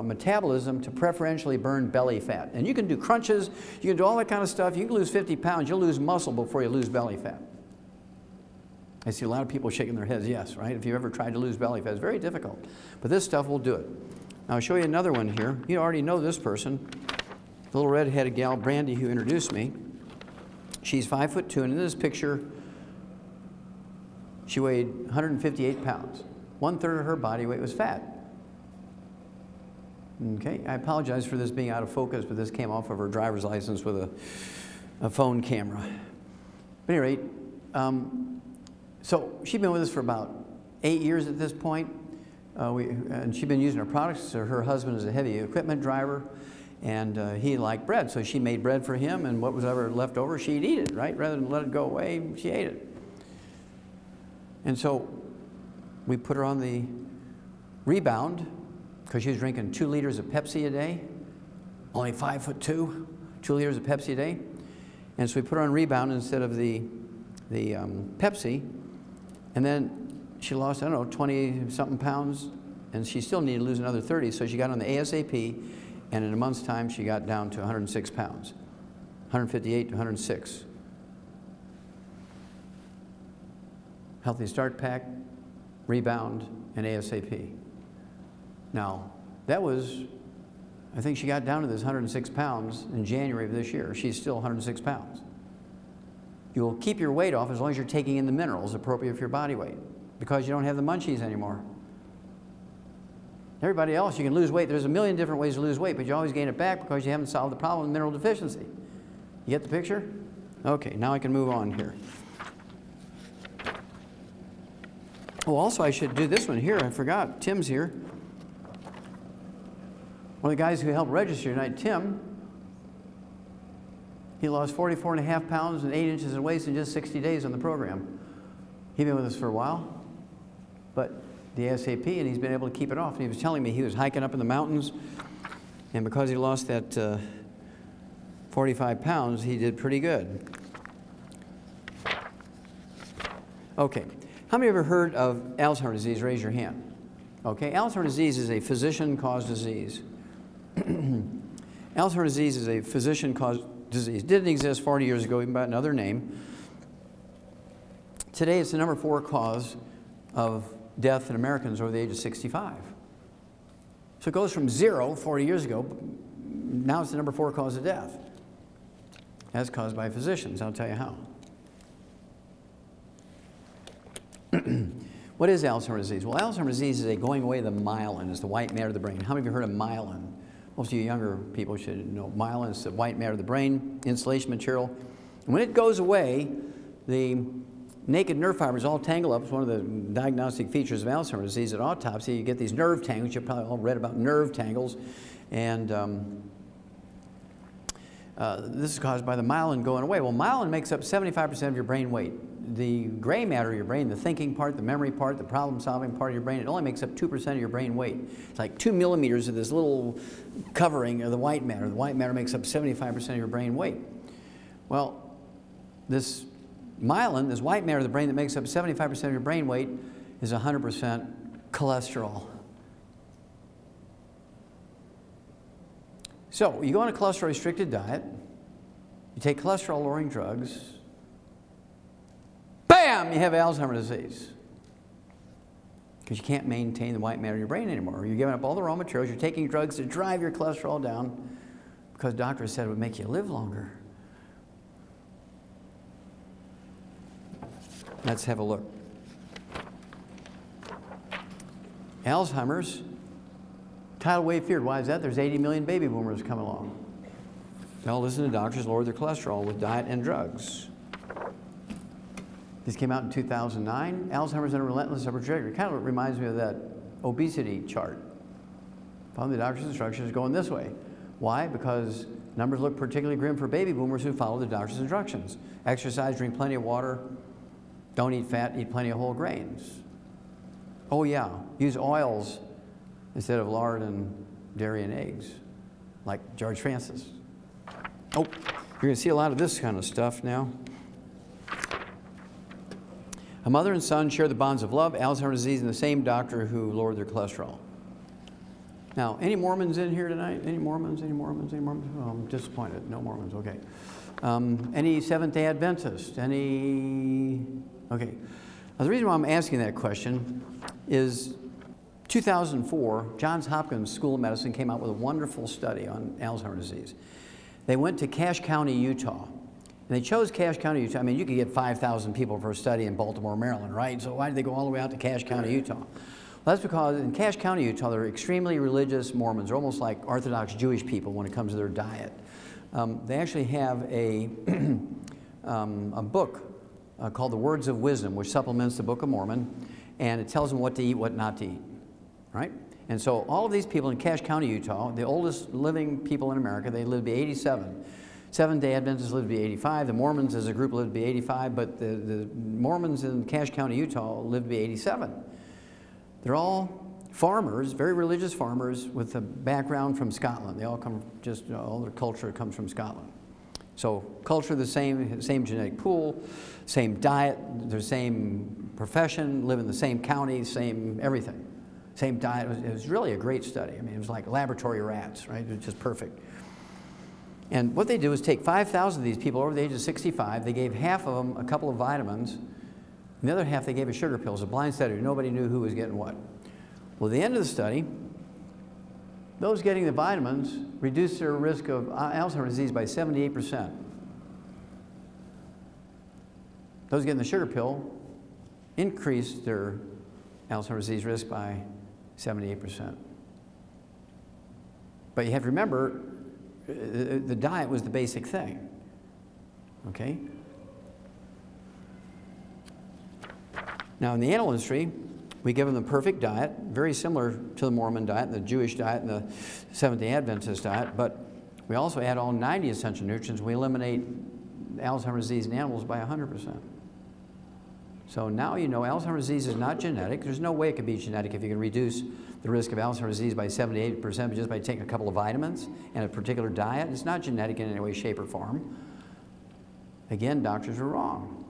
metabolism to preferentially burn belly fat. And you can do crunches, you can do all that kind of stuff. You can lose 50 pounds, you'll lose muscle before you lose belly fat. I see a lot of people shaking their heads, yes, right? If you've ever tried to lose belly fat, it's very difficult. But this stuff will do it. Now I'll show you another one here. You already know this person, the little red-headed gal, Brandy, who introduced me. She's 5'2", and in this picture, she weighed 158 pounds. 1/3 of her body weight was fat. Okay, I apologize for this being out of focus, but this came off of her driver's license with a phone camera. But at any rate, so she'd been with us for about 8 years at this point. And she'd been using her products. So her husband is a heavy equipment driver, and he liked bread. So she made bread for him, and what was ever left over, she'd eat it, right? Rather than let it go away, she ate it. And so we put her on the rebound because she was drinking 2 liters of Pepsi a day, only 5'2", 2 liters of Pepsi a day. And so we put her on rebound instead of the Pepsi, and then she lost, I don't know, 20-something pounds, and she still needed to lose another 30, so she got on the ASAP, and in a month's time, she got down to 106 pounds, 158 to 106. Healthy Start Pack, Rebound, and ASAP. Now, that was, I think she got down to this 106 pounds in January of this year. She's still 106 pounds. You'll keep your weight off as long as you're taking in the minerals appropriate for your body weight, because you don't have the munchies anymore. Everybody else, you can lose weight. There's a million different ways to lose weight, but you always gain it back because you haven't solved the problem of mineral deficiency. You get the picture? Okay, now I can move on here. Oh, also I should do this one here. I forgot. Tim's here. One of the guys who helped register tonight, Tim, he lost 44.5 pounds and 8 inches in waist in just 60 days on the program. He's been with us for a while, but the ASAP, and he's been able to keep it off. And he was telling me he was hiking up in the mountains, and because he lost that 45 pounds, he did pretty good. Okay, how many of you have ever heard of Alzheimer's disease? Raise your hand. Okay, Alzheimer's disease is a physician-caused disease. Alzheimer's disease is a physician-caused disease. Didn't exist 40 years ago, even by another name. Today, it's the number 4 cause of death in Americans over the age of 65. So it goes from 0 40 years ago, now it's the number 4 cause of death. That's caused by physicians. I'll tell you how. What is Alzheimer's disease? Well, Alzheimer's disease is a going away of the myelin. It's the white matter of the brain. How many of you heard of myelin? Most of you younger people should know myelin is the white matter of the brain, insulation material. And when it goes away, the naked nerve fibers all tangle up. It's one of the diagnostic features of Alzheimer's disease. At autopsy, you get these nerve tangles. You've probably all read about nerve tangles. And this is caused by the myelin going away. Well, myelin makes up 75% of your brain weight. The gray matter of your brain, the thinking part, the memory part, the problem-solving part of your brain, it only makes up 2% of your brain weight. It's like 2 millimeters of this little covering of the white matter. The white matter makes up 75% of your brain weight. Well, this myelin, this white matter of the brain that makes up 75% of your brain weight, is 100% cholesterol. So you go on a cholesterol-restricted diet, you take cholesterol-lowering drugs, bam, you have Alzheimer's disease. Because you can't maintain the white matter in your brain anymore. You're giving up all the raw materials, you're taking drugs to drive your cholesterol down because doctors said it would make you live longer. Let's have a look. Alzheimer's, tidal wave feared. Why is that? There's 80 million baby boomers coming along. Well, listen to doctors lower their cholesterol with diet and drugs. This came out in 2009. Alzheimer's and a relentless upward trajectory. Kind of reminds me of that obesity chart. Following the doctor's instructions going this way. Why? Because numbers look particularly grim for baby boomers who follow the doctor's instructions. Exercise, drink plenty of water, don't eat fat, eat plenty of whole grains. Oh yeah, use oils instead of lard and dairy and eggs, like George Francis. Oh, you're going to see a lot of this kind of stuff now. A mother and son share the bonds of love, Alzheimer's disease, and the same doctor who lowered their cholesterol. Now, any Mormons in here tonight? Any Mormons? Any Mormons? Any Mormons? Oh, I'm disappointed. No Mormons. Okay. Any Seventh-day Adventists? Any? Okay. Now, the reason why I'm asking that question is 2004, Johns Hopkins School of Medicine came out with a wonderful study on Alzheimer's disease. They went to Cache County, Utah. And they chose Cache County, Utah. I mean, you could get 5,000 people for a study in Baltimore, Maryland, right? So why did they go all the way out to Cache County, Utah? Well, that's because in Cache County, Utah, they're extremely religious Mormons. They're almost like Orthodox Jewish people when it comes to their diet. They actually have a book called The Words of Wisdom, which supplements the Book of Mormon, and it tells them what to eat, what not to eat, right? And so all of these people in Cache County, Utah, the oldest living people in America, they live to be 87. Seventh-day Adventists live to be 85. The Mormons as a group live to be 85, but the Mormons in Cache County, Utah live to be 87. They're all farmers, very religious farmers with a background from Scotland. They all come, all their culture comes from Scotland. So culture the same genetic pool, same diet, their same profession, live in the same county, same everything. Same diet. It was really a great study. I mean, it was like laboratory rats, right? It was just perfect. And what they did was take 5,000 of these people over the age of 65. They gave half of them a couple of vitamins. And the other half they gave a sugar pill. It was a blind study. Nobody knew who was getting what. Well, at the end of the study, those getting the vitamins reduced their risk of Alzheimer's disease by 78%. Those getting the sugar pill increased their Alzheimer's disease risk by 78%. But you have to remember, the diet was the basic thing, okay? Now in the animal industry, we give them the perfect diet, very similar to the Mormon diet, and the Jewish diet, and the Seventh-day Adventist diet, but we also add all 90 essential nutrients. We eliminate Alzheimer's disease in animals by 100%. So now you know Alzheimer's disease is not genetic. There's no way it could be genetic if you can reduce the risk of Alzheimer's disease by 78% just by taking a couple of vitamins and a particular diet. It's not genetic in any way, shape, or form. Again, doctors are wrong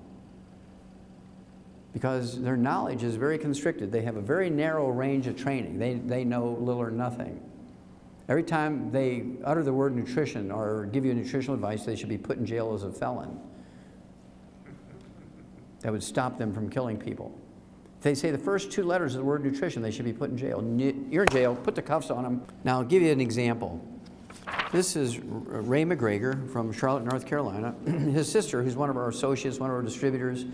because their knowledge is very constricted. They have a very narrow range of training. They know little or nothing. Every time they utter the word nutrition or give you nutritional advice, they should be put in jail as a felon. That would stop them from killing people. If they say the first two letters of the word nutrition, they should be put in jail. You're in jail, put the cuffs on them. Now, I'll give you an example. This is Ray McGregor from Charlotte, North Carolina. His sister, who's one of our associates, one of our distributors,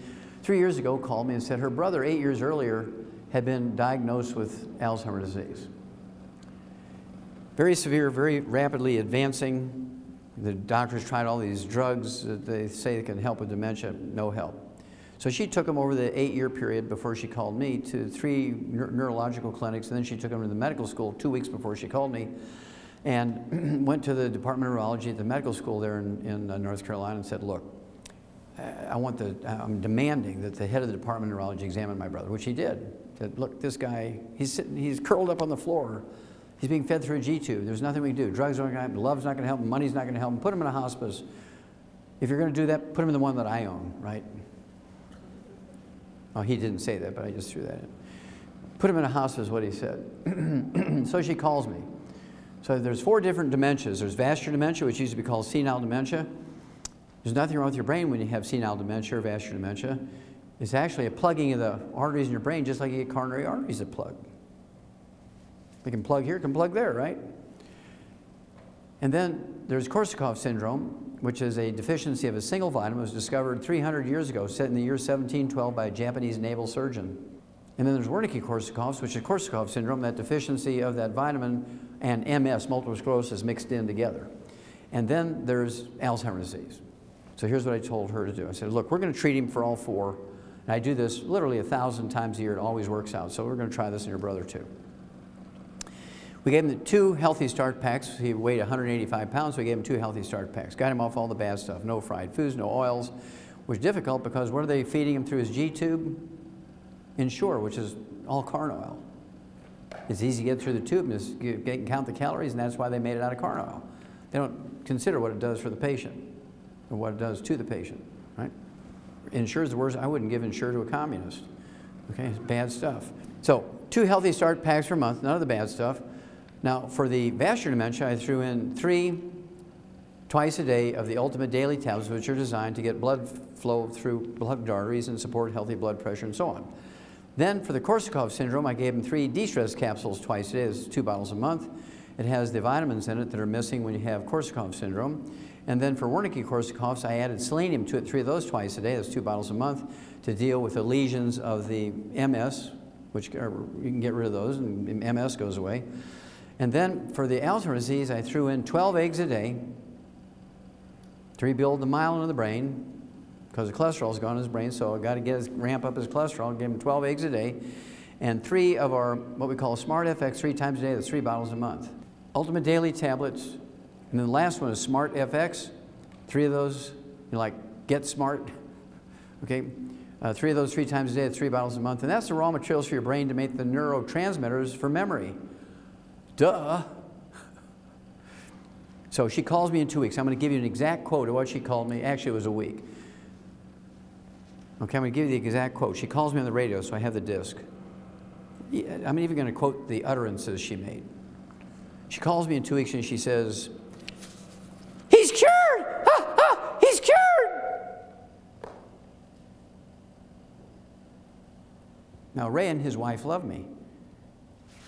3 years ago called me and said her brother 8 years earlier had been diagnosed with Alzheimer's disease. Very severe, very rapidly advancing. The doctors tried all these drugs that they say they can help with dementia, no help. So she took him over the 8-year period before she called me to 3 neurological clinics, and then she took him to the medical school 2 weeks before she called me, and went to the Department of Neurology at the medical school there in North Carolina and said, look, I'm demanding that the head of the Department of Neurology examine my brother, which he did. Said, look, this guy, he's curled up on the floor. He's being fed through a G-tube. There's nothing we can do. Drugs aren't going to help him. Love's not going to help him. Money's not going to help him. Put him in a hospice. If you're going to do that, put him in the one that I own, right? Oh, he didn't say that, but I just threw that in. Put him in a hospice is what he said. So she calls me. So there's 4 different dementias. There's vascular dementia, which used to be called senile dementia. There's nothing wrong with your brain when you have senile dementia or vascular dementia. It's actually a plugging of the arteries in your brain, just like you get coronary arteries that plug. They can plug here, can plug there, right? And then there's Korsakoff syndrome, which is a deficiency of a single vitamin. It was discovered 300 years ago, set in the year 1712 by a Japanese naval surgeon. And then there's Wernicke-Korsakoff's, which is Korsakoff syndrome, that deficiency of that vitamin and MS, multiple sclerosis, mixed in together. And then there's Alzheimer's disease. So here's what I told her to do. I said, look, we're going to treat him for all 4. And I do this literally 1,000 times a year. It always works out. So we're going to try this in your brother too. We gave him the 2 Healthy Start packs. He weighed 185 pounds, so we gave him 2 Healthy Start packs. Got him off all the bad stuff. No fried foods, no oils. Which was difficult because what are they feeding him through his G-tube? Ensure, which is all corn oil. It's easy to get through the tube and just count the calories, and that's why they made it out of corn oil. They don't consider what it does for the patient or what it does to the patient, right? Ensure is the worst. I wouldn't give Ensure to a communist. Okay, it's bad stuff. So 2 Healthy Start packs per month, none of the bad stuff. Now for the vascular dementia, I threw in 3 twice a day of the Ultimate Daily tablets, which are designed to get blood flow through plugged arteries and support healthy blood pressure and so on. Then for the Korsakoff syndrome, I gave him 3 de-stress capsules twice a day. It's 2 bottles a month. It has the vitamins in it that are missing when you have Korsakoff syndrome. And then for Wernicke-Korsakoff's, I added selenium to it, 3 of those twice a day. That's 2 bottles a month to deal with the lesions of the MS, which you can get rid of those and MS goes away. And then for the Alzheimer's disease, I threw in 12 eggs a day to rebuild the myelin of the brain, because the cholesterol's gone in his brain, so I got to ramp up his cholesterol. Give him 12 eggs a day, and 3 of our what we call Smart FX 3 times a day. That's 3 bottles a month. Ultimate Daily tablets, and then the last one is Smart FX. 3 of those, like Get Smart. Okay, 3 of those 3 times a day. That's 3 bottles a month, and that's the raw materials for your brain to make the neurotransmitters for memory. Duh. So she calls me in 2 weeks. I'm going to give you an exact quote of what she called me. Actually, it was a week. Okay, I'm going to give you the exact quote. She calls me on the radio, so I have the disc. I'm even going to quote the utterances she made. She calls me in 2 weeks and she says, "He's cured! Ha, ha, he's cured!" Now, Ray and his wife loved me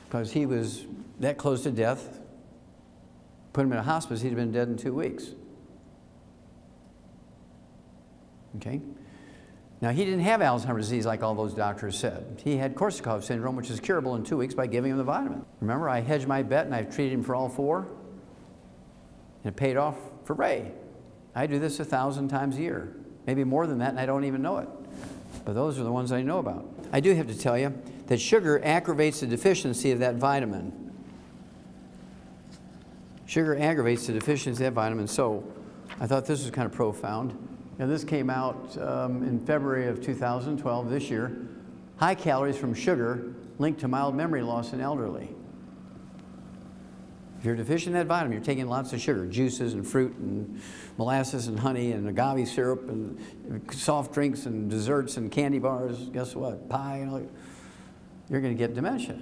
because he was that close to death. Put him in a hospice, he'd have been dead in 2 weeks. Okay? Now, he didn't have Alzheimer's disease like all those doctors said. He had Korsakoff syndrome, which is curable in 2 weeks by giving him the vitamin. Remember, I hedged my bet and I've treated him for all 4. And it paid off for Ray. I do this 1,000 times a year. Maybe more than that, and I don't even know it. But those are the ones I know about. I do have to tell you that sugar aggravates the deficiency of that vitamin. Sugar aggravates the deficiency of that vitamin, so I thought this was kind of profound. And this came out in February of 2012, this year. High calories from sugar linked to mild memory loss in elderly. If you're deficient in that vitamin, you're taking lots of sugar, juices and fruit and molasses and honey and agave syrup and soft drinks and desserts and candy bars. Guess what? Pie and all. You're going to get dementia.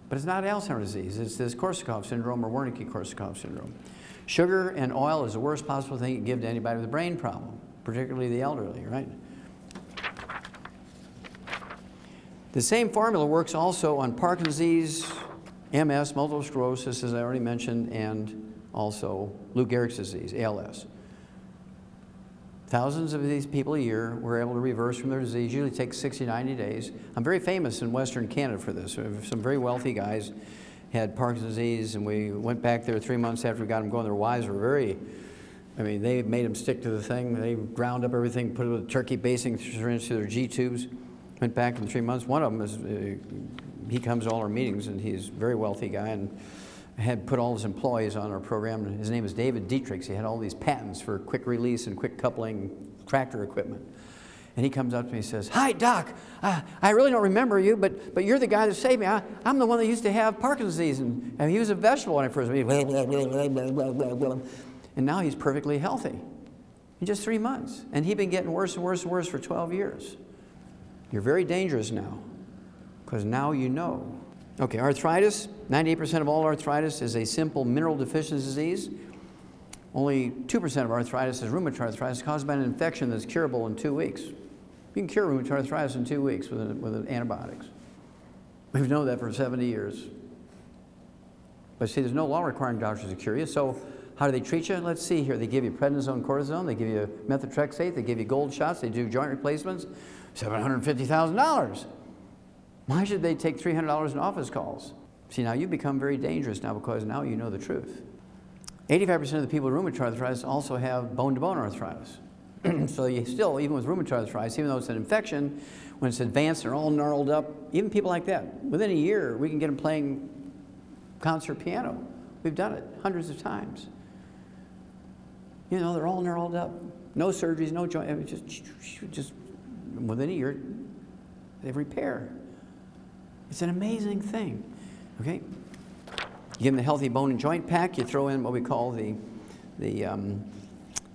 But it's not Alzheimer's disease. It's this Korsakoff syndrome or Wernicke-Korsakoff syndrome. Sugar and oil is the worst possible thing you can give to anybody with a brain problem, particularly the elderly, right? The same formula works also on Parkinson's disease, MS, multiple sclerosis, as I already mentioned, and also Lou Gehrig's disease, ALS. Thousands of these people a year were able to reverse from their disease. Usually takes 60, 90 days. I'm very famous in Western Canada for this. Some very wealthy guys had Parkinson's disease, and we went back there 3 months after we got them going. Their wives were very, I mean, they made them stick to the thing. They ground up everything, put it with a turkey basing syringe through their G-tubes. Went back in 3 months. One of them is, he comes to all our meetings, and he's a very wealthy guy, and had put all his employees on our program. His name is David Dietrich. He had all these patents for quick release and quick coupling tractor equipment. And he comes up to me and says, "Hi, Doc. I really don't remember you, but you're the guy that saved me. I'm the one that used to have Parkinson's disease, and he was a vegetable when I first met him." And now he's perfectly healthy in just 3 months. And he'd been getting worse and worse and worse for 12 years. You're very dangerous now, because now you know. Okay, arthritis. 98% of all arthritis is a simple mineral deficiency disease. Only 2% of arthritis is rheumatoid arthritis caused by an infection that's curable in 2 weeks. You can cure rheumatoid arthritis in 2 weeks with antibiotics. We've known that for 70 years. But see, there's no law requiring doctors to cure you, so how do they treat you? Let's see here. They give you prednisone, cortisone, they give you methotrexate, they give you gold shots, they do joint replacements, $750,000. Why should they take $300 in office calls? See, now you become very dangerous now because now you know the truth. 85% of the people with rheumatoid arthritis also have bone-to-bone arthritis. So you still, even with rheumatoid arthritis, even though it's an infection, when it's advanced, they're all gnarled up, even people like that, within a year, we can get them playing concert piano. We've done it hundreds of times. You know, they're all gnarled up. No surgeries, no joint, I mean, just within a year, they repair. It's an amazing thing, okay? You give them the healthy bone and joint pack, you throw in what we call the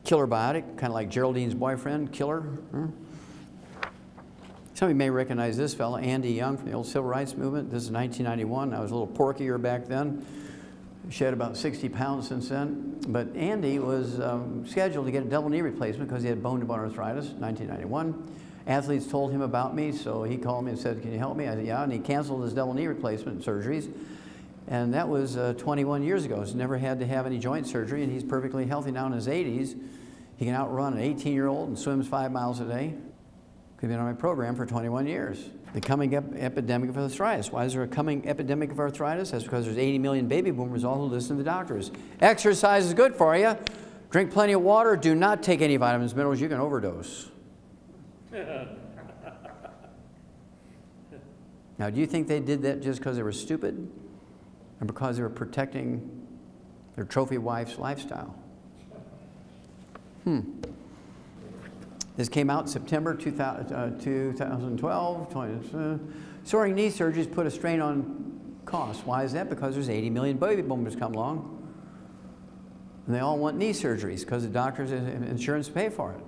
killer biotic, kind of like Geraldine's boyfriend, Killer. Some of you may recognize this fellow, Andy Young, from the old civil rights movement. This is 1991. I was a little porkier back then. Shed about 60 pounds since then. But Andy was scheduled to get a double knee replacement because he had bone-to-bone arthritis, 1991. Athletes told him about me, so he called me and said, "Can you help me?" I said, "Yeah," and he canceled his double knee replacement surgeries. And that was 21 years ago. He's never had to have any joint surgery, and he's perfectly healthy now in his 80s. He can outrun an 18-year-old and swims 5 miles a day. He's been on my program for 21 years. The coming epidemic of arthritis. Why is there a coming epidemic of arthritis? That's because there's 80 million baby boomers all who listen to the doctors. Exercise is good for you. Drink plenty of water. Do not take any vitamins, minerals. You can overdose. Now, do you think they did that just because they were stupid? Or because they were protecting their trophy wife's lifestyle? This came out in September 2012. Soaring knee surgeries put a strain on costs. Why is that? Because there's 80 million baby boomers come along. And they all want knee surgeries because the doctors and insurance pay for it.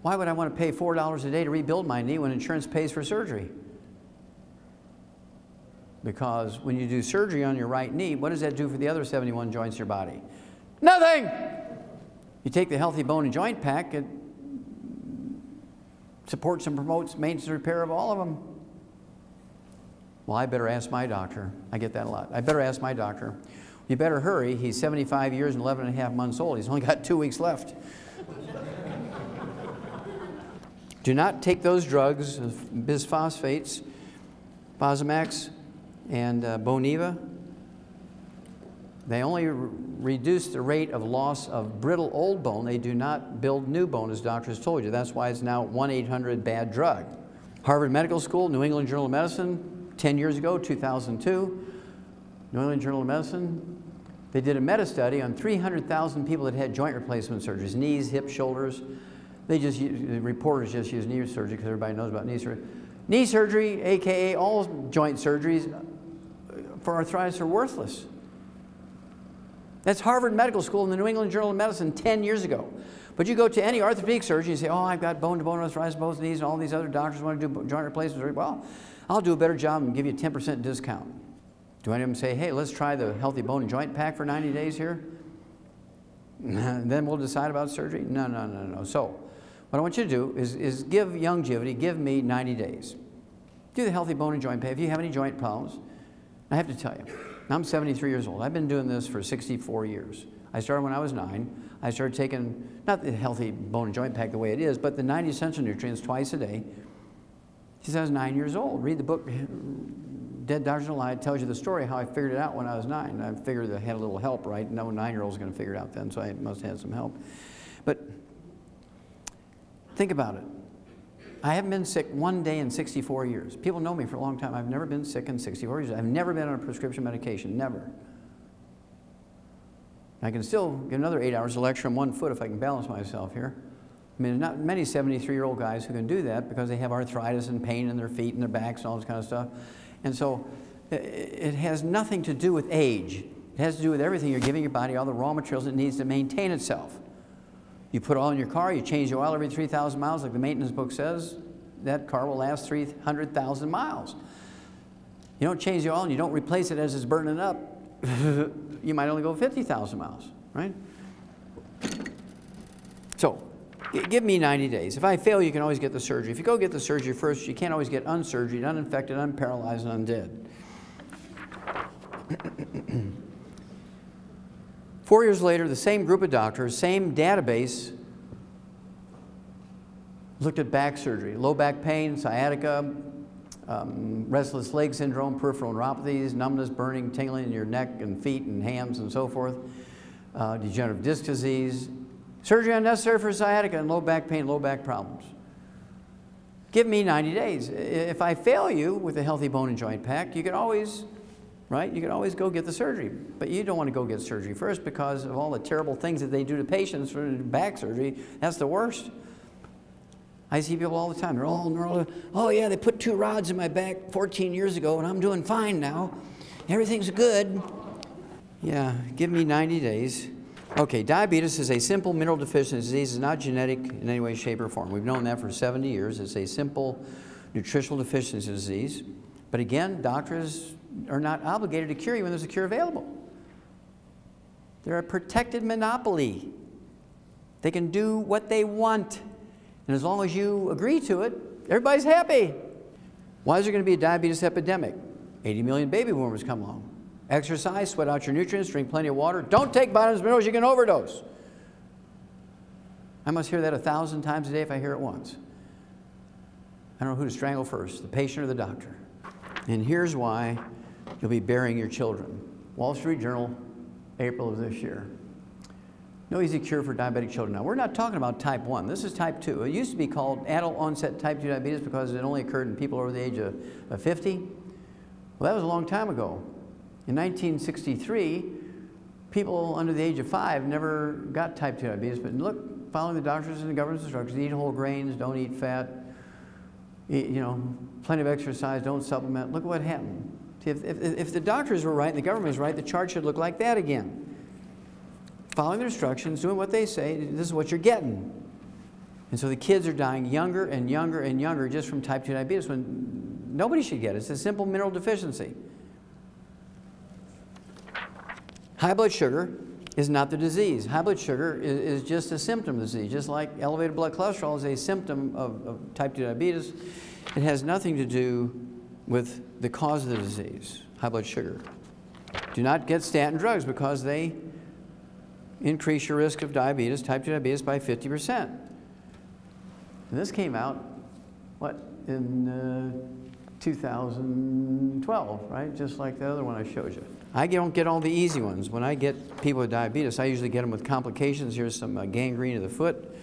Why would I want to pay $4 a day to rebuild my knee when insurance pays for surgery? Because when you do surgery on your right knee, what does that do for the other 71 joints in your body? Nothing! You take the healthy bone and joint pack, it supports and promotes maintenance and repair of all of them. Well, I better ask my doctor. I get that a lot. I better ask my doctor. You better hurry. He's 75 years and 11 and a half months old. He's only got 2 weeks left. Do not take those drugs, bisphosphates, Fosamax, and Boniva. They only reduce the rate of loss of brittle old bone. They do not build new bone, as doctors told you. That's why it's now 1-800-BAD-DRUG. Harvard Medical School, New England Journal of Medicine, 10 years ago, 2002. New England Journal of Medicine, they did a meta-study on 300,000 people that had joint replacement surgeries, knees, hips, shoulders. The reporters just use knee surgery because everybody knows about knee surgery. Knee surgery, AKA all joint surgeries for arthritis, are worthless. That's Harvard Medical School and the New England Journal of Medicine 10 years ago. But you go to any orthopedic surgeon and say, "Oh, I've got bone-to-bone arthritis, both knees, and all these other doctors want to do joint replacement surgery." Well, I'll do a better job and give you a 10% discount. Do any of them say, "Hey, let's try the healthy bone and joint pack for 90 days here? Then we'll decide about surgery"? No, no, no, no. So what I want you to do is give Youngevity, give me 90 days. Do the healthy bone and joint pack. If you have any joint problems, I have to tell you, I'm 73 years old. I've been doing this for 64 years. I started when I was 9. I started taking, not the healthy bone and joint pack the way it is, but the 90 essential nutrients twice a day since I was 9 years old. Read the book, Dead Doctors Don't Lie. It tells you the story how I figured it out when I was 9. I figured I had a little help, right? No 9-year-old was going to figure it out then, so I must have had some help. But think about it. I haven't been sick one day in 64 years. People know me for a long time. I've never been sick in 64 years. I've never been on a prescription medication, never. I can still get another 8 hours of lecture on 1 foot if I can balance myself here. I mean, there's not many 73-year-old guys who can do that because they have arthritis and pain in their feet and their backs and all this kind of stuff. And so it has nothing to do with age. It has to do with everything. You're giving your body all the raw materials it needs to maintain itself. You put oil in your car, you change the oil every 3,000 miles like the maintenance book says, that car will last 300,000 miles. You don't change the oil and you don't replace it as it's burning up, you might only go 50,000 miles, right? So, give me 90 days. If I fail, you can always get the surgery. If you go get the surgery first, you can't always get unsurgery, uninfected, unparalyzed, and undead. 4 years later, the same group of doctors, same database, looked at back surgery, low back pain, sciatica, restless leg syndrome, peripheral neuropathies, numbness, burning, tingling in your neck and feet and hams and so forth, degenerative disc disease, surgery unnecessary for sciatica and low back pain, low back problems. Give me 90 days. If I fail you with a healthy bone and joint pack, you can always, right? You can always go get the surgery. But you don't want to go get surgery first because of all the terrible things that they do to patients for back surgery. That's the worst. I see people all the time. They're all, oh yeah, they put 2 rods in my back 14 years ago and I'm doing fine now. Everything's good. Yeah, give me 90 days. Okay, diabetes is a simple mineral deficiency disease. It's not genetic in any way, shape, or form. We've known that for 70 years. It's a simple nutritional deficiency disease. But again, doctors are not obligated to cure you when there's a cure available. They're a protected monopoly. They can do what they want. And as long as you agree to it, everybody's happy. Why is there going to be a diabetes epidemic? 80 million baby boomers come along. Exercise, sweat out your nutrients, drink plenty of water. Don't take vitamins, minerals, you can overdose. I must hear that 1,000 times a day if I hear it once. I don't know who to strangle first, the patient or the doctor. And here's why you'll be burying your children. Wall Street Journal, April of this year. No easy cure for diabetic children. Now, we're not talking about type 1. This is type 2. It used to be called adult onset type 2 diabetes because it only occurred in people over the age of 50. Well, that was a long time ago. In 1963, people under the age of 5 never got type 2 diabetes, but look, following the doctors and the government's instructions, eat whole grains, don't eat fat, eat, plenty of exercise, don't supplement. Look what happened. See, if the doctors were right and the government was right, the chart should look like that again. Following their instructions, doing what they say, this is what you're getting. And so the kids are dying younger and younger and younger just from type 2 diabetes when nobody should get it. It's a simple mineral deficiency. High blood sugar is not the disease. High blood sugar is just a symptom of the disease. Just like elevated blood cholesterol is a symptom of type 2 diabetes, it has nothing to do with the cause of the disease, high blood sugar. Do not get statin drugs because they increase your risk of diabetes, type 2 diabetes, by 50%. And this came out, what, in 2012, right? Just like the other one I showed you. I don't get all the easy ones. When I get people with diabetes, I usually get them with complications. Here's some gangrene of the foot.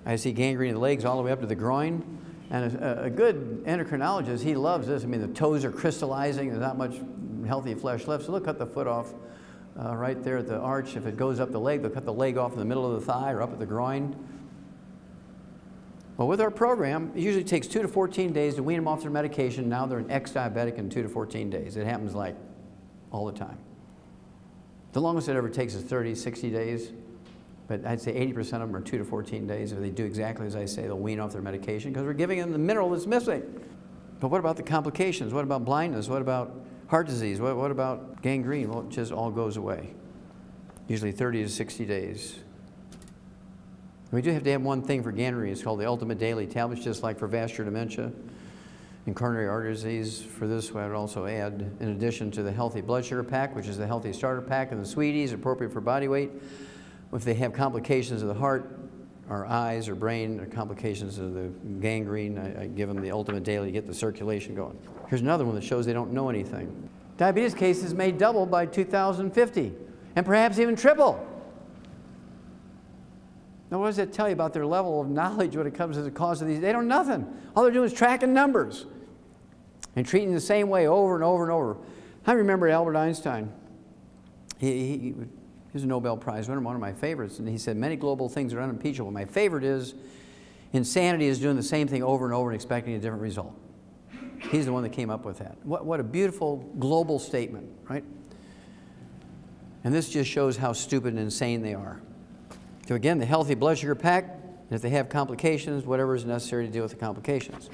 I see gangrene of the legs all the way up to the groin. And a good endocrinologist, he loves this. I mean, the toes are crystallizing. There's not much healthy flesh left. So they'll cut the foot off right there at the arch. If it goes up the leg, they'll cut the leg off in the middle of the thigh or up at the groin. Well, with our program, it usually takes 2 to 14 days to wean them off their medication. Now they're an ex-diabetic in 2 to 14 days. It happens like all the time. The longest it ever takes is 30, 60 days. But I'd say 80% of them are 2 to 14 days. If they do exactly as I say, they'll wean off their medication because we're giving them the mineral that's missing. But what about the complications? What about blindness? What about heart disease? What about gangrene? Well, it just all goes away. Usually 30 to 60 days. We do have to have one thing for gangrene. It's called the Ultimate Daily Tablets, just like for vascular dementia and coronary artery disease. For this, I would also add, in addition to the Healthy Blood Sugar Pack, which is the Healthy Starter Pack, and the Sweeties, appropriate for body weight. If they have complications of the heart, or eyes, or brain, or complications of the gangrene, I give them the Ultimate Daily to get the circulation going. Here's another one that shows they don't know anything. Diabetes cases may double by 2050, and perhaps even triple. Now, what does that tell you about their level of knowledge when it comes to the cause of these? They don't know nothing. All they're doing is tracking numbers and treating the same way over and over and over. I remember Albert Einstein. He was a Nobel Prize winner, one of my favorites, and he said, many global things are unimpeachable. My favorite is insanity is doing the same thing over and over and expecting a different result. He's the one that came up with that. What a beautiful global statement, right? And this just shows how stupid and insane they are. So again, the Healthy Blood Sugar Pack, if they have complications, whatever is necessary to deal with the complications.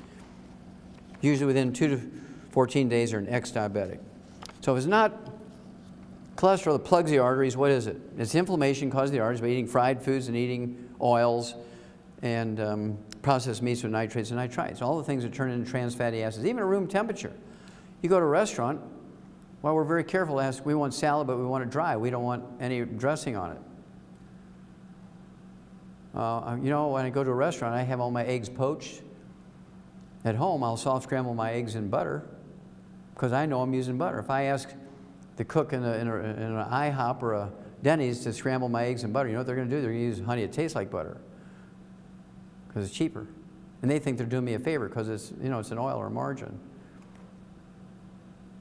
Usually within 2 to 14 days, they're an ex-diabetic. So if it's not cholesterol that plugs the arteries, what is it? It's inflammation caused the arteries by eating fried foods and eating oils and processed meats with nitrates and nitrites. All the things that turn into trans fatty acids, even at room temperature. You go to a restaurant, well, we're very careful to ask, we want salad, but we want it dry. We don't want any dressing on it. You know, when I go to a restaurant, I have all my eggs poached. At home, I'll soft scramble my eggs in butter because I know I'm using butter. If I ask the cook in an IHOP or a Denny's to scramble my eggs in butter, you know what they're going to do? They're going to use honey that tastes like butter because it's cheaper. And they think they're doing me a favor because it's, you know, it's an oil or a margarine.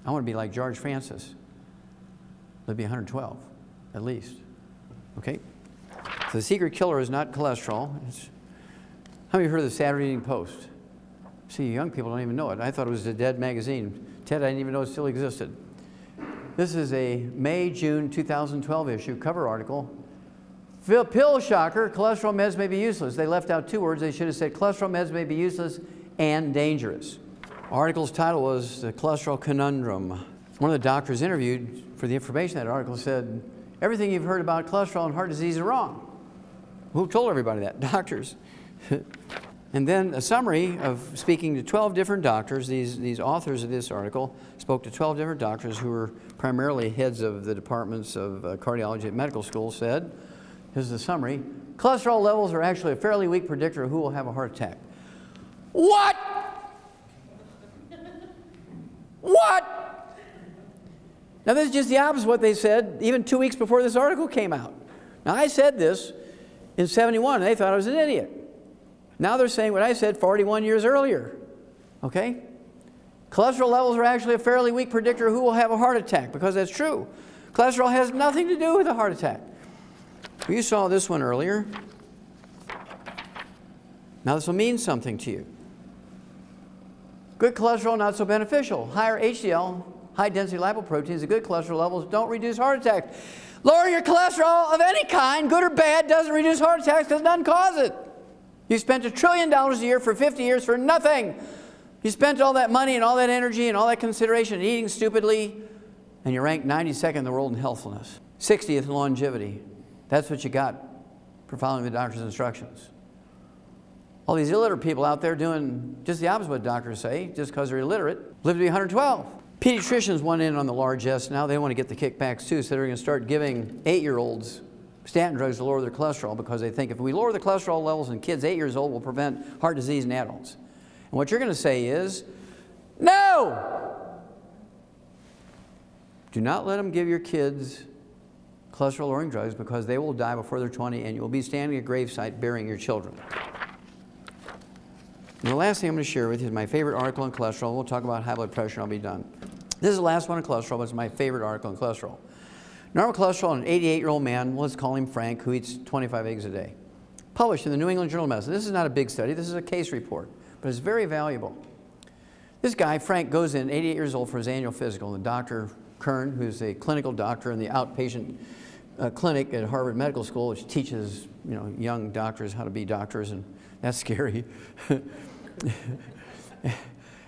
I want to be like George Francis. That'd be 112, at least. Okay? So the secret killer is not cholesterol. How many of you heard of the Saturday Evening Post? See, young people don't even know it. I thought it was a dead magazine. Ted, I didn't even know it still existed. This is a May-June 2012 issue, cover article. Pill shocker, cholesterol meds may be useless. They left out 2 words. They should have said cholesterol meds may be useless and dangerous. Article's title was The Cholesterol Conundrum. One of the doctors interviewed for the information in that article said, everything you've heard about cholesterol and heart disease is wrong. Who told everybody that? Doctors. And then a summary of speaking to 12 different doctors. These authors of this article spoke to 12 different doctors who were primarily heads of the departments of cardiology at medical school, said, here's the summary, cholesterol levels are actually a fairly weak predictor of who will have a heart attack. What? What? Now this is just the opposite of what they said even 2 weeks before this article came out. Now I said this in '71 and they thought I was an idiot. Now they're saying what I said 41 years earlier. Okay? Cholesterol levels are actually a fairly weak predictor of who will have a heart attack, because that's true. Cholesterol has nothing to do with a heart attack. You saw this one earlier. Now this will mean something to you. Good cholesterol, not so beneficial. Higher HDL, high density lipoproteins, the good cholesterol levels don't reduce heart attacks. Lower your cholesterol of any kind, good or bad, doesn't reduce heart attacks because it doesn't cause it. You spent $1 trillion a year for 50 years for nothing. You spent all that money and all that energy and all that consideration and eating stupidly, and you're ranked 92nd in the world in healthfulness. 60th in longevity. That's what you got for following the doctor's instructions. All these illiterate people out there doing just the opposite of what doctors say, just because they're illiterate, live to be 112. Pediatricians want in on the largesse now. They want to get the kickbacks too, so they're going to start giving 8-year-olds statin drugs to lower their cholesterol, because they think if we lower the cholesterol levels in kids 8 years old, we'll prevent heart disease in adults. And what you're going to say is, no! Do not let them give your kids cholesterol-lowering drugs, because they will die before they're 20 and you'll be standing at a gravesite burying your children. And the last thing I'm going to share with you is my favorite article on cholesterol. We'll talk about high blood pressure and I'll be done. This is the last one on cholesterol, but it's my favorite article on cholesterol. Normal cholesterol in an 88-year-old man, let's call him Frank, who eats 25 eggs a day. Published in the New England Journal of Medicine. This is not a big study, this is a case report, but it's very valuable. This guy, Frank, goes in, 88 years old, for his annual physical, and Dr. Kern, who's a clinical doctor in the outpatient clinic at Harvard Medical School, which teaches, you know, young doctors how to be doctors, and that's scary.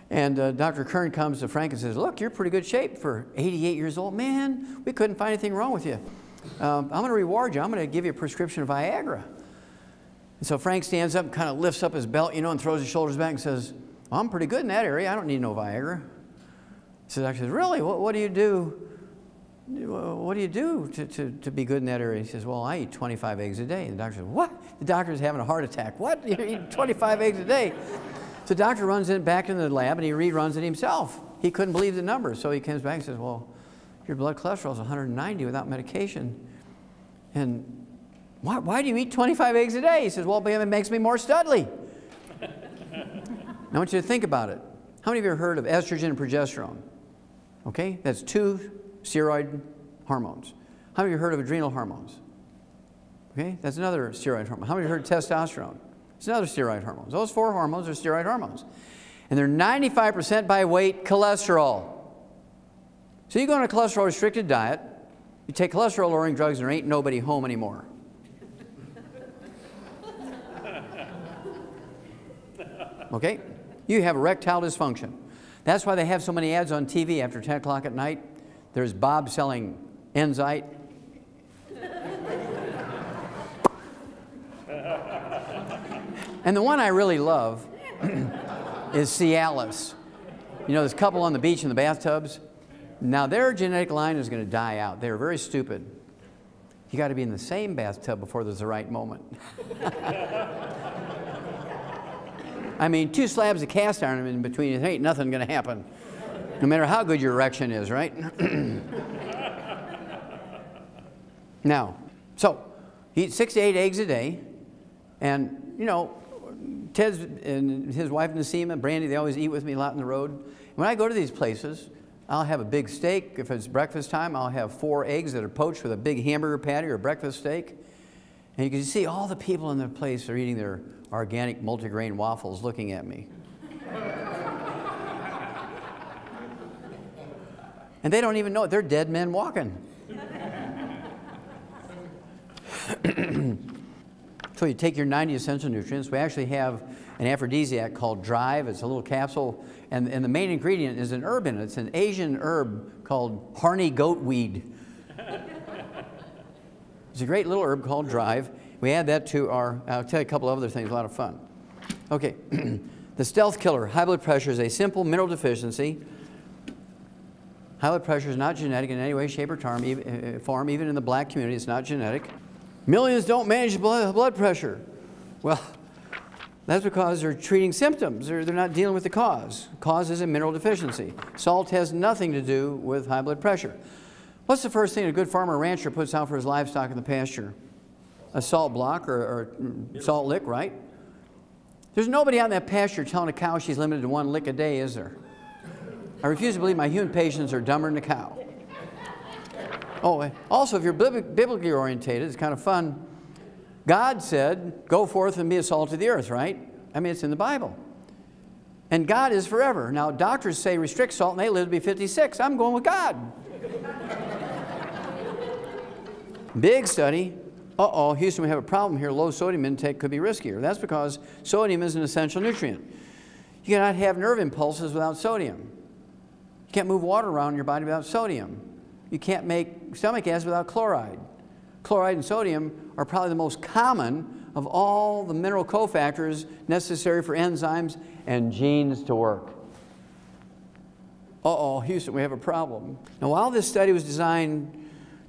And Dr. Kern comes to Frank and says, look, you're in pretty good shape for 88 years old. Man, we couldn't find anything wrong with you. I'm going to reward you. I'm going to give you a prescription of Viagra. And so Frank stands up and kind of lifts up his belt, you know, and throws his shoulders back and says, well, I'm pretty good in that area. I don't need no Viagra. So the doctor says, really? What do you do? What do you do to be good in that area? He says, well, I eat 25 eggs a day. And the doctor says, what? The doctor's having a heart attack. What? You eat 25 eggs a day? So the doctor runs back into the lab and he reruns it himself. He couldn't believe the numbers. So he comes back and says, well, your blood cholesterol is 190 without medication. And why do you eat 25 eggs a day? He says, well, it makes me more studly. Now I want you to think about it. How many of you have heard of estrogen and progesterone? Okay, that's 2 steroid hormones. How many of you have heard of adrenal hormones? Okay, that's another steroid hormone. How many of you have heard of testosterone? It's another steroid hormone. Those 4 hormones are steroid hormones. And they're 95% by weight cholesterol. So you go on a cholesterol restricted diet, you take cholesterol lowering drugs, and there ain't nobody home anymore. Okay? You have erectile dysfunction. That's why they have so many ads on TV after 10 o'clock at night. There's Bob selling Enzyte. And the one I really love is Cialis. You know, this couple on the beach in the bathtubs? Now their genetic line is going to die out. They're very stupid. You got to be in the same bathtub before there's the right moment. I mean, 2 slabs of cast iron in between, there ain't nothing going to happen. No matter how good your erection is, right? Now, so, he eats 6 to 8 eggs a day. And, you know, Ted's and his wife Nasima, Brandy, they always eat with me a lot on the road. When I go to these places, I'll have a big steak. If it's breakfast time, I'll have 4 eggs that are poached with a big hamburger patty or breakfast steak. And you can see all the people in the place are eating their organic multigrain waffles looking at me. And they don't even know it. They're dead men walking. So you take your 90 essential nutrients. We actually have an aphrodisiac called Drive. It's a little capsule, and the main ingredient is an herb in it. It's an Asian herb called Harney goatweed. It's a great little herb called Drive. We add that to our, I'll tell you a couple of other things, a lot of fun. Okay, the stealth killer, high blood pressure, is a simple mineral deficiency. High blood pressure is not genetic in any way, shape, or form. Even in the black community, it's not genetic. Millions don't manage blood pressure. Well, that's because they're treating symptoms. They're not dealing with the cause. Cause is a mineral deficiency. Salt has nothing to do with high blood pressure. What's the first thing a good farmer or rancher puts out for his livestock in the pasture? A salt block or salt lick, right? There's nobody out in that pasture telling a cow she's limited to 1 lick a day, is there? I refuse to believe my human patients are dumber than a cow. Oh, also, if you're biblically orientated, it's kind of fun. God said, go forth and be a salt of the earth, right? I mean, it's in the Bible. And God is forever. Now, doctors say restrict salt and they live to be 56. I'm going with God. Big study. Uh-oh, Houston, we have a problem here. Low sodium intake could be riskier. That's because sodium is an essential nutrient. You cannot have nerve impulses without sodium. You can't move water around in your body without sodium. You can't make stomach acid without chloride. Chloride and sodium are probably the most common of all the mineral cofactors necessary for enzymes and genes to work. Uh-oh, Houston, we have a problem. Now, while this study was designed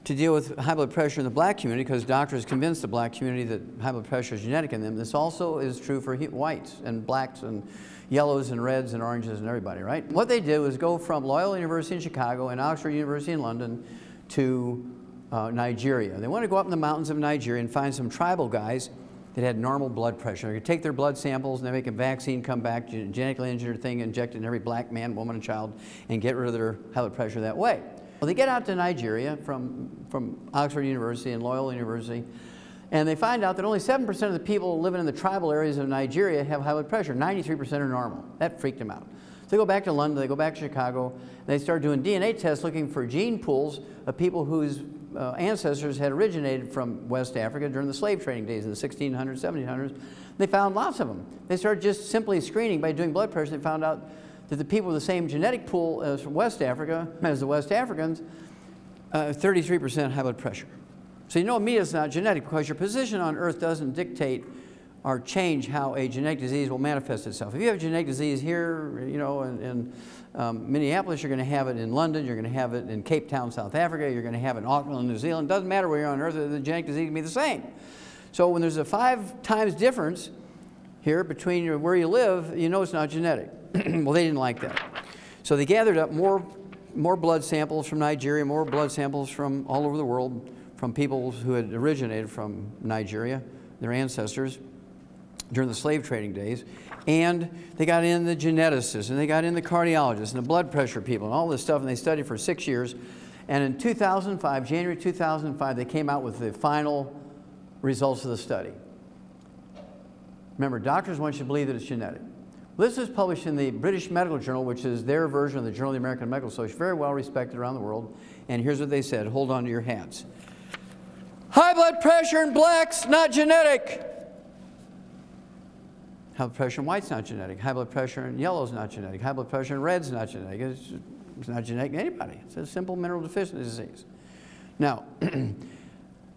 to deal with high blood pressure in the black community, because doctors convinced the black community that high blood pressure is genetic in them, this also is true for whites and blacks and yellows and reds and oranges and everybody, right? What they did was go from Loyola University in Chicago and Oxford University in London to Nigeria. They wanted to go up in the mountains of Nigeria and find some tribal guys that had normal blood pressure. They could take their blood samples and they make a vaccine come back, genetically engineered thing, injected in every black man, woman, and child, and get rid of their high blood pressure that way. Well, they get out to Nigeria from Oxford University and Loyola University, and they find out that only 7% of the people living in the tribal areas of Nigeria have high blood pressure. 93% are normal. That freaked them out. So they go back to London, they go back to Chicago, and they start doing DNA tests looking for gene pools of people whose ancestors had originated from West Africa during the slave trading days in the 1600s, 1700s. They found lots of them. They started just simply screening by doing blood pressure. They found out that the people with the same genetic pool as from West Africa, as the West Africans, 33% high blood pressure. So you know immediately it's not genetic because your position on Earth doesn't dictate or change how a genetic disease will manifest itself. If you have a genetic disease here, you know, in Minneapolis, you're going to have it in London, you're going to have it in Cape Town, South Africa, you're going to have it in Auckland, New Zealand. It doesn't matter where you're on Earth, the genetic disease can be the same. So when there's a 5 times difference here between where you live, you know it's not genetic. Well, they didn't like that. So they gathered up more blood samples from Nigeria, more blood samples from all over the world, from people who had originated from Nigeria, their ancestors, during the slave trading days. And they got in the geneticists, and they got in the cardiologists, and the blood pressure people, and all this stuff, and they studied for 6 years. And in 2005, January 2005, they came out with the final results of the study. Remember, doctors want you to believe that it's genetic. This is published in the British Medical Journal, which is their version of the Journal of the American Medical Association, very well respected around the world. And here's what they said. Hold on to your hats. High blood pressure in blacks, not genetic. High blood pressure in white's not genetic. High blood pressure in yellow's not genetic. High blood pressure in red's not genetic. It's not genetic in anybody. It's a simple mineral deficiency disease. Now,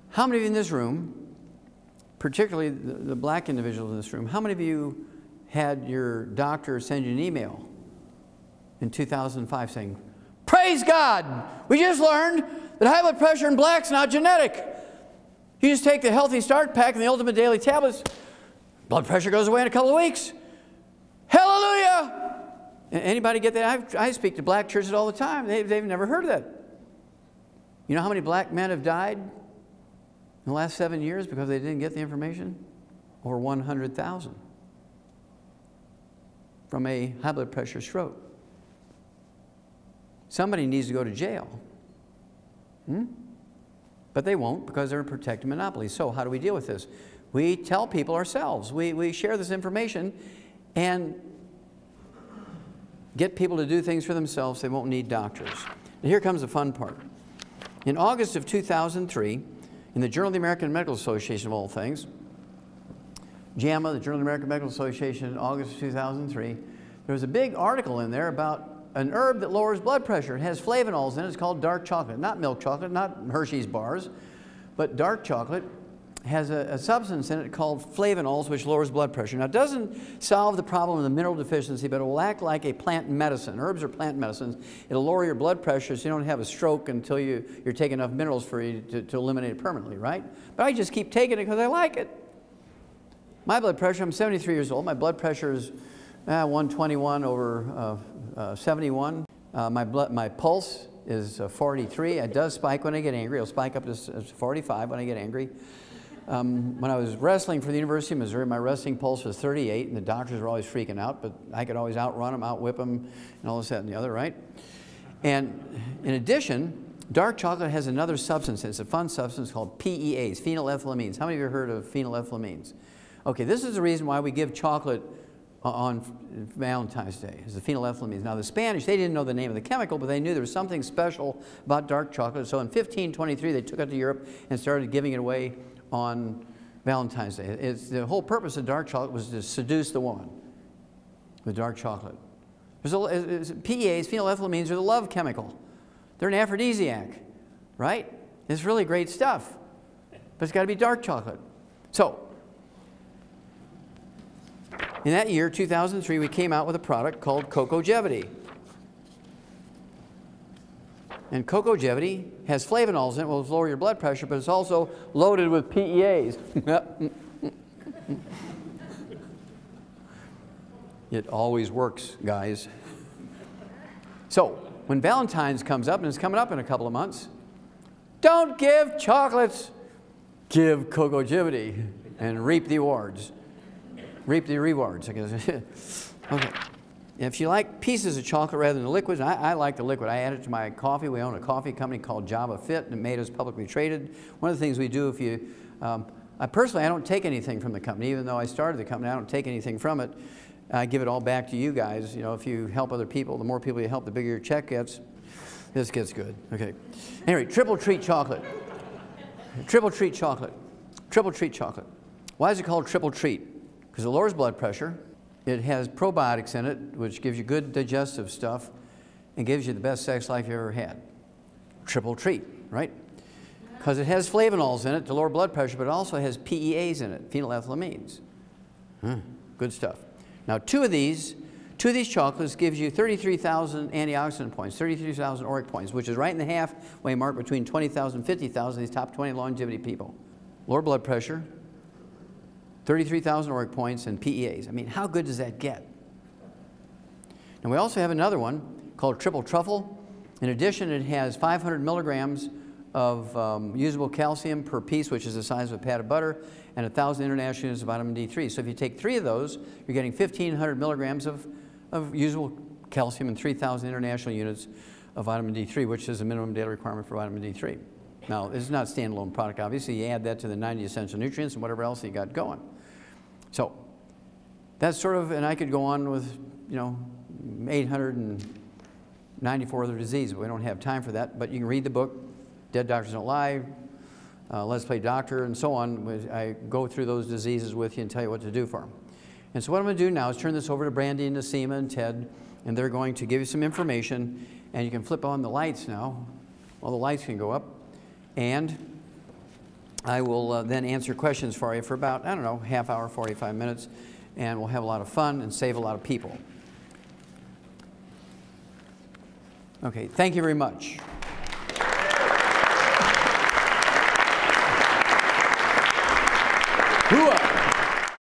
how many of you in this room, particularly the black individuals in this room, how many of you had your doctor send you an email in 2005 saying, "Praise God, we just learned that high blood pressure in black's not genetic. You just take the Healthy Start Pack and the Ultimate Daily Tablets, blood pressure goes away in a couple of weeks. Hallelujah!" Anybody get that? I speak to black churches all the time. They've never heard of that. You know how many black men have died in the last 7 years because they didn't get the information? Over 100,000 from a high blood pressure stroke. Somebody needs to go to jail. But they won't because they're a protected monopoly. So how do we deal with this? We tell people ourselves. We share this information and get people to do things for themselves. They won't need doctors. And here comes the fun part. In August of 2003, in the Journal of the American Medical Association, of all things, JAMA, the Journal of the American Medical Association, in August of 2003, there was a big article in there about an herb that lowers blood pressure. It has flavonols in it. It's called dark chocolate. Not milk chocolate, not Hershey's bars, but dark chocolate has a substance in it called flavonols, which lowers blood pressure. Now, it doesn't solve the problem of the mineral deficiency, but it will act like a plant medicine. Herbs are plant medicines. It'll lower your blood pressure so you don't have a stroke until you're taking enough minerals for you to eliminate it permanently, right? But I just keep taking it because I like it. My blood pressure, I'm 73 years old. My blood pressure is 121 over 71. My pulse is 43. It does spike when I get angry. It'll spike up to 45 when I get angry. When I was wrestling for the University of Missouri, my wrestling pulse was 38, and the doctors were always freaking out, but I could always outrun them, outwhip them, and all this, that, and the other, right? And in addition, dark chocolate has another substance. It's a fun substance called PEAs, phenylethylamines. How many of you have heard of phenylethylamines? Okay, this is the reason why we give chocolate on Valentine's Day, is the phenylethylamines. Now, the Spanish, they didn't know the name of the chemical, but they knew there was something special about dark chocolate. So in 1523, they took it to Europe and started giving it away on Valentine's Day. The whole purpose of dark chocolate was to seduce the woman with dark chocolate. PEAs, phenylethylamines, are the love chemical. They're an aphrodisiac, right? It's really great stuff, but it's got to be dark chocolate. So, in that year, 2003, we came out with a product called Cocogevity. And Cocogevity has flavonols in it, will lower your blood pressure, but it's also loaded with PEAs. It always works, guys. So, when Valentine's comes up, and it's coming up in a couple of months, don't give chocolates, give Cocogevity and reap the rewards. Reap the rewards, I guess. Okay. If you like pieces of chocolate rather than liquids, I like the liquid. I add it to my coffee. We own a coffee company called Java Fit, and it made us publicly traded. One of the things we do, if you, personally, I don't take anything from the company. Even though I started the company, I don't take anything from it. I give it all back to you guys. You know, if you help other people, the more people you help, the bigger your check gets. This gets good. Okay. Anyway, triple treat chocolate. Triple treat chocolate. Triple treat chocolate. Why is it called triple treat? Because it lowers blood pressure. It has probiotics in it, which gives you good digestive stuff and gives you the best sex life you ever had. Triple treat, right? Because it has flavonols in it to lower blood pressure, but it also has PEAs in it, phenylethylamines. Good stuff. Now, two of these chocolates gives you 33,000 antioxidant points, 33,000 ORAC points, which is right in the halfway mark between 20,000 and 50,000 of these top 20 longevity people. Lower blood pressure, 33,000 ORAC points, and PEAs. I mean, how good does that get? And we also have another one called Triple Truffle. In addition, it has 500 milligrams of usable calcium per piece, which is the size of a pat of butter, and 1,000 international units of vitamin D3. So if you take 3 of those, you're getting 1,500 milligrams of usable calcium and 3,000 international units of vitamin D3, which is the minimum daily requirement for vitamin D3. Now, this is not a standalone product, obviously. You add that to the 90 essential nutrients and whatever else you got going. So that's sort of, and I could go on with, 894 other diseases. We don't have time for that, but you can read the book, Dead Doctors Don't Lie, Let's Play Doctor, and so on. I go through those diseases with you and tell you what to do for them. And so what I'm going to do now is turn this over to Brandy and Nasima and Ted, and they're going to give you some information, and you can flip on the lights now. All the lights can go up, and I will then answer questions for you for about, I don't know, half hour, 45 minutes, and we'll have a lot of fun and save a lot of people. Okay, thank you very much.